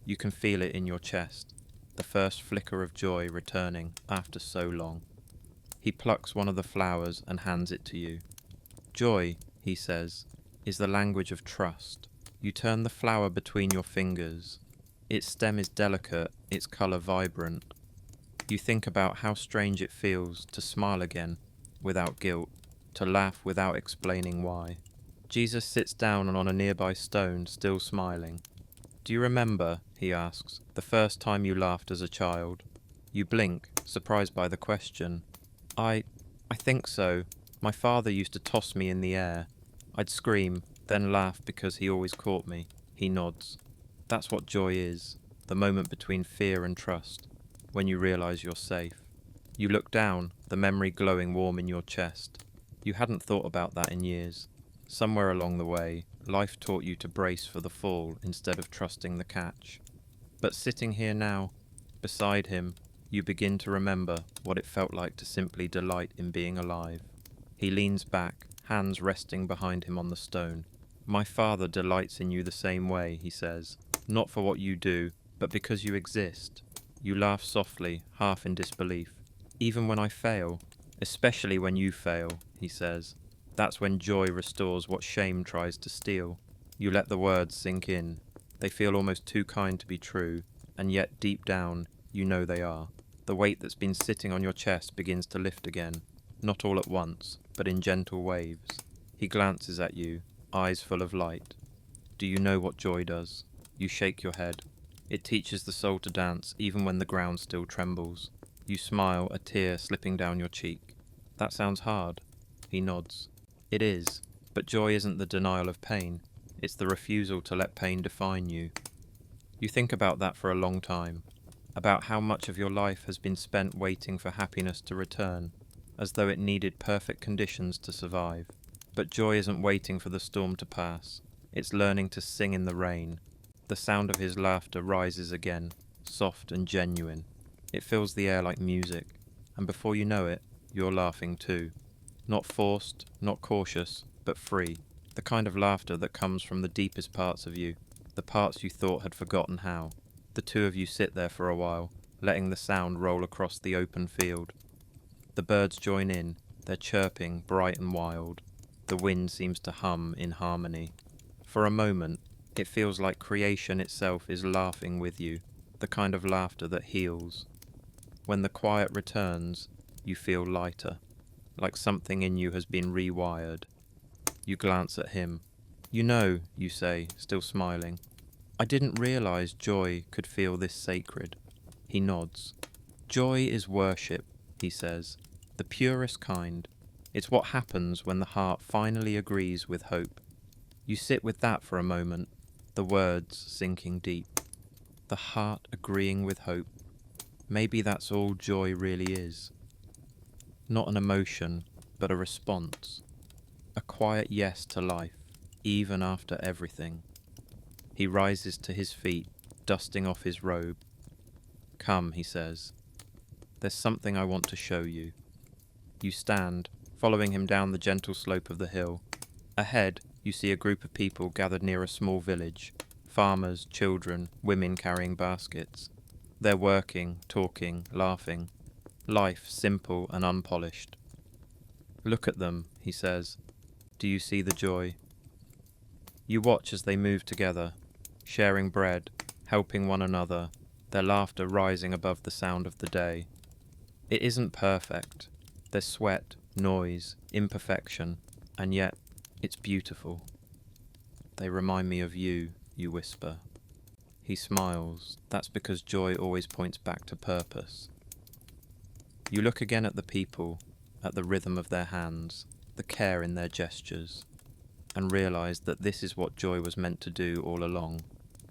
You can feel it in your chest, the first flicker of joy returning after so long. He plucks one of the flowers and hands it to you. Joy, he says, is the language of trust. You turn the flower between your fingers. Its stem is delicate, its colour vibrant. You think about how strange it feels to smile again, without guilt, to laugh without explaining why. Jesus sits down on a nearby stone, still smiling. Do you remember, he asks, the first time you laughed as a child? You blink, surprised by the question. I think so. My father used to toss me in the air. I'd scream, then laugh because he always caught me. He nods. That's what joy is, the moment between fear and trust, when you realize you're safe. You look down, the memory glowing warm in your chest. You hadn't thought about that in years. Somewhere along the way, life taught you to brace for the fall instead of trusting the catch. But sitting here now, beside him, you begin to remember what it felt like to simply delight in being alive. He leans back, hands resting behind him on the stone. My father delights in you the same way, he says, not for what you do, but because you exist. You laugh softly, half in disbelief. Even when I fail, especially when you fail, he says. That's when joy restores what shame tries to steal. You let the words sink in. They feel almost too kind to be true, and yet deep down, you know they are. The weight that's been sitting on your chest begins to lift again, not all at once, but in gentle waves. He glances at you, eyes full of light. Do you know what joy does? You shake your head. It teaches the soul to dance even when the ground still trembles. You smile, a tear slipping down your cheek. That sounds hard. He nods. It is, but joy isn't the denial of pain. It's the refusal to let pain define you. You think about that for a long time, about how much of your life has been spent waiting for happiness to return, as though it needed perfect conditions to survive. But joy isn't waiting for the storm to pass. It's learning to sing in the rain. The sound of his laughter rises again, soft and genuine. It fills the air like music, and before you know it, you're laughing too. Not forced, not cautious, but free. The kind of laughter that comes from the deepest parts of you, the parts you thought had forgotten how. The two of you sit there for a while, letting the sound roll across the open field. The birds join in, their chirping bright and wild. The wind seems to hum in harmony. For a moment, it feels like creation itself is laughing with you, the kind of laughter that heals. When the quiet returns, you feel lighter, like something in you has been rewired. You glance at him. You know, you say, still smiling. I didn't realize joy could feel this sacred. He nods. Joy is worship, he says, the purest kind. It's what happens when the heart finally agrees with hope. You sit with that for a moment. the words sinking deep, the heart agreeing with hope. Maybe that's all joy really is. Not an emotion, but a response. A quiet yes to life, even after everything. He rises to his feet, dusting off his robe. Come, he says. There's something I want to show you. You stand, following him down the gentle slope of the hill. Ahead, you see a group of people gathered near a small village. Farmers, children, women carrying baskets. They're working, talking, laughing. Life simple and unpolished. Look at them, he says. Do you see the joy? You watch as they move together, sharing bread, helping one another, their laughter rising above the sound of the day. It isn't perfect. There's sweat, noise, imperfection, and yet it's beautiful. They remind me of you, you whisper. He smiles. That's because joy always points back to purpose. You look again at the people, at the rhythm of their hands, the care in their gestures, and realize that this is what joy was meant to do all along.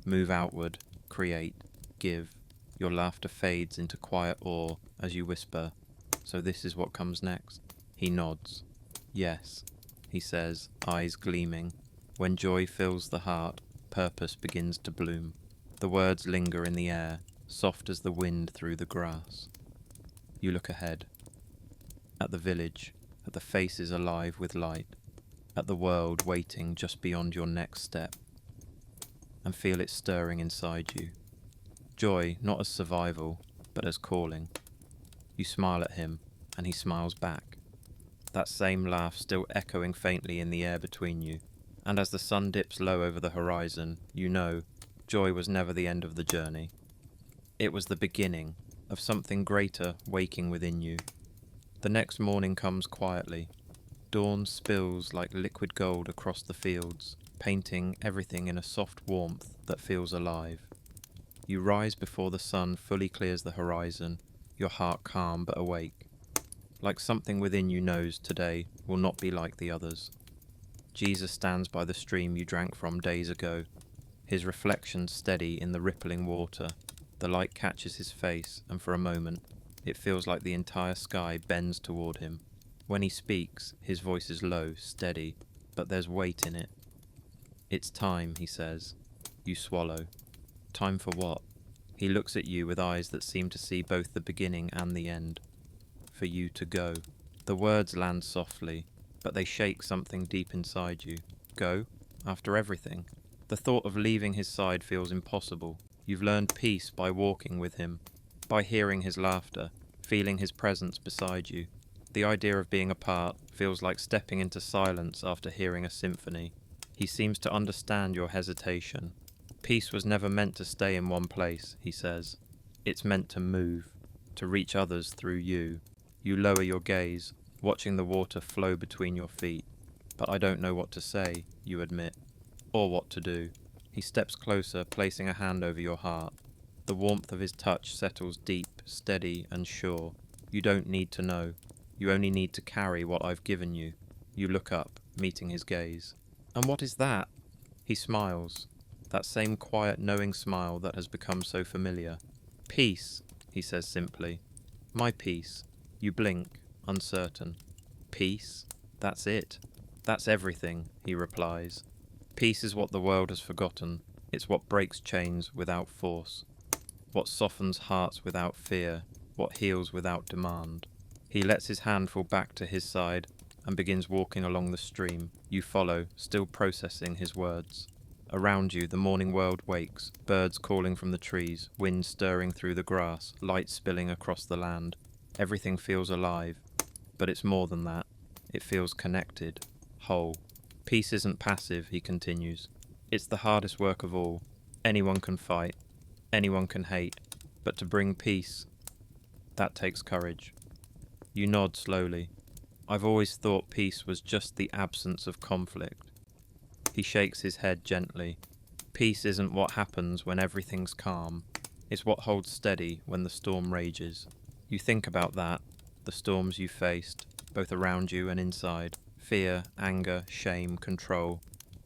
Move outward, create, give. Your laughter fades into quiet awe as you whisper, so this is what comes next. He nods. Yes, he says, eyes gleaming. When joy fills the heart, purpose begins to bloom. The words linger in the air, soft as the wind through the grass. You look ahead. At the village, at the faces alive with light, at the world waiting just beyond your next step, and feel it stirring inside you. Joy not as survival, but as calling. You smile at him, and he smiles back. That same laugh still echoing faintly in the air between you. And as the sun dips low over the horizon, you know, joy was never the end of the journey. It was the beginning of something greater waking within you. The next morning comes quietly. Dawn spills like liquid gold across the fields, painting everything in a soft warmth that feels alive. You rise before the sun fully clears the horizon, your heart calm but awake. Like something within you knows today will not be like the others. Jesus stands by the stream you drank from days ago, his reflection steady in the rippling water. The light catches his face, and for a moment, it feels like the entire sky bends toward him. When he speaks, his voice is low, steady, but there's weight in it. It's time, he says. You swallow. Time for what? He looks at you with eyes that seem to see both the beginning and the end. For you to go. The words land softly, but they shake something deep inside you. Go? After everything? The thought of leaving his side feels impossible. You've learned peace by walking with him, by hearing his laughter, feeling his presence beside you. The idea of being apart feels like stepping into silence after hearing a symphony. He seems to understand your hesitation. Peace was never meant to stay in one place, he says. It's meant to move, to reach others through you. You lower your gaze, watching the water flow between your feet. But I don't know what to say, you admit, or what to do. He steps closer, placing a hand over your heart. The warmth of his touch settles deep, steady, and sure. You don't need to know. You only need to carry what I've given you. You look up, meeting his gaze. And what is that? He smiles. That same quiet, knowing smile that has become so familiar. Peace, he says simply. My peace. You blink, uncertain. Peace? That's it. That's everything, he replies. Peace is what the world has forgotten. It's what breaks chains without force. What softens hearts without fear. What heals without demand. He lets his hand fall back to his side and begins walking along the stream. You follow, still processing his words. Around you, the morning world wakes, birds calling from the trees, wind stirring through the grass, light spilling across the land. Everything feels alive, but it's more than that. It feels connected, whole. Peace isn't passive, he continues. It's the hardest work of all. Anyone can fight, anyone can hate, but to bring peace, that takes courage. You nod slowly. I've always thought peace was just the absence of conflict. He shakes his head gently. Peace isn't what happens when everything's calm. It's what holds steady when the storm rages. You think about that, the storms you faced, both around you and inside. Fear, anger, shame, control.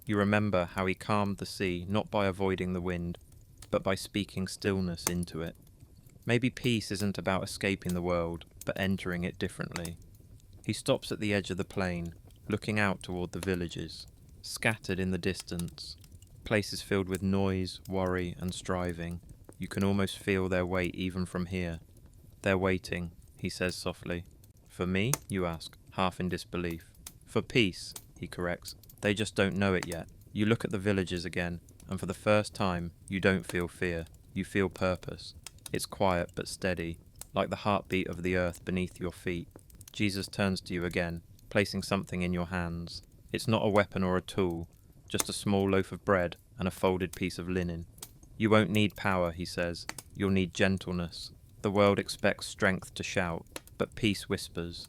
You remember how he calmed the sea not by avoiding the wind, but by speaking stillness into it. Maybe peace isn't about escaping the world, but entering it differently. He stops at the edge of the plain, looking out toward the villages, scattered in the distance, places filled with noise, worry, and striving. You can almost feel their weight even from here. They're waiting, he says softly. For me, you ask, half in disbelief. For peace, he corrects. They just don't know it yet. You look at the villages again, and for the first time, you don't feel fear. You feel purpose. It's quiet but steady, like the heartbeat of the earth beneath your feet. Jesus turns to you again, placing something in your hands. It's not a weapon or a tool, just a small loaf of bread and a folded piece of linen. You won't need power, he says. You'll need gentleness. The world expects strength to shout, but peace whispers.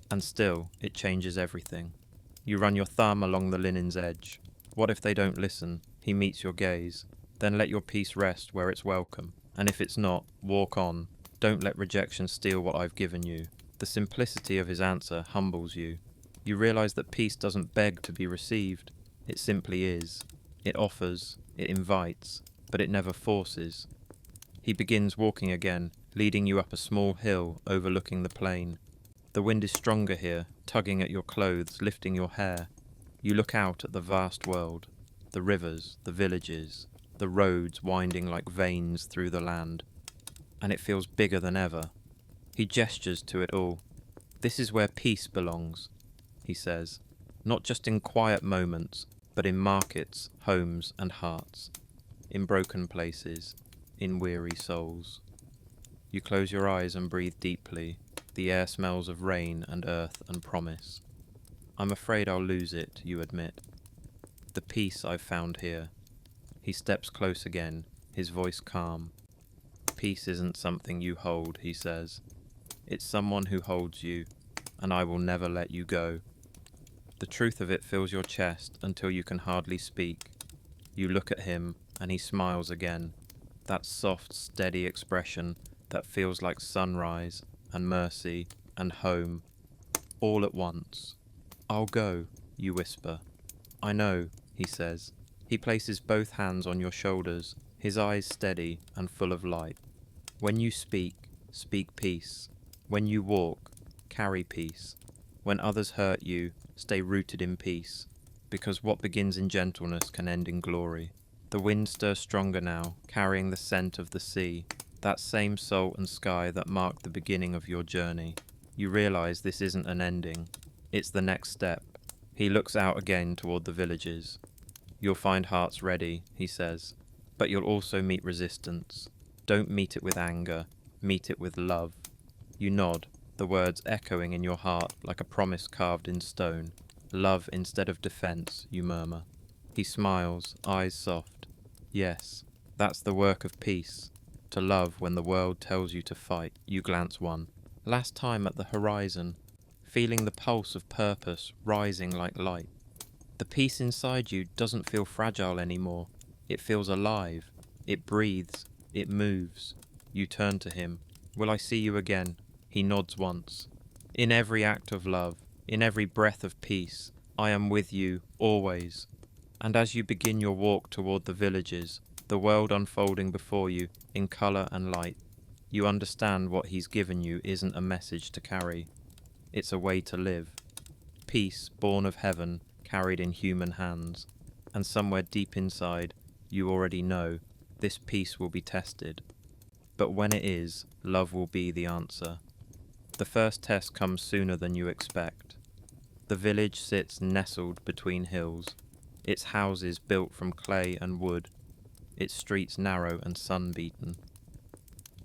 And still, it changes everything. You run your thumb along the linen's edge. What if they don't listen? He meets your gaze. Then let your peace rest where it's welcome. And if it's not, walk on. Don't let rejection steal what I've given you. The simplicity of his answer humbles you. You realize that peace doesn't beg to be received. It simply is. It offers, it invites, but it never forces. He begins walking again, leading you up a small hill overlooking the plain. The wind is stronger here, tugging at your clothes, lifting your hair. You look out at the vast world, the rivers, the villages, the roads winding like veins through the land, and it feels bigger than ever. He gestures to it all. This is where peace belongs, he says, not just in quiet moments, but in markets, homes, and hearts, in broken places, in weary souls. You close your eyes and breathe deeply. The air smells of rain and earth and promise. I'm afraid I'll lose it, you admit. The peace I've found here. He steps close again, his voice calm. Peace isn't something you hold, he says. It's someone who holds you, and I will never let you go. The truth of it fills your chest until you can hardly speak. You look at him, and he smiles again. That soft, steady expression that feels like sunrise and mercy and home, all at once. I'll go, you whisper. I know, he says. He places both hands on your shoulders, his eyes steady and full of light. When you speak, speak peace. When you walk, carry peace. When others hurt you, stay rooted in peace, because what begins in gentleness can end in glory. The wind stirs stronger now, carrying the scent of the sea, that same salt and sky that marked the beginning of your journey. You realize this isn't an ending. It's the next step. He looks out again toward the villages. You'll find hearts ready, he says, but you'll also meet resistance. Don't meet it with anger, meet it with love. You nod, the words echoing in your heart like a promise carved in stone. Love instead of defense, you murmur. He smiles, eyes soft. Yes, that's the work of peace. To love when the world tells you to fight, you glance one. Last time at the horizon, feeling the pulse of purpose rising like light. The peace inside you doesn't feel fragile anymore. It feels alive. It breathes. It moves. You turn to him. Will I see you again? He nods once. In every act of love, in every breath of peace, I am with you, always. And as you begin your walk toward the villages, the world unfolding before you in colour and light, you understand what he's given you isn't a message to carry. It's a way to live. Peace born of heaven, carried in human hands. And somewhere deep inside, you already know, this peace will be tested. But when it is, love will be the answer. The first test comes sooner than you expect. The village sits nestled between hills, its houses built from clay and wood, its streets narrow and sun-beaten.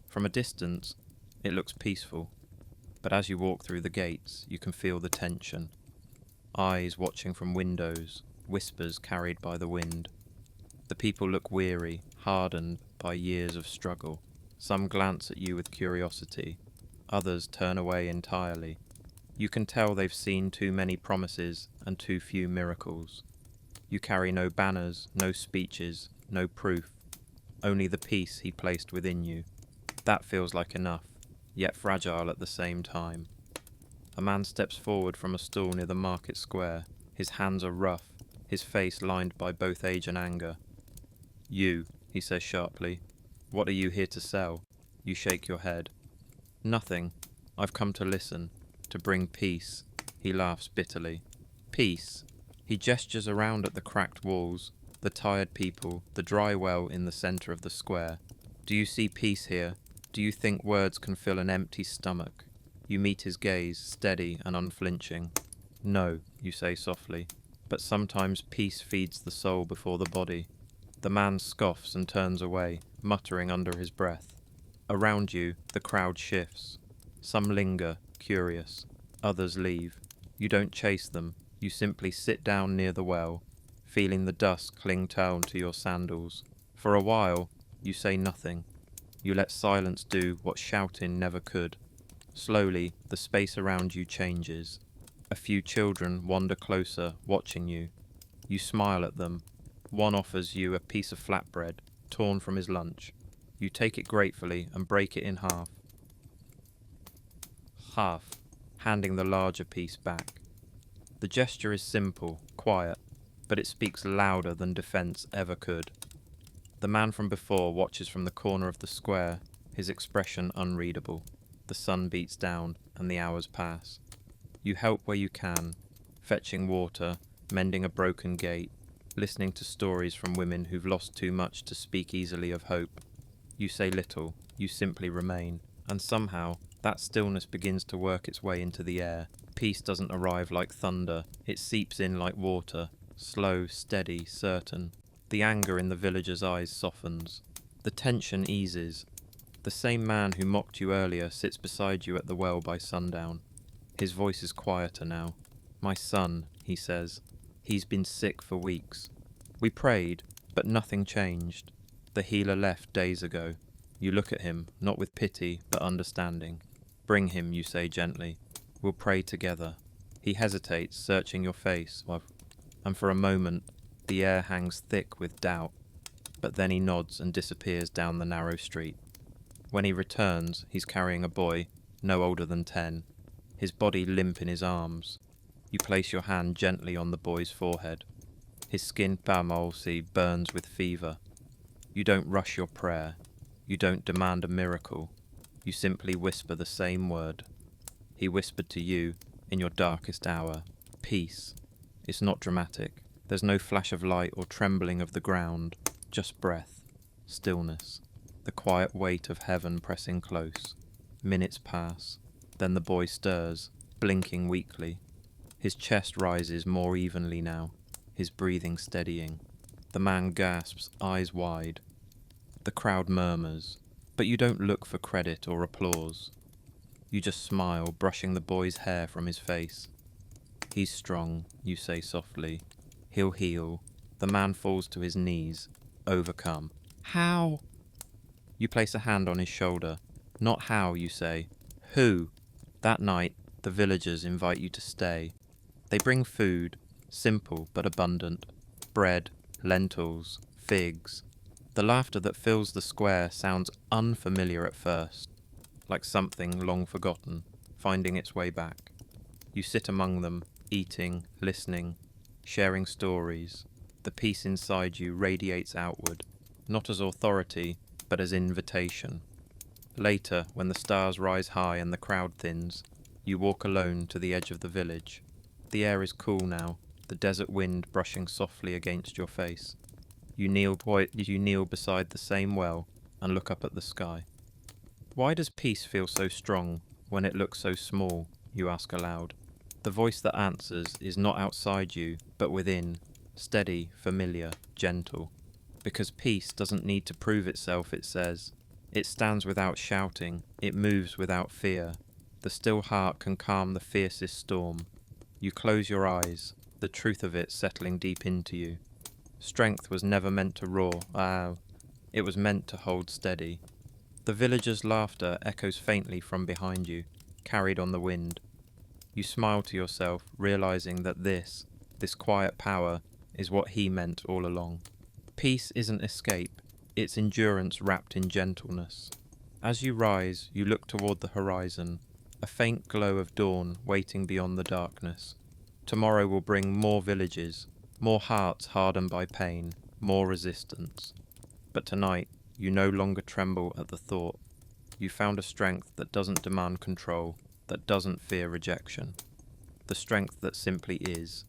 From a distance, it looks peaceful, but as you walk through the gates, you can feel the tension. Eyes watching from windows, whispers carried by the wind. The people look weary, hardened by years of struggle. Some glance at you with curiosity, others turn away entirely. You can tell they've seen too many promises and too few miracles. You carry no banners, no speeches, no proof, only the peace he placed within you. That feels like enough, yet fragile at the same time. A man steps forward from a stall near the market square. His hands are rough, his face lined by both age and anger. You, he says sharply. What are you here to sell? You shake your head. Nothing. I've come to listen, to bring peace. He laughs bitterly. Peace. He gestures around at the cracked walls, the tired people, the dry well in the centre of the square. Do you see peace here? Do you think words can fill an empty stomach? You meet his gaze, steady and unflinching. No, you say softly, but sometimes peace feeds the soul before the body. The man scoffs and turns away, muttering under his breath. Around you, the crowd shifts. Some linger, curious. Others leave. You don't chase them. You simply sit down near the well, feeling the dust cling down to your sandals. For a while, you say nothing. You let silence do what shouting never could. Slowly, the space around you changes. A few children wander closer, watching you. You smile at them. One offers you a piece of flatbread, torn from his lunch. You take it gratefully and break it in half. Handing the larger piece back. The gesture is simple, quiet, but it speaks louder than defense ever could. The man from before watches from the corner of the square, his expression unreadable. The sun beats down, and the hours pass. You help where you can, fetching water, mending a broken gate, listening to stories from women who've lost too much to speak easily of hope. You say little, you simply remain, and somehow that stillness begins to work its way into the air. Peace doesn't arrive like thunder, it seeps in like water, slow, steady, certain. The anger in the villager's eyes softens. The tension eases. The same man who mocked you earlier sits beside you at the well by sundown. His voice is quieter now. My son, he says. He's been sick for weeks. We prayed, but nothing changed. The healer left days ago. You look at him, not with pity, but understanding. Bring him, you say gently. We'll pray together. He hesitates, searching your face, and for a moment, the air hangs thick with doubt. But then he nods and disappears down the narrow street. When he returns, he's carrying a boy, no older than 10, his body limp in his arms. You place your hand gently on the boy's forehead. His skin, palmolsi, burns with fever. You don't rush your prayer. You don't demand a miracle. You simply whisper the same word. He whispered to you, in your darkest hour, peace. It's not dramatic. There's no flash of light or trembling of the ground, just breath, stillness, the quiet weight of heaven pressing close. Minutes pass, then the boy stirs, blinking weakly. His chest rises more evenly now, his breathing steadying. The man gasps, eyes wide. The crowd murmurs, but you don't look for credit or applause. You just smile, brushing the boy's hair from his face. He's strong, you say softly. He'll heal. The man falls to his knees, overcome. How? You place a hand on his shoulder. Not how, you say. Who? That night, the villagers invite you to stay. They bring food, simple but abundant. Bread, lentils, figs. The laughter that fills the square sounds unfamiliar at first, like something long forgotten, finding its way back. You sit among them, eating, listening, sharing stories. The peace inside you radiates outward, not as authority, but as invitation. Later, when the stars rise high and the crowd thins, you walk alone to the edge of the village. The air is cool now, the desert wind brushing softly against your face. You kneel beside the same well and look up at the sky. Why does peace feel so strong when it looks so small? You ask aloud. The voice that answers is not outside you, but within, steady, familiar, gentle. Because peace doesn't need to prove itself, it says. It stands without shouting, it moves without fear. The still heart can calm the fiercest storm. You close your eyes, the truth of it settling deep into you. Strength was never meant to roar, it was meant to hold steady. The villagers' laughter echoes faintly from behind you, carried on the wind. You smile to yourself, realizing that this quiet power, is what he meant all along. Peace isn't escape, it's endurance wrapped in gentleness. As you rise, you look toward the horizon, a faint glow of dawn waiting beyond the darkness. Tomorrow will bring more villages, More hearts hardened by pain, more resistance. But tonight, you no longer tremble at the thought. You found a strength that doesn't demand control, that doesn't fear rejection. The strength that simply is.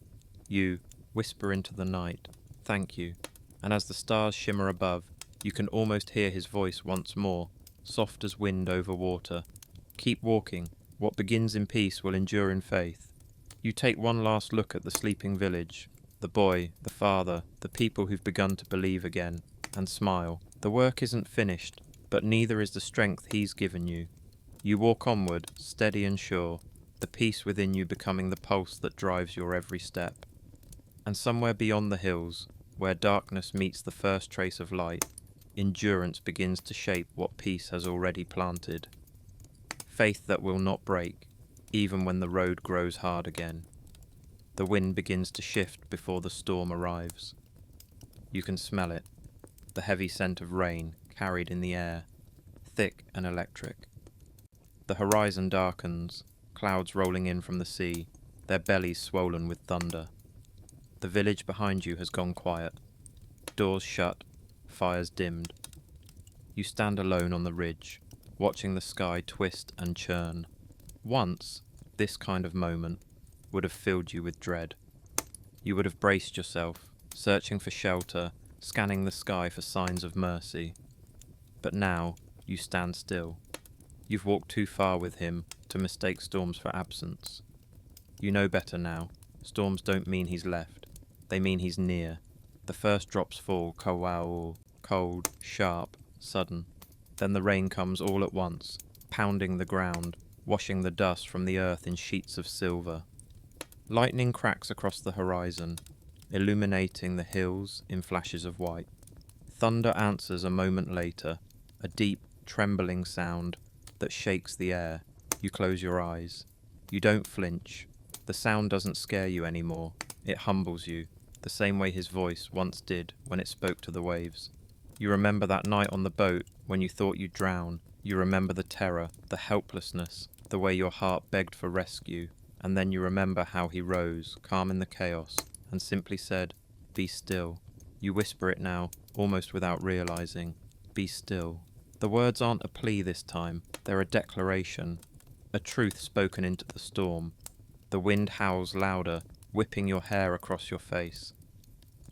You whisper into the night, "Thank you." And as the stars shimmer above, you can almost hear his voice once more, soft as wind over water. Keep walking. What begins in peace will endure in faith. You take one last look at the sleeping village, the boy, the father, the people who've begun to believe again, and smile. The work isn't finished, but neither is the strength he's given you. You walk onward, steady and sure, the peace within you becoming the pulse that drives your every step. And somewhere beyond the hills, where darkness meets the first trace of light, endurance begins to shape what peace has already planted. Faith that will not break, even when the road grows hard again. The wind begins to shift before the storm arrives. You can smell it, the heavy scent of rain carried in the air, thick and electric. The horizon darkens, clouds rolling in from the sea, their bellies swollen with thunder. The village behind you has gone quiet. Doors shut, fires dimmed. You stand alone on the ridge, watching the sky twist and churn. Once, this kind of moment would have filled you with dread. You would have braced yourself, searching for shelter, scanning the sky for signs of mercy. But now, you stand still. You've walked too far with him to mistake storms for absence. You know better now. Storms don't mean he's left. They mean he's near. The first drops fall, kawau, cold, sharp, sudden. Then the rain comes all at once, pounding the ground, washing the dust from the earth in sheets of silver. Lightning cracks across the horizon, illuminating the hills in flashes of white. Thunder answers a moment later, a deep, trembling sound that shakes the air. You close your eyes. You don't flinch. The sound doesn't scare you anymore. It humbles you, the same way his voice once did when it spoke to the waves. You remember that night on the boat when you thought you'd drown. You remember the terror, the helplessness, the way your heart begged for rescue. And then you remember how he rose, calm in the chaos, and simply said, "Be still." You whisper it now, almost without realizing. Be still. The words aren't a plea this time. They're a declaration, a truth spoken into the storm. The wind howls louder, whipping your hair across your face.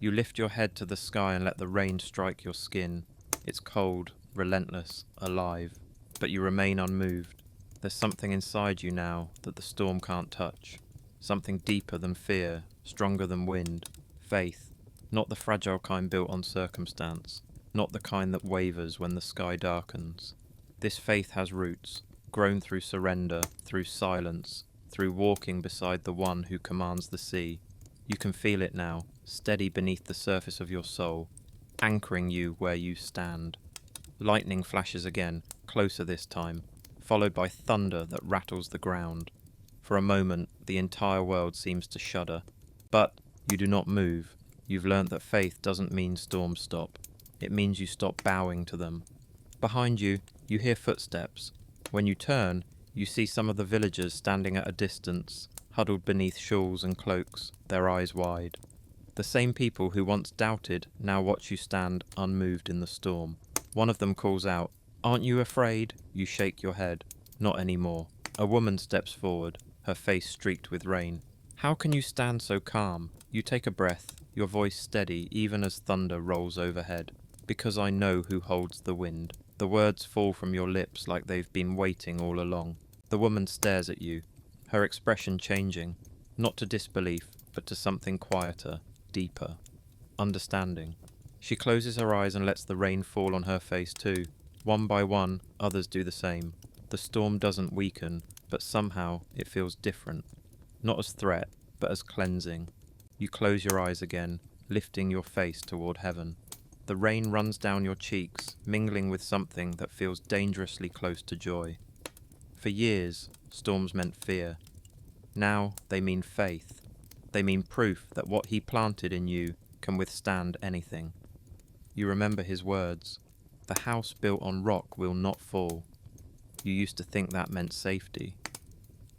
You lift your head to the sky and let the rain strike your skin. It's cold, relentless, alive, but you remain unmoved. There's something inside you now that the storm can't touch. Something deeper than fear, stronger than wind. Faith, not the fragile kind built on circumstance, not the kind that wavers when the sky darkens. This faith has roots, grown through surrender, through silence, through walking beside the one who commands the sea. You can feel it now, steady beneath the surface of your soul, anchoring you where you stand. Lightning flashes again, closer this time, followed by thunder that rattles the ground. For a moment, the entire world seems to shudder. But you do not move. You've learnt that faith doesn't mean storms stop. It means you stop bowing to them. Behind you, you hear footsteps. When you turn, you see some of the villagers standing at a distance, huddled beneath shawls and cloaks, their eyes wide. The same people who once doubted now watch you stand unmoved in the storm. One of them calls out, "Aren't you afraid?" You shake your head. Not anymore. A woman steps forward, her face streaked with rain. "How can you stand so calm?" You take a breath, your voice steady even as thunder rolls overhead. "Because I know who holds the wind." The words fall from your lips like they've been waiting all along. The woman stares at you, her expression changing, not to disbelief, but to something quieter, deeper. Understanding. She closes her eyes and lets the rain fall on her face too. One by one, others do the same. The storm doesn't weaken, but somehow it feels different. Not as threat, but as cleansing. You close your eyes again, lifting your face toward heaven. The rain runs down your cheeks, mingling with something that feels dangerously close to joy. For years, storms meant fear. Now they mean faith. They mean proof that what he planted in you can withstand anything. You remember his words. The house built on rock will not fall. You used to think that meant safety,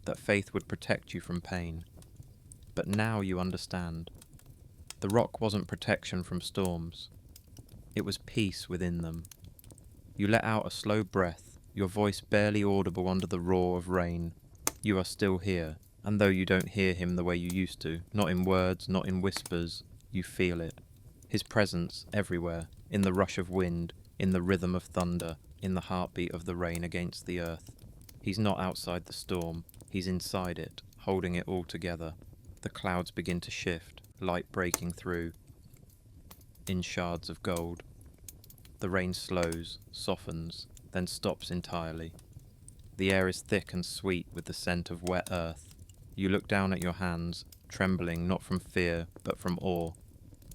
that faith would protect you from pain. But now you understand. The rock wasn't protection from storms. It was peace within them. You let out a slow breath, your voice barely audible under the roar of rain. You are still here, and though you don't hear him the way you used to, not in words, not in whispers, you feel it. His presence everywhere, in the rush of wind, in the rhythm of thunder, in the heartbeat of the rain against the earth. He's not outside the storm, he's inside it, holding it all together. The clouds begin to shift, light breaking through, in shards of gold. The rain slows, softens, then stops entirely. The air is thick and sweet with the scent of wet earth. You look down at your hands, trembling not from fear, but from awe.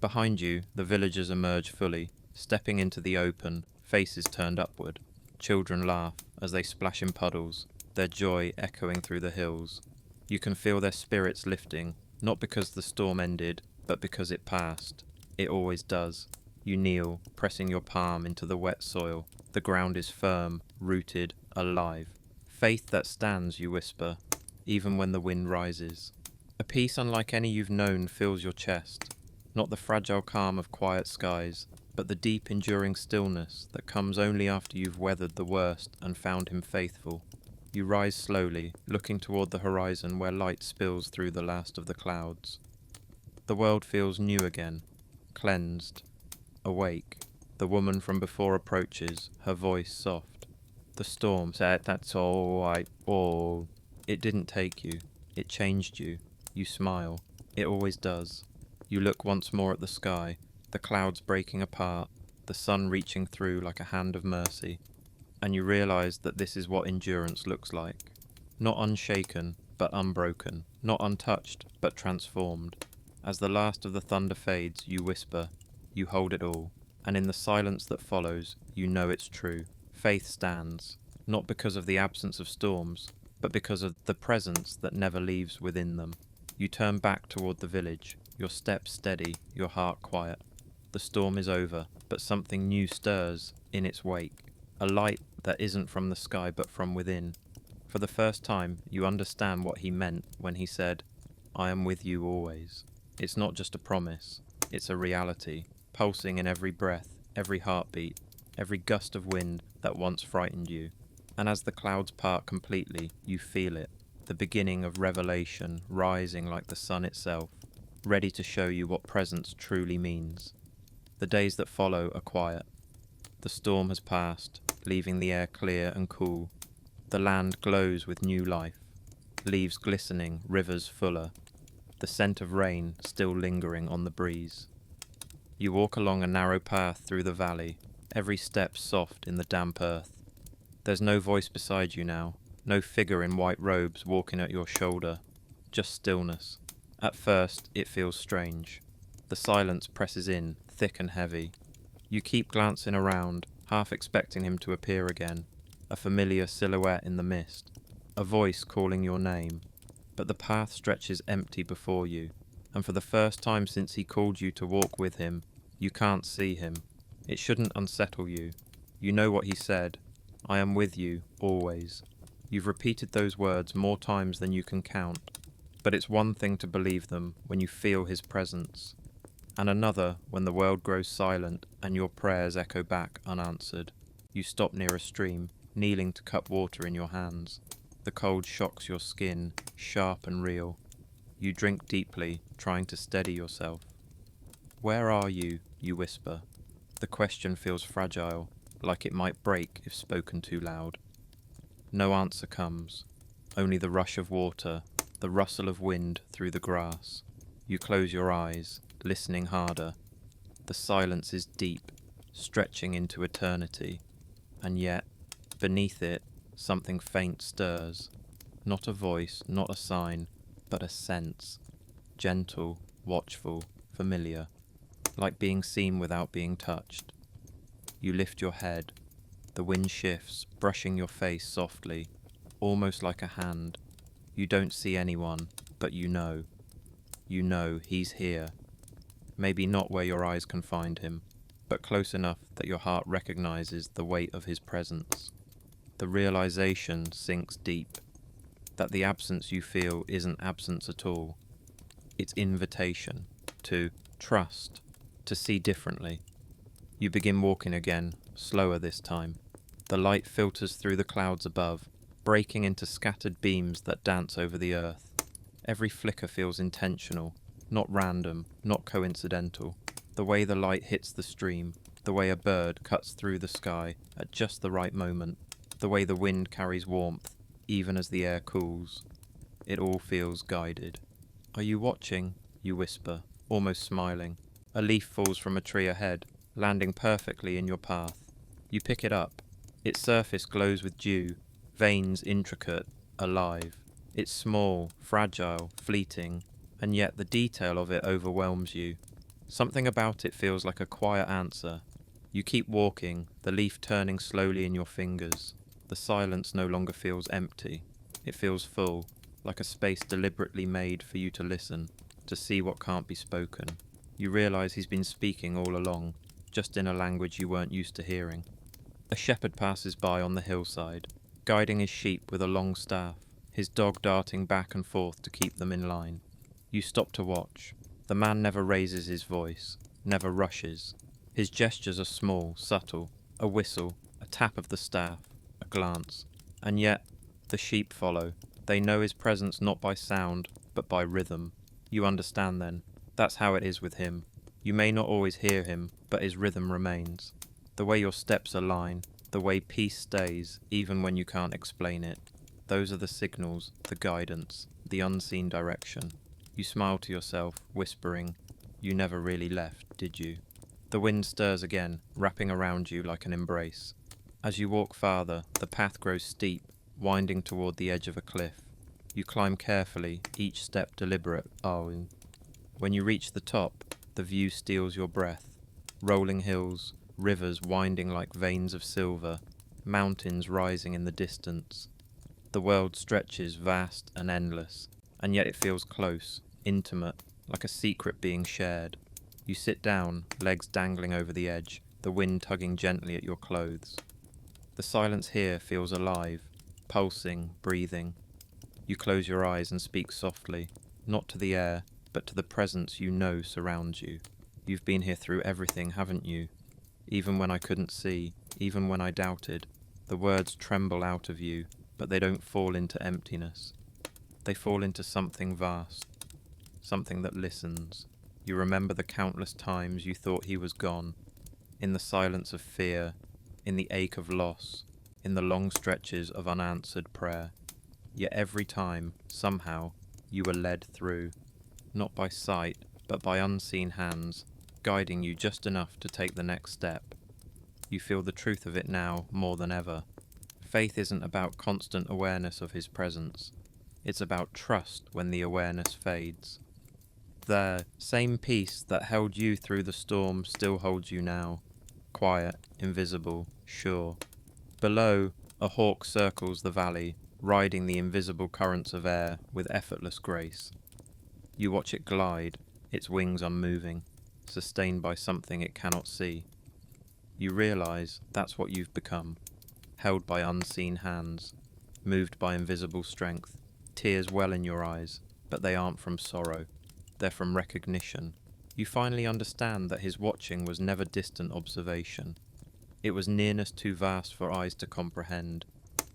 Behind you, the villagers emerge fully, stepping into the open, faces turned upward. Children laugh as they splash in puddles, their joy echoing through the hills. You can feel their spirits lifting, not because the storm ended, but because it passed. It always does. You kneel, pressing your palm into the wet soil. The ground is firm, rooted, alive. Faith that stands, you whisper, even when the wind rises. A peace unlike any you've known fills your chest. Not the fragile calm of quiet skies, but the deep enduring stillness that comes only after you've weathered the worst and found him faithful. You rise slowly, looking toward the horizon where light spills through the last of the clouds. The world feels new again, cleansed, awake. The woman from before approaches, her voice soft. The storm said, "That's all. It didn't take you. It changed you. You smile. It always does. You look once more at the sky, the clouds breaking apart, the sun reaching through like a hand of mercy, and you realize that this is what endurance looks like. Not unshaken, but unbroken. Not untouched, but transformed. As the last of the thunder fades, you whisper, you hold it all, and in the silence that follows, you know it's true. Faith stands, not because of the absence of storms, but because of the presence that never leaves within them. You turn back toward the village, your steps steady, your heart quiet. The storm is over, but something new stirs in its wake. A light that isn't from the sky but from within. For the first time, you understand what he meant when he said, "I am with you always." It's not just a promise, it's a reality, pulsing in every breath, every heartbeat, every gust of wind that once frightened you. And as the clouds part completely, you feel it, the beginning of revelation rising like the sun itself, ready to show you what presence truly means. The days that follow are quiet. The storm has passed, leaving the air clear and cool. The land glows with new life, leaves glistening, rivers fuller, the scent of rain still lingering on the breeze. You walk along a narrow path through the valley, every step soft in the damp earth. There's no voice beside you now, no figure in white robes walking at your shoulder, just stillness. At first, it feels strange. The silence presses in, thick and heavy. You keep glancing around, half expecting him to appear again, a familiar silhouette in the mist, a voice calling your name. But the path stretches empty before you, and for the first time since he called you to walk with him, you can't see him. It shouldn't unsettle you. You know what he said, "I am with you, always." You've repeated those words more times than you can count, but it's one thing to believe them when you feel his presence, and another when the world grows silent and your prayers echo back unanswered. You stop near a stream, kneeling to cup water in your hands. The cold shocks your skin, sharp and real. You drink deeply, trying to steady yourself. "Where are you?" you whisper. The question feels fragile, like it might break if spoken too loud. No answer comes, only the rush of water, the rustle of wind through the grass. You close your eyes, listening harder. The silence is deep, stretching into eternity, and yet, beneath it, something faint stirs. Not a voice, not a sign, but a sense. Gentle, watchful, familiar, like being seen without being touched. You lift your head. The wind shifts, brushing your face softly, almost like a hand. You don't see anyone, but you know. You know he's here. Maybe not where your eyes can find him, but close enough that your heart recognizes the weight of his presence. The realization sinks deep, that the absence you feel isn't absence at all. It's invitation to Trust. To see differently. You begin walking again, slower this time. The light filters through the clouds above, breaking into scattered beams that dance over the earth. Every flicker feels intentional, not random, not coincidental. The way the light hits the stream, the way a bird cuts through the sky at just the right moment, the way the wind carries warmth, even as the air cools. It all feels guided. Are you watching? You whisper, almost smiling. A leaf falls from a tree ahead, landing perfectly in your path. You pick it up. Its surface glows with dew, veins intricate, alive. It's small, fragile, fleeting, and yet the detail of it overwhelms you. Something about it feels like a quiet answer. You keep walking, the leaf turning slowly in your fingers. The silence no longer feels empty. It feels full, like a space deliberately made for you to listen, to see what can't be spoken. You realize he's been speaking all along, just in a language you weren't used to hearing. A shepherd passes by on the hillside, guiding his sheep with a long staff, his dog darting back and forth to keep them in line. You stop to watch. The man never raises his voice, never rushes. His gestures are small, subtle, a whistle, a tap of the staff, a glance. And yet, the sheep follow. They know his presence not by sound, but by rhythm. You understand then. That's how it is with him. You may not always hear him, but his rhythm remains. The way your steps align, the way peace stays, even when you can't explain it. Those are the signals, the guidance, the unseen direction. You smile to yourself, whispering, "You never really left, did you?" The wind stirs again, wrapping around you like an embrace. As you walk farther, the path grows steep, winding toward the edge of a cliff. You climb carefully, each step deliberate. When you reach the top, the view steals your breath. Rolling hills, rivers winding like veins of silver, mountains rising in the distance. The world stretches vast and endless, and yet it feels close, intimate, like a secret being shared. You sit down, legs dangling over the edge, the wind tugging gently at your clothes. The silence here feels alive, pulsing, breathing. You close your eyes and speak softly, not to the air, but to the presence you know surrounds you. You've been here through everything, haven't you? Even when I couldn't see, even when I doubted, the words tremble out of you, but they don't fall into emptiness. They fall into something vast, something that listens. You remember the countless times you thought he was gone, in the silence of fear, in the ache of loss, in the long stretches of unanswered prayer. Yet every time, somehow, you were led through, not by sight, but by unseen hands, guiding you just enough to take the next step. You feel the truth of it now more than ever. Faith isn't about constant awareness of his presence. It's about trust when the awareness fades. The same peace that held you through the storm still holds you now. Quiet, invisible, sure. Below, a hawk circles the valley, riding the invisible currents of air with effortless grace. You watch it glide, its wings unmoving, sustained by something it cannot see. You realize that's what you've become, held by unseen hands, moved by invisible strength. Tears well in your eyes, but they aren't from sorrow. They're from recognition. You finally understand that his watching was never distant observation. It was nearness too vast for eyes to comprehend.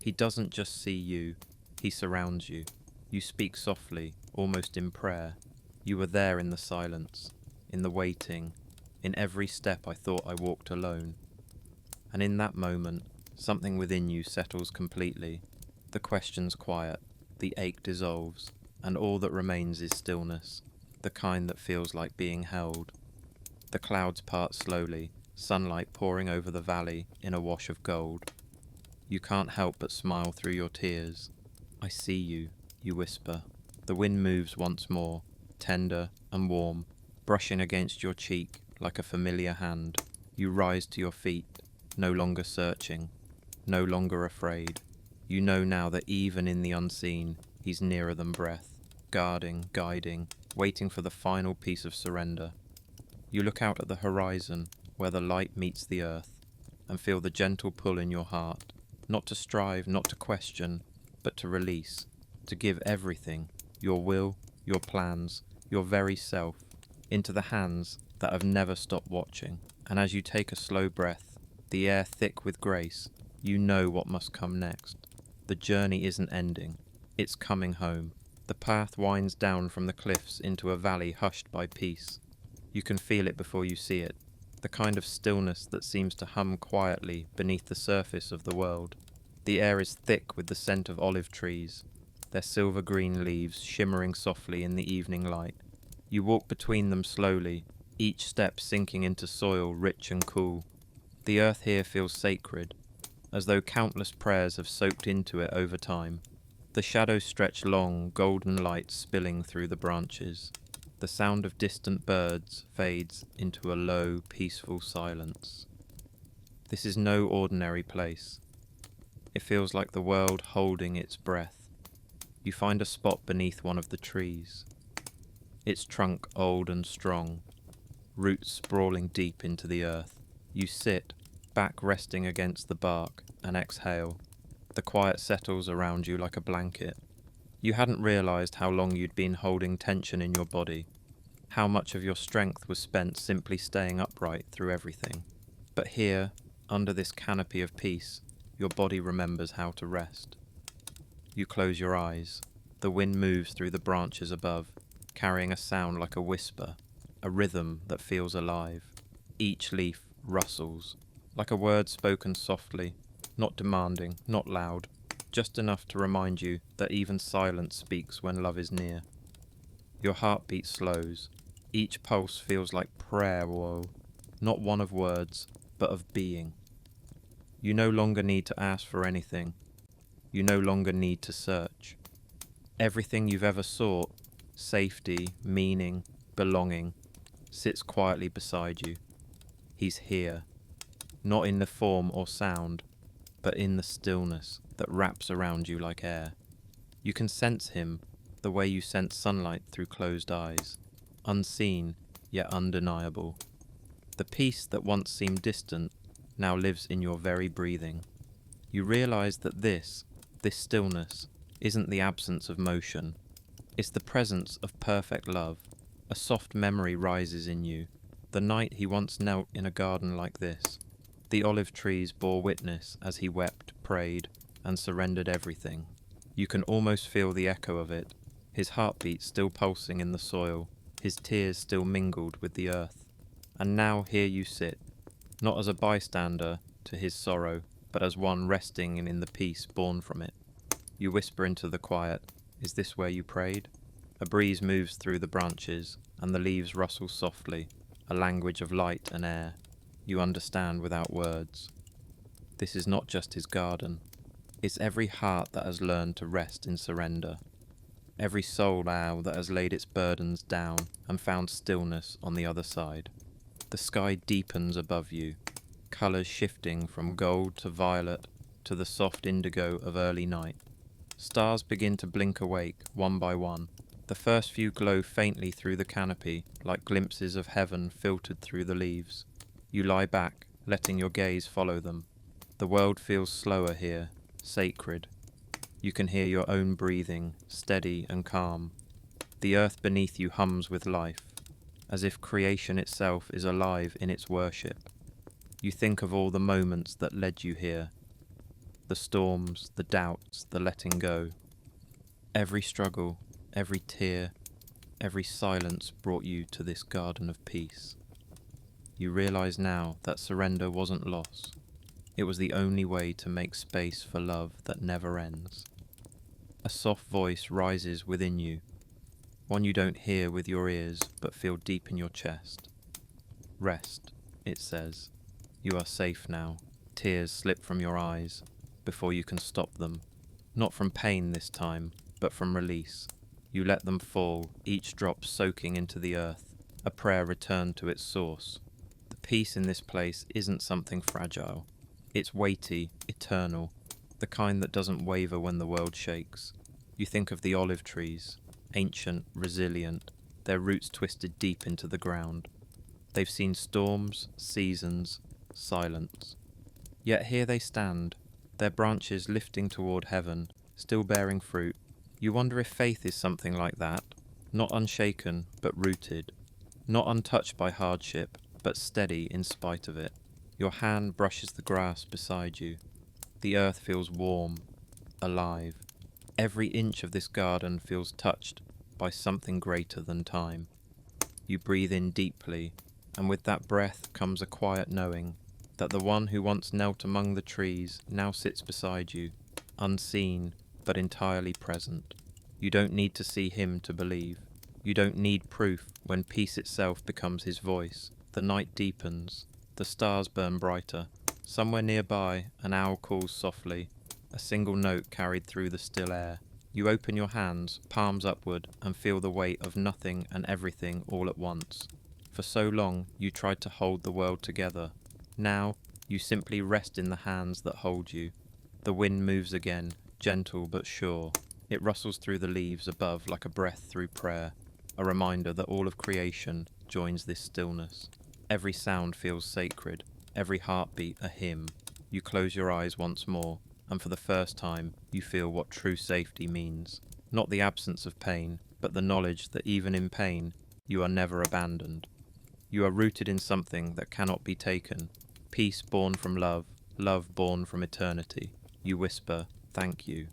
He doesn't just see you, he surrounds you. You speak softly, almost in prayer. You were there in the silence, in the waiting, in every step I thought I walked alone. And in that moment, something within you settles completely. The question's quiet, the ache dissolves, and all that remains is stillness, the kind that feels like being held. The clouds part slowly, sunlight pouring over the valley in a wash of gold. You can't help but smile through your tears. "I see you," you whisper. The wind moves once more, tender and warm, brushing against your cheek like a familiar hand. You rise to your feet, no longer searching, no longer afraid. You know now that even in the unseen, he's nearer than breath, guarding, guiding, waiting for the final piece of surrender. You look out at the horizon, where the light meets the earth, and feel the gentle pull in your heart, not to strive, not to question, but to release, to give everything, your will, your plans, your very self, into the hands that have never stopped watching. And as you take a slow breath, the air thick with grace, you know what must come next. The journey isn't ending, it's coming home. The path winds down from the cliffs into a valley hushed by peace. You can feel it before you see it, the kind of stillness that seems to hum quietly beneath the surface of the world. The air is thick with the scent of olive trees, their silver-green leaves shimmering softly in the evening light. You walk between them slowly, each step sinking into soil rich and cool. The earth here feels sacred, as though countless prayers have soaked into it over time. The shadows stretch long, golden light spilling through the branches. The sound of distant birds fades into a low, peaceful silence. This is no ordinary place. It feels like the world holding its breath. You find a spot beneath one of the trees, its trunk old and strong, roots sprawling deep into the earth. You sit, back resting against the bark, and exhale. The quiet settles around you like a blanket. You hadn't realized how long you'd been holding tension in your body, how much of your strength was spent simply staying upright through everything. But here, under this canopy of peace, your body remembers how to rest. You close your eyes. The wind moves through the branches above, carrying a sound like a whisper, a rhythm that feels alive. Each leaf rustles, like a word spoken softly, not demanding, not loud, just enough to remind you that even silence speaks when love is near. Your heartbeat slows. Each pulse feels like prayer, woe, not one of words, but of being. You no longer need to ask for anything. You no longer need to search. Everything you've ever sought, safety, meaning, belonging, sits quietly beside you. He's here, not in the form or sound, but in the stillness that wraps around you like air. You can sense him the way you sense sunlight through closed eyes, unseen yet undeniable. The peace that once seemed distant now lives in your very breathing. You realize that this stillness, isn't the absence of motion. It's the presence of perfect love. A soft memory rises in you. The night he once knelt in a garden like this. The olive trees bore witness as he wept, prayed, and surrendered everything. You can almost feel the echo of it, his heartbeat still pulsing in the soil, his tears still mingled with the earth. And now here you sit, not as a bystander to his sorrow, but as one resting in the peace born from it. You whisper into the quiet, "Is this where you prayed?" A breeze moves through the branches, and the leaves rustle softly, a language of light and air. You understand without words. This is not just his garden. It's every heart that has learned to rest in surrender. Every soul now that has laid its burdens down and found stillness on the other side. The sky deepens above you, colours shifting from gold to violet to the soft indigo of early night. Stars begin to blink awake, one by one. The first few glow faintly through the canopy, like glimpses of heaven filtered through the leaves. You lie back, letting your gaze follow them. The world feels slower here, sacred. You can hear your own breathing, steady and calm. The earth beneath you hums with life, as if creation itself is alive in its worship. You think of all the moments that led you here. The storms, the doubts, the letting go. Every struggle, every tear, every silence brought you to this garden of peace. You realize now that surrender wasn't loss. It was the only way to make space for love that never ends. A soft voice rises within you, one you don't hear with your ears but feel deep in your chest. Rest, it says. You are safe now. Tears slip from your eyes before you can stop them. Not from pain this time, but from release. You let them fall, each drop soaking into the earth, a prayer returned to its source. The peace in this place isn't something fragile. It's weighty, eternal, the kind that doesn't waver when the world shakes. You think of the olive trees, ancient, resilient, their roots twisted deep into the ground. They've seen storms, seasons, silence. Yet here they stand, their branches lifting toward heaven, still bearing fruit. You wonder if faith is something like that, not unshaken, but rooted. not untouched by hardship, but steady in spite of it. Your hand brushes the grass beside you. The earth feels warm, alive. Every inch of this garden feels touched by something greater than time. You breathe in deeply, and with that breath comes a quiet knowing that the one who once knelt among the trees now sits beside you, unseen but entirely present. You don't need to see him to believe. You don't need proof when peace itself becomes his voice. The night deepens, the stars burn brighter. Somewhere nearby, an owl calls softly, a single note carried through the still air. You open your hands, palms upward, and feel the weight of nothing and everything all at once. For so long, you tried to hold the world together. Now, you simply rest in the hands that hold you. The wind moves again, gentle but sure. It rustles through the leaves above like a breath through prayer, a reminder that all of creation joins this stillness. Every sound feels sacred, every heartbeat a hymn. You close your eyes once more, and for the first time, you feel what true safety means. Not the absence of pain, but the knowledge that even in pain, you are never abandoned. You are rooted in something that cannot be taken. Peace born from love, love born from eternity. You whisper, thank you.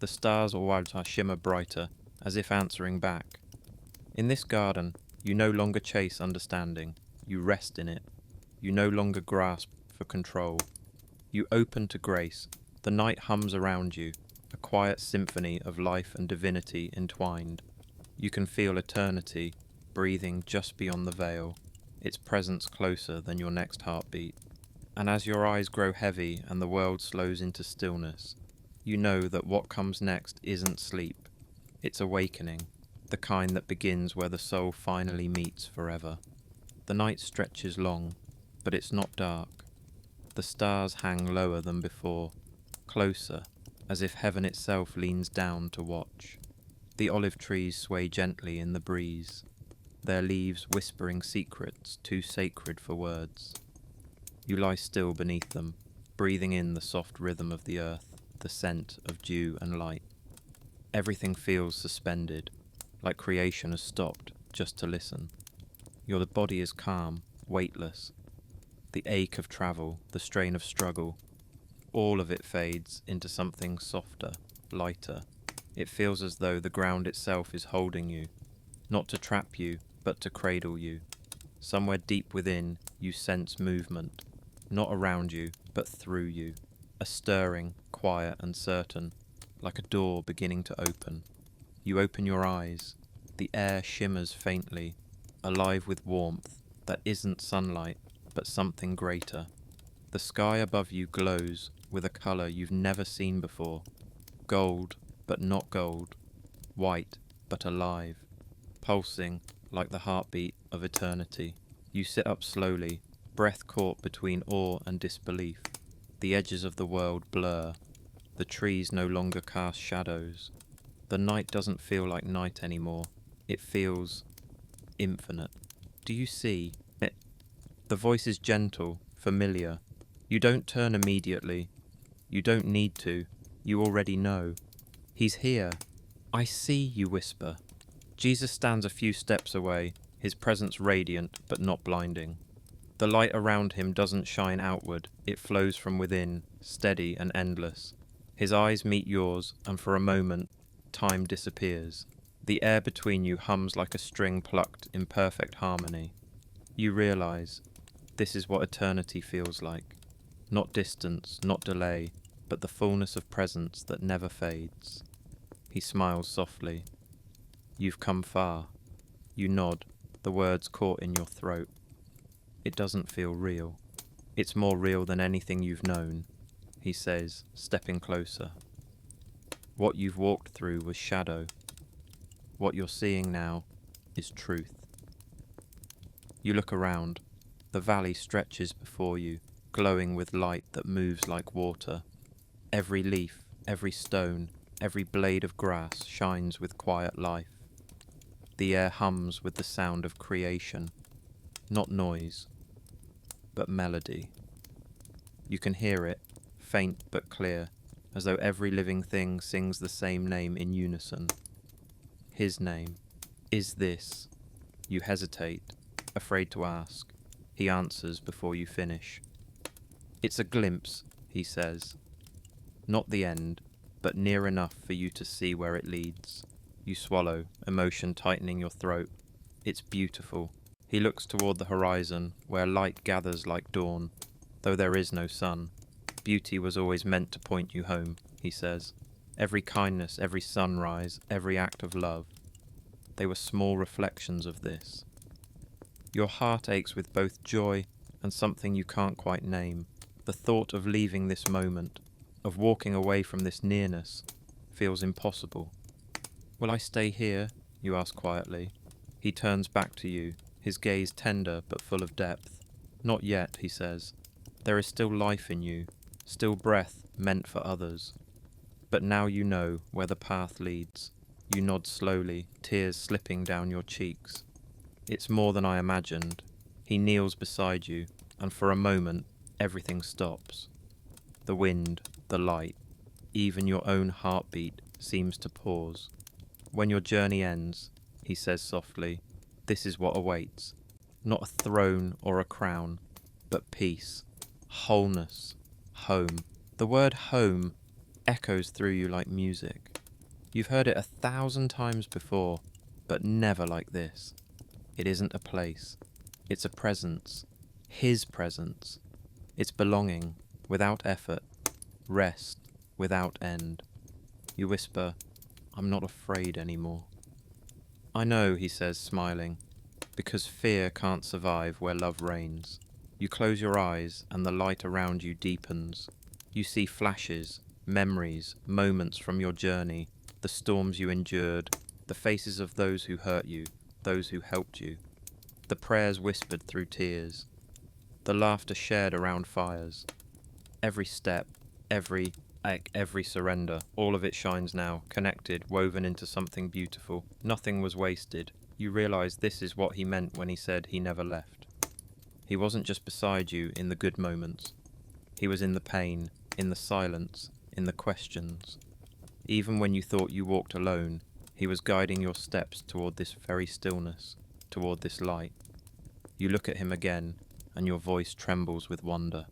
The stars all shimmer brighter, as if answering back. In this garden, you no longer chase understanding. You rest in it. You no longer grasp for control. You open to grace. The night hums around you, a quiet symphony of life and divinity entwined. You can feel eternity breathing just beyond the veil, its presence closer than your next heartbeat. And as your eyes grow heavy and the world slows into stillness, you know that what comes next isn't sleep, it's awakening, the kind that begins where the soul finally meets forever. The night stretches long, but it's not dark. The stars hang lower than before, closer, as if heaven itself leans down to watch. The olive trees sway gently in the breeze, their leaves whispering secrets too sacred for words. You lie still beneath them, breathing in the soft rhythm of the earth, the scent of dew and light. Everything feels suspended, like creation has stopped just to listen. Your body is calm, weightless. The ache of travel, the strain of struggle, all of it fades into something softer, lighter. It feels as though the ground itself is holding you, not to trap you, but to cradle you. Somewhere deep within, you sense movement, not around you, but through you. A stirring, quiet and certain, like a door beginning to open. You open your eyes. The air shimmers faintly, alive with warmth that isn't sunlight, but something greater. The sky above you glows with a colour you've never seen before. Gold, but not gold. White, but alive. Pulsing like the heartbeat of eternity. You sit up slowly, breath caught between awe and disbelief. The edges of the world blur. The trees no longer cast shadows. The night doesn't feel like night anymore. It feels infinite. Do you see it? The voice is gentle, familiar. You don't turn immediately. You don't need to. You already know. He's here. I see, you whisper. Jesus stands a few steps away, his presence radiant but not blinding. The light around him doesn't shine outward, it flows from within, steady and endless. His eyes meet yours, and for a moment, time disappears. The air between you hums like a string plucked in perfect harmony. You realize, this is what eternity feels like. Not distance, not delay, but the fullness of presence that never fades. He smiles softly. You've come far. You nod, the words caught in your throat. It doesn't feel real. It's more real than anything you've known, he says, stepping closer. What you've walked through was shadow. What you're seeing now is truth. You look around. The valley stretches before you, glowing with light that moves like water. Every leaf, every stone, every blade of grass shines with quiet life. The air hums with the sound of creation, not noise, but melody. You can hear it, faint but clear, as though every living thing sings the same name in unison. His name. Is this? You hesitate. afraid to ask. He answers before you finish. It's a glimpse, he says. Not the end, but near enough for you to see where it leads. You swallow, emotion tightening your throat. It's beautiful. He looks toward the horizon, where light gathers like dawn, though there is no sun. Beauty was always meant to point you home, he says. Every kindness, every sunrise, every act of love. They were small reflections of this. Your heart aches with both joy and something you can't quite name. The thought of leaving this moment, of walking away from this nearness, feels impossible. Will I stay here? You ask quietly. He turns back to you, his gaze tender but full of depth. Not yet, he says. There is still life in you, still breath meant for others. But now you know where the path leads. You nod slowly, tears slipping down your cheeks. It's more than I imagined. He kneels beside you, and for a moment, everything stops. The wind, the light, even your own heartbeat seems to pause. When your journey ends, he says softly, this is what awaits. Not a throne or a crown, but peace, wholeness, home. The word home echoes through you like music. You've heard it 1,000 times before, but never like this. It isn't a place. It's a presence. His presence. It's belonging, without effort. Rest, without end. You whisper, I'm not afraid anymore. I know, he says, smiling, because fear can't survive where love reigns. You close your eyes and the light around you deepens. You see flashes, memories, moments from your journey, the storms you endured, the faces of those who hurt you, those who helped you, the prayers whispered through tears, the laughter shared around fires. Every step, every surrender, all of it shines now, connected, woven into something beautiful. Nothing was wasted. You realize this is what he meant when he said he never left. He wasn't just beside you in the good moments. He was in the pain, in the silence, in the questions. Even when you thought you walked alone, he was guiding your steps toward this very stillness, toward this light. You look at him again, and your voice trembles with wonder.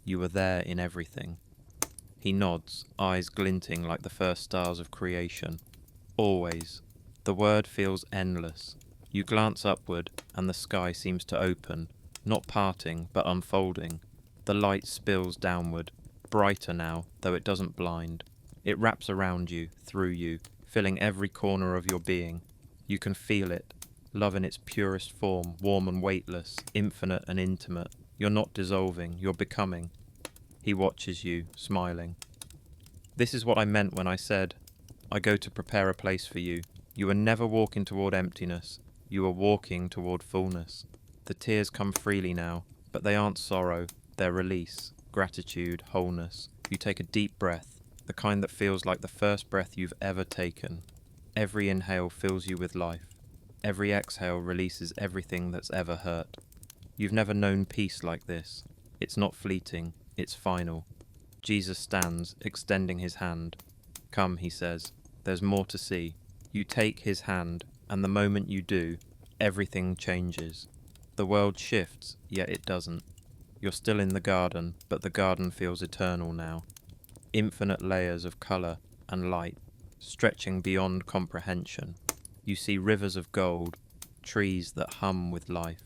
You were there in everything. He nods, eyes glinting like the first stars of creation. Always. The word feels endless. You glance upward, and the sky seems to open, not parting, but unfolding. The light spills downward, brighter now, though it doesn't blind. It wraps around you, through you, filling every corner of your being. You can feel it. Love in its purest form, warm and weightless, infinite and intimate. You're not dissolving, you're becoming. He watches you, smiling. This is what I meant when I said, I go to prepare a place for you. You are never walking toward emptiness. You are walking toward fullness. The tears come freely now, but they aren't sorrow. They're release, gratitude, wholeness. You take a deep breath, the kind that feels like the first breath you've ever taken. Every inhale fills you with life. Every exhale releases everything that's ever hurt. You've never known peace like this. It's not fleeting, it's final. Jesus stands, extending his hand. Come, he says, there's more to see. You take his hand, and the moment you do, everything changes. The world shifts, yet it doesn't. You're still in the garden, but the garden feels eternal now. Infinite layers of colour and light, stretching beyond comprehension. You see rivers of gold, trees that hum with life,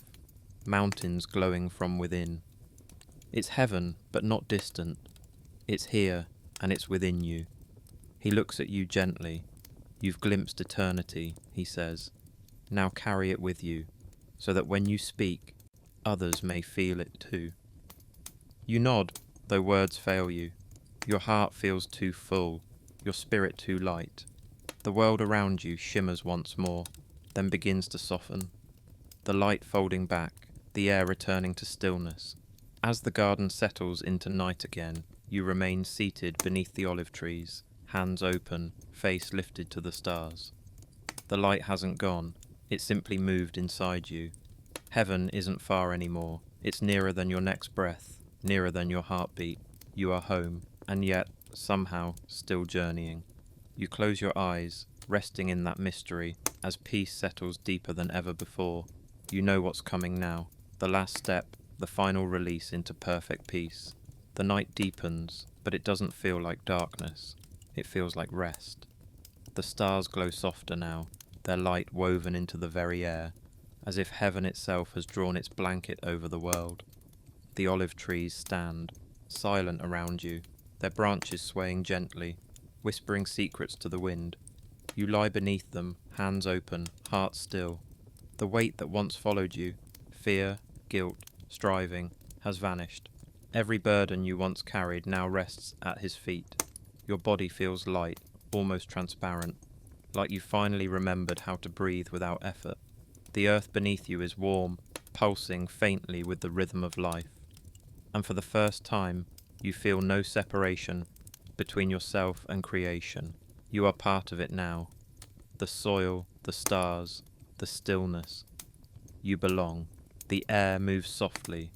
mountains glowing from within. It's heaven, but not distant. It's here, and it's within you. He looks at you gently. You've glimpsed eternity, he says. Now carry it with you, so that when you speak, others may feel it too. You nod, though words fail you. Your heart feels too full, your spirit too light. The world around you shimmers once more, then begins to soften. The light folding back, the air returning to stillness. As the garden settles into night again, you remain seated beneath the olive trees, hands open, face lifted to the stars. The light hasn't gone, it simply moved inside you. Heaven isn't far anymore, it's nearer than your next breath, nearer than your heartbeat. You are home, and yet, somehow, still journeying. You close your eyes, resting in that mystery, as peace settles deeper than ever before. You know what's coming now. The last step, the final release into perfect peace. The night deepens, but it doesn't feel like darkness. It feels like rest. The stars glow softer now, their light woven into the very air, as if heaven itself has drawn its blanket over the world. The olive trees stand, silent around you, their branches swaying gently, whispering secrets to the wind. You lie beneath them, hands open, heart still. The weight that once followed you, fear, guilt, striving, has vanished. Every burden you once carried now rests at his feet. Your body feels light, almost transparent, like you finally remembered how to breathe without effort. The earth beneath you is warm, pulsing faintly with the rhythm of life. And for the first time, you feel no separation between yourself and creation. You are part of it now. The soil, the stars, the stillness. You belong. The air moves softly,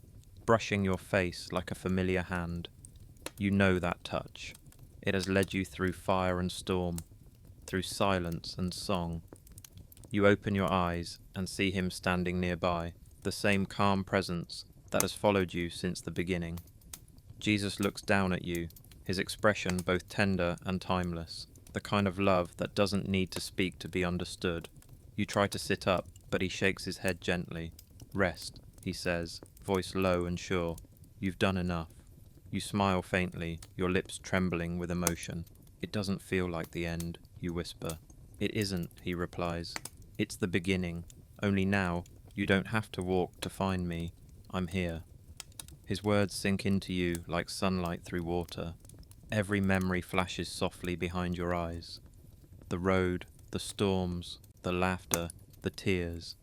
brushing your face like a familiar hand. You know that touch. It has led you through fire and storm, through silence and song. You open your eyes and see him standing nearby, the same calm presence that has followed you since the beginning. Jesus looks down at you, his expression both tender and timeless, the kind of love that doesn't need to speak to be understood. You try to sit up, but he shakes his head gently. Rest, he says, voice low and sure. You've done enough. You smile faintly, your lips trembling with emotion. It doesn't feel like the end, you whisper. It isn't, he replies. It's the beginning. Only now, you don't have to walk to find me. I'm here. His words sink into you like sunlight through water. Every memory flashes softly behind your eyes. The road, the storms, the laughter, the tears.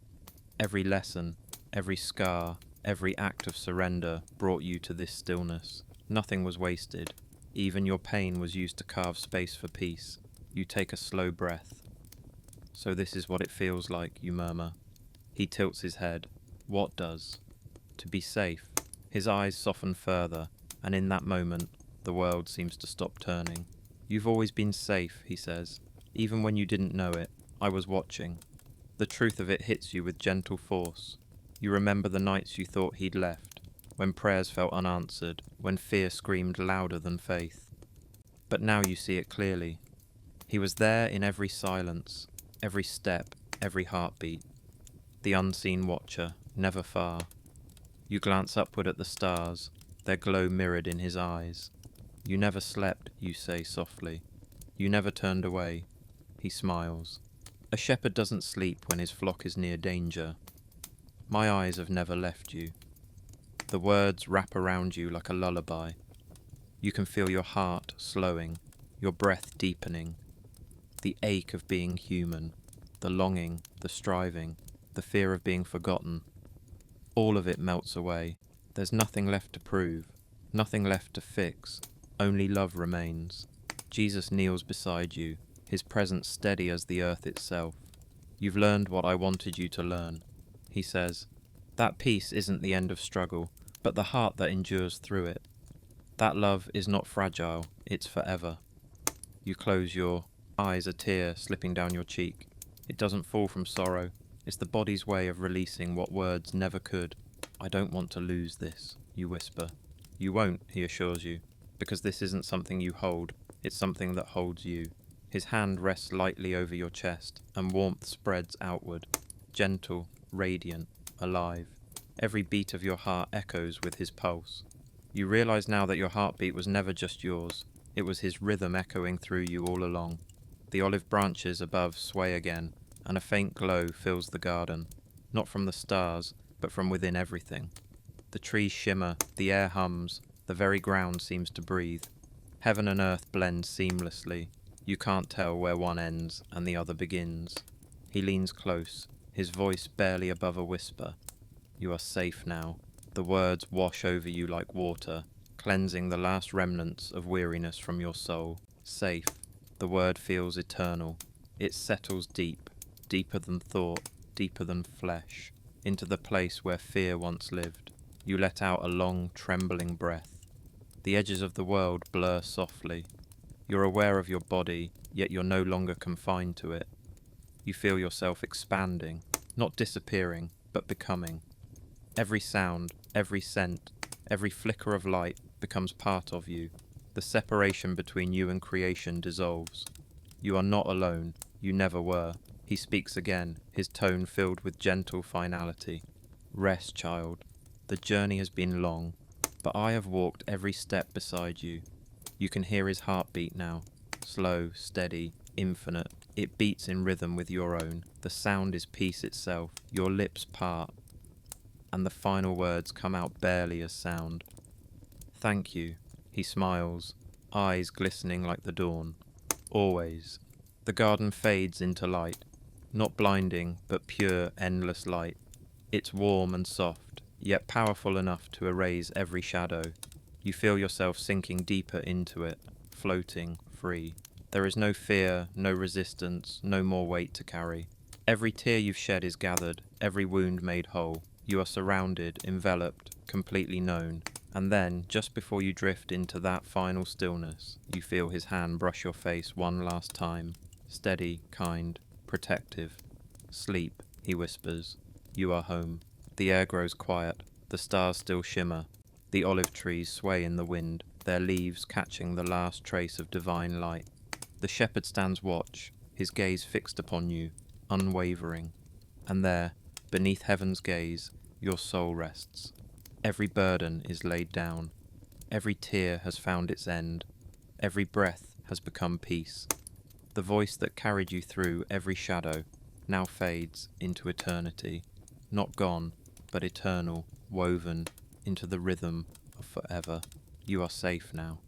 Every lesson, every scar, every act of surrender brought you to this stillness. Nothing was wasted. Even your pain was used to carve space for peace. You take a slow breath. So this is what it feels like, you murmur. He tilts his head. What does? To be safe. His eyes soften further, and in that moment, the world seems to stop turning. You've always been safe, he says. Even when you didn't know it, I was watching. The truth of it hits you with gentle force. You remember the nights you thought he'd left, when prayers felt unanswered, when fear screamed louder than faith. But now you see it clearly. He was there in every silence, every step, every heartbeat. The unseen watcher, never far. You glance upward at the stars, their glow mirrored in his eyes. You never slept, you say softly. You never turned away. He smiles. A shepherd doesn't sleep when his flock is near danger. My eyes have never left you. The words wrap around you like a lullaby. You can feel your heart slowing, your breath deepening. The ache of being human, the longing, the striving, the fear of being forgotten. All of it melts away. There's nothing left to prove, nothing left to fix, only love remains. Jesus kneels beside you, his presence steady as the earth itself. You've learned what I wanted you to learn, he says. That peace isn't the end of struggle, but the heart that endures through it. That love is not fragile, it's forever. You close your eyes, a tear slipping down your cheek. It doesn't fall from sorrow. It's the body's way of releasing what words never could. I don't want to lose this, you whisper. You won't, he assures you, because this isn't something you hold, it's something that holds you. His hand rests lightly over your chest, and warmth spreads outward, gentle, radiant, alive. Every beat of your heart echoes with his pulse. You realize now that your heartbeat was never just yours, it was his rhythm echoing through you all along. The olive branches above sway again, and a faint glow fills the garden, not from the stars, but from within everything. The trees shimmer, the air hums, the very ground seems to breathe. Heaven and earth blend seamlessly. You can't tell where one ends and the other begins. He leans close, his voice barely above a whisper. You are safe now. The words wash over you like water, cleansing the last remnants of weariness from your soul. Safe. The word feels eternal. It settles deep, deeper than thought, deeper than flesh, into the place where fear once lived. You let out a long, trembling breath. The edges of the world blur softly. You're aware of your body, yet you're no longer confined to it. You feel yourself expanding, not disappearing, but becoming. Every sound, every scent, every flicker of light becomes part of you. The separation between you and creation dissolves. You are not alone. You never were. He speaks again, his tone filled with gentle finality. Rest, child. The journey has been long, but I have walked every step beside you. You can hear his heartbeat now. Slow, steady, infinite. It beats in rhythm with your own. The sound is peace itself. Your lips part, and the final words come out barely as sound. Thank you. He smiles, eyes glistening like the dawn. Always. The garden fades into light. Not blinding, but pure, endless light. It's warm and soft, yet powerful enough to erase every shadow. You feel yourself sinking deeper into it, floating, free. There is no fear, no resistance, no more weight to carry. Every tear you've shed is gathered, every wound made whole. You are surrounded, enveloped, completely known. And then, just before you drift into that final stillness, you feel his hand brush your face one last time. Steady, kind, protective. Sleep, he whispers. You are home. The air grows quiet. The stars still shimmer. The olive trees sway in the wind, their leaves catching the last trace of divine light. The shepherd stands watch, his gaze fixed upon you, unwavering. And there, beneath heaven's gaze, your soul rests. Every burden is laid down. Every tear has found its end. Every breath has become peace. The voice that carried you through every shadow now fades into eternity. Not gone, but eternal, woven into the rhythm of forever. You are safe now.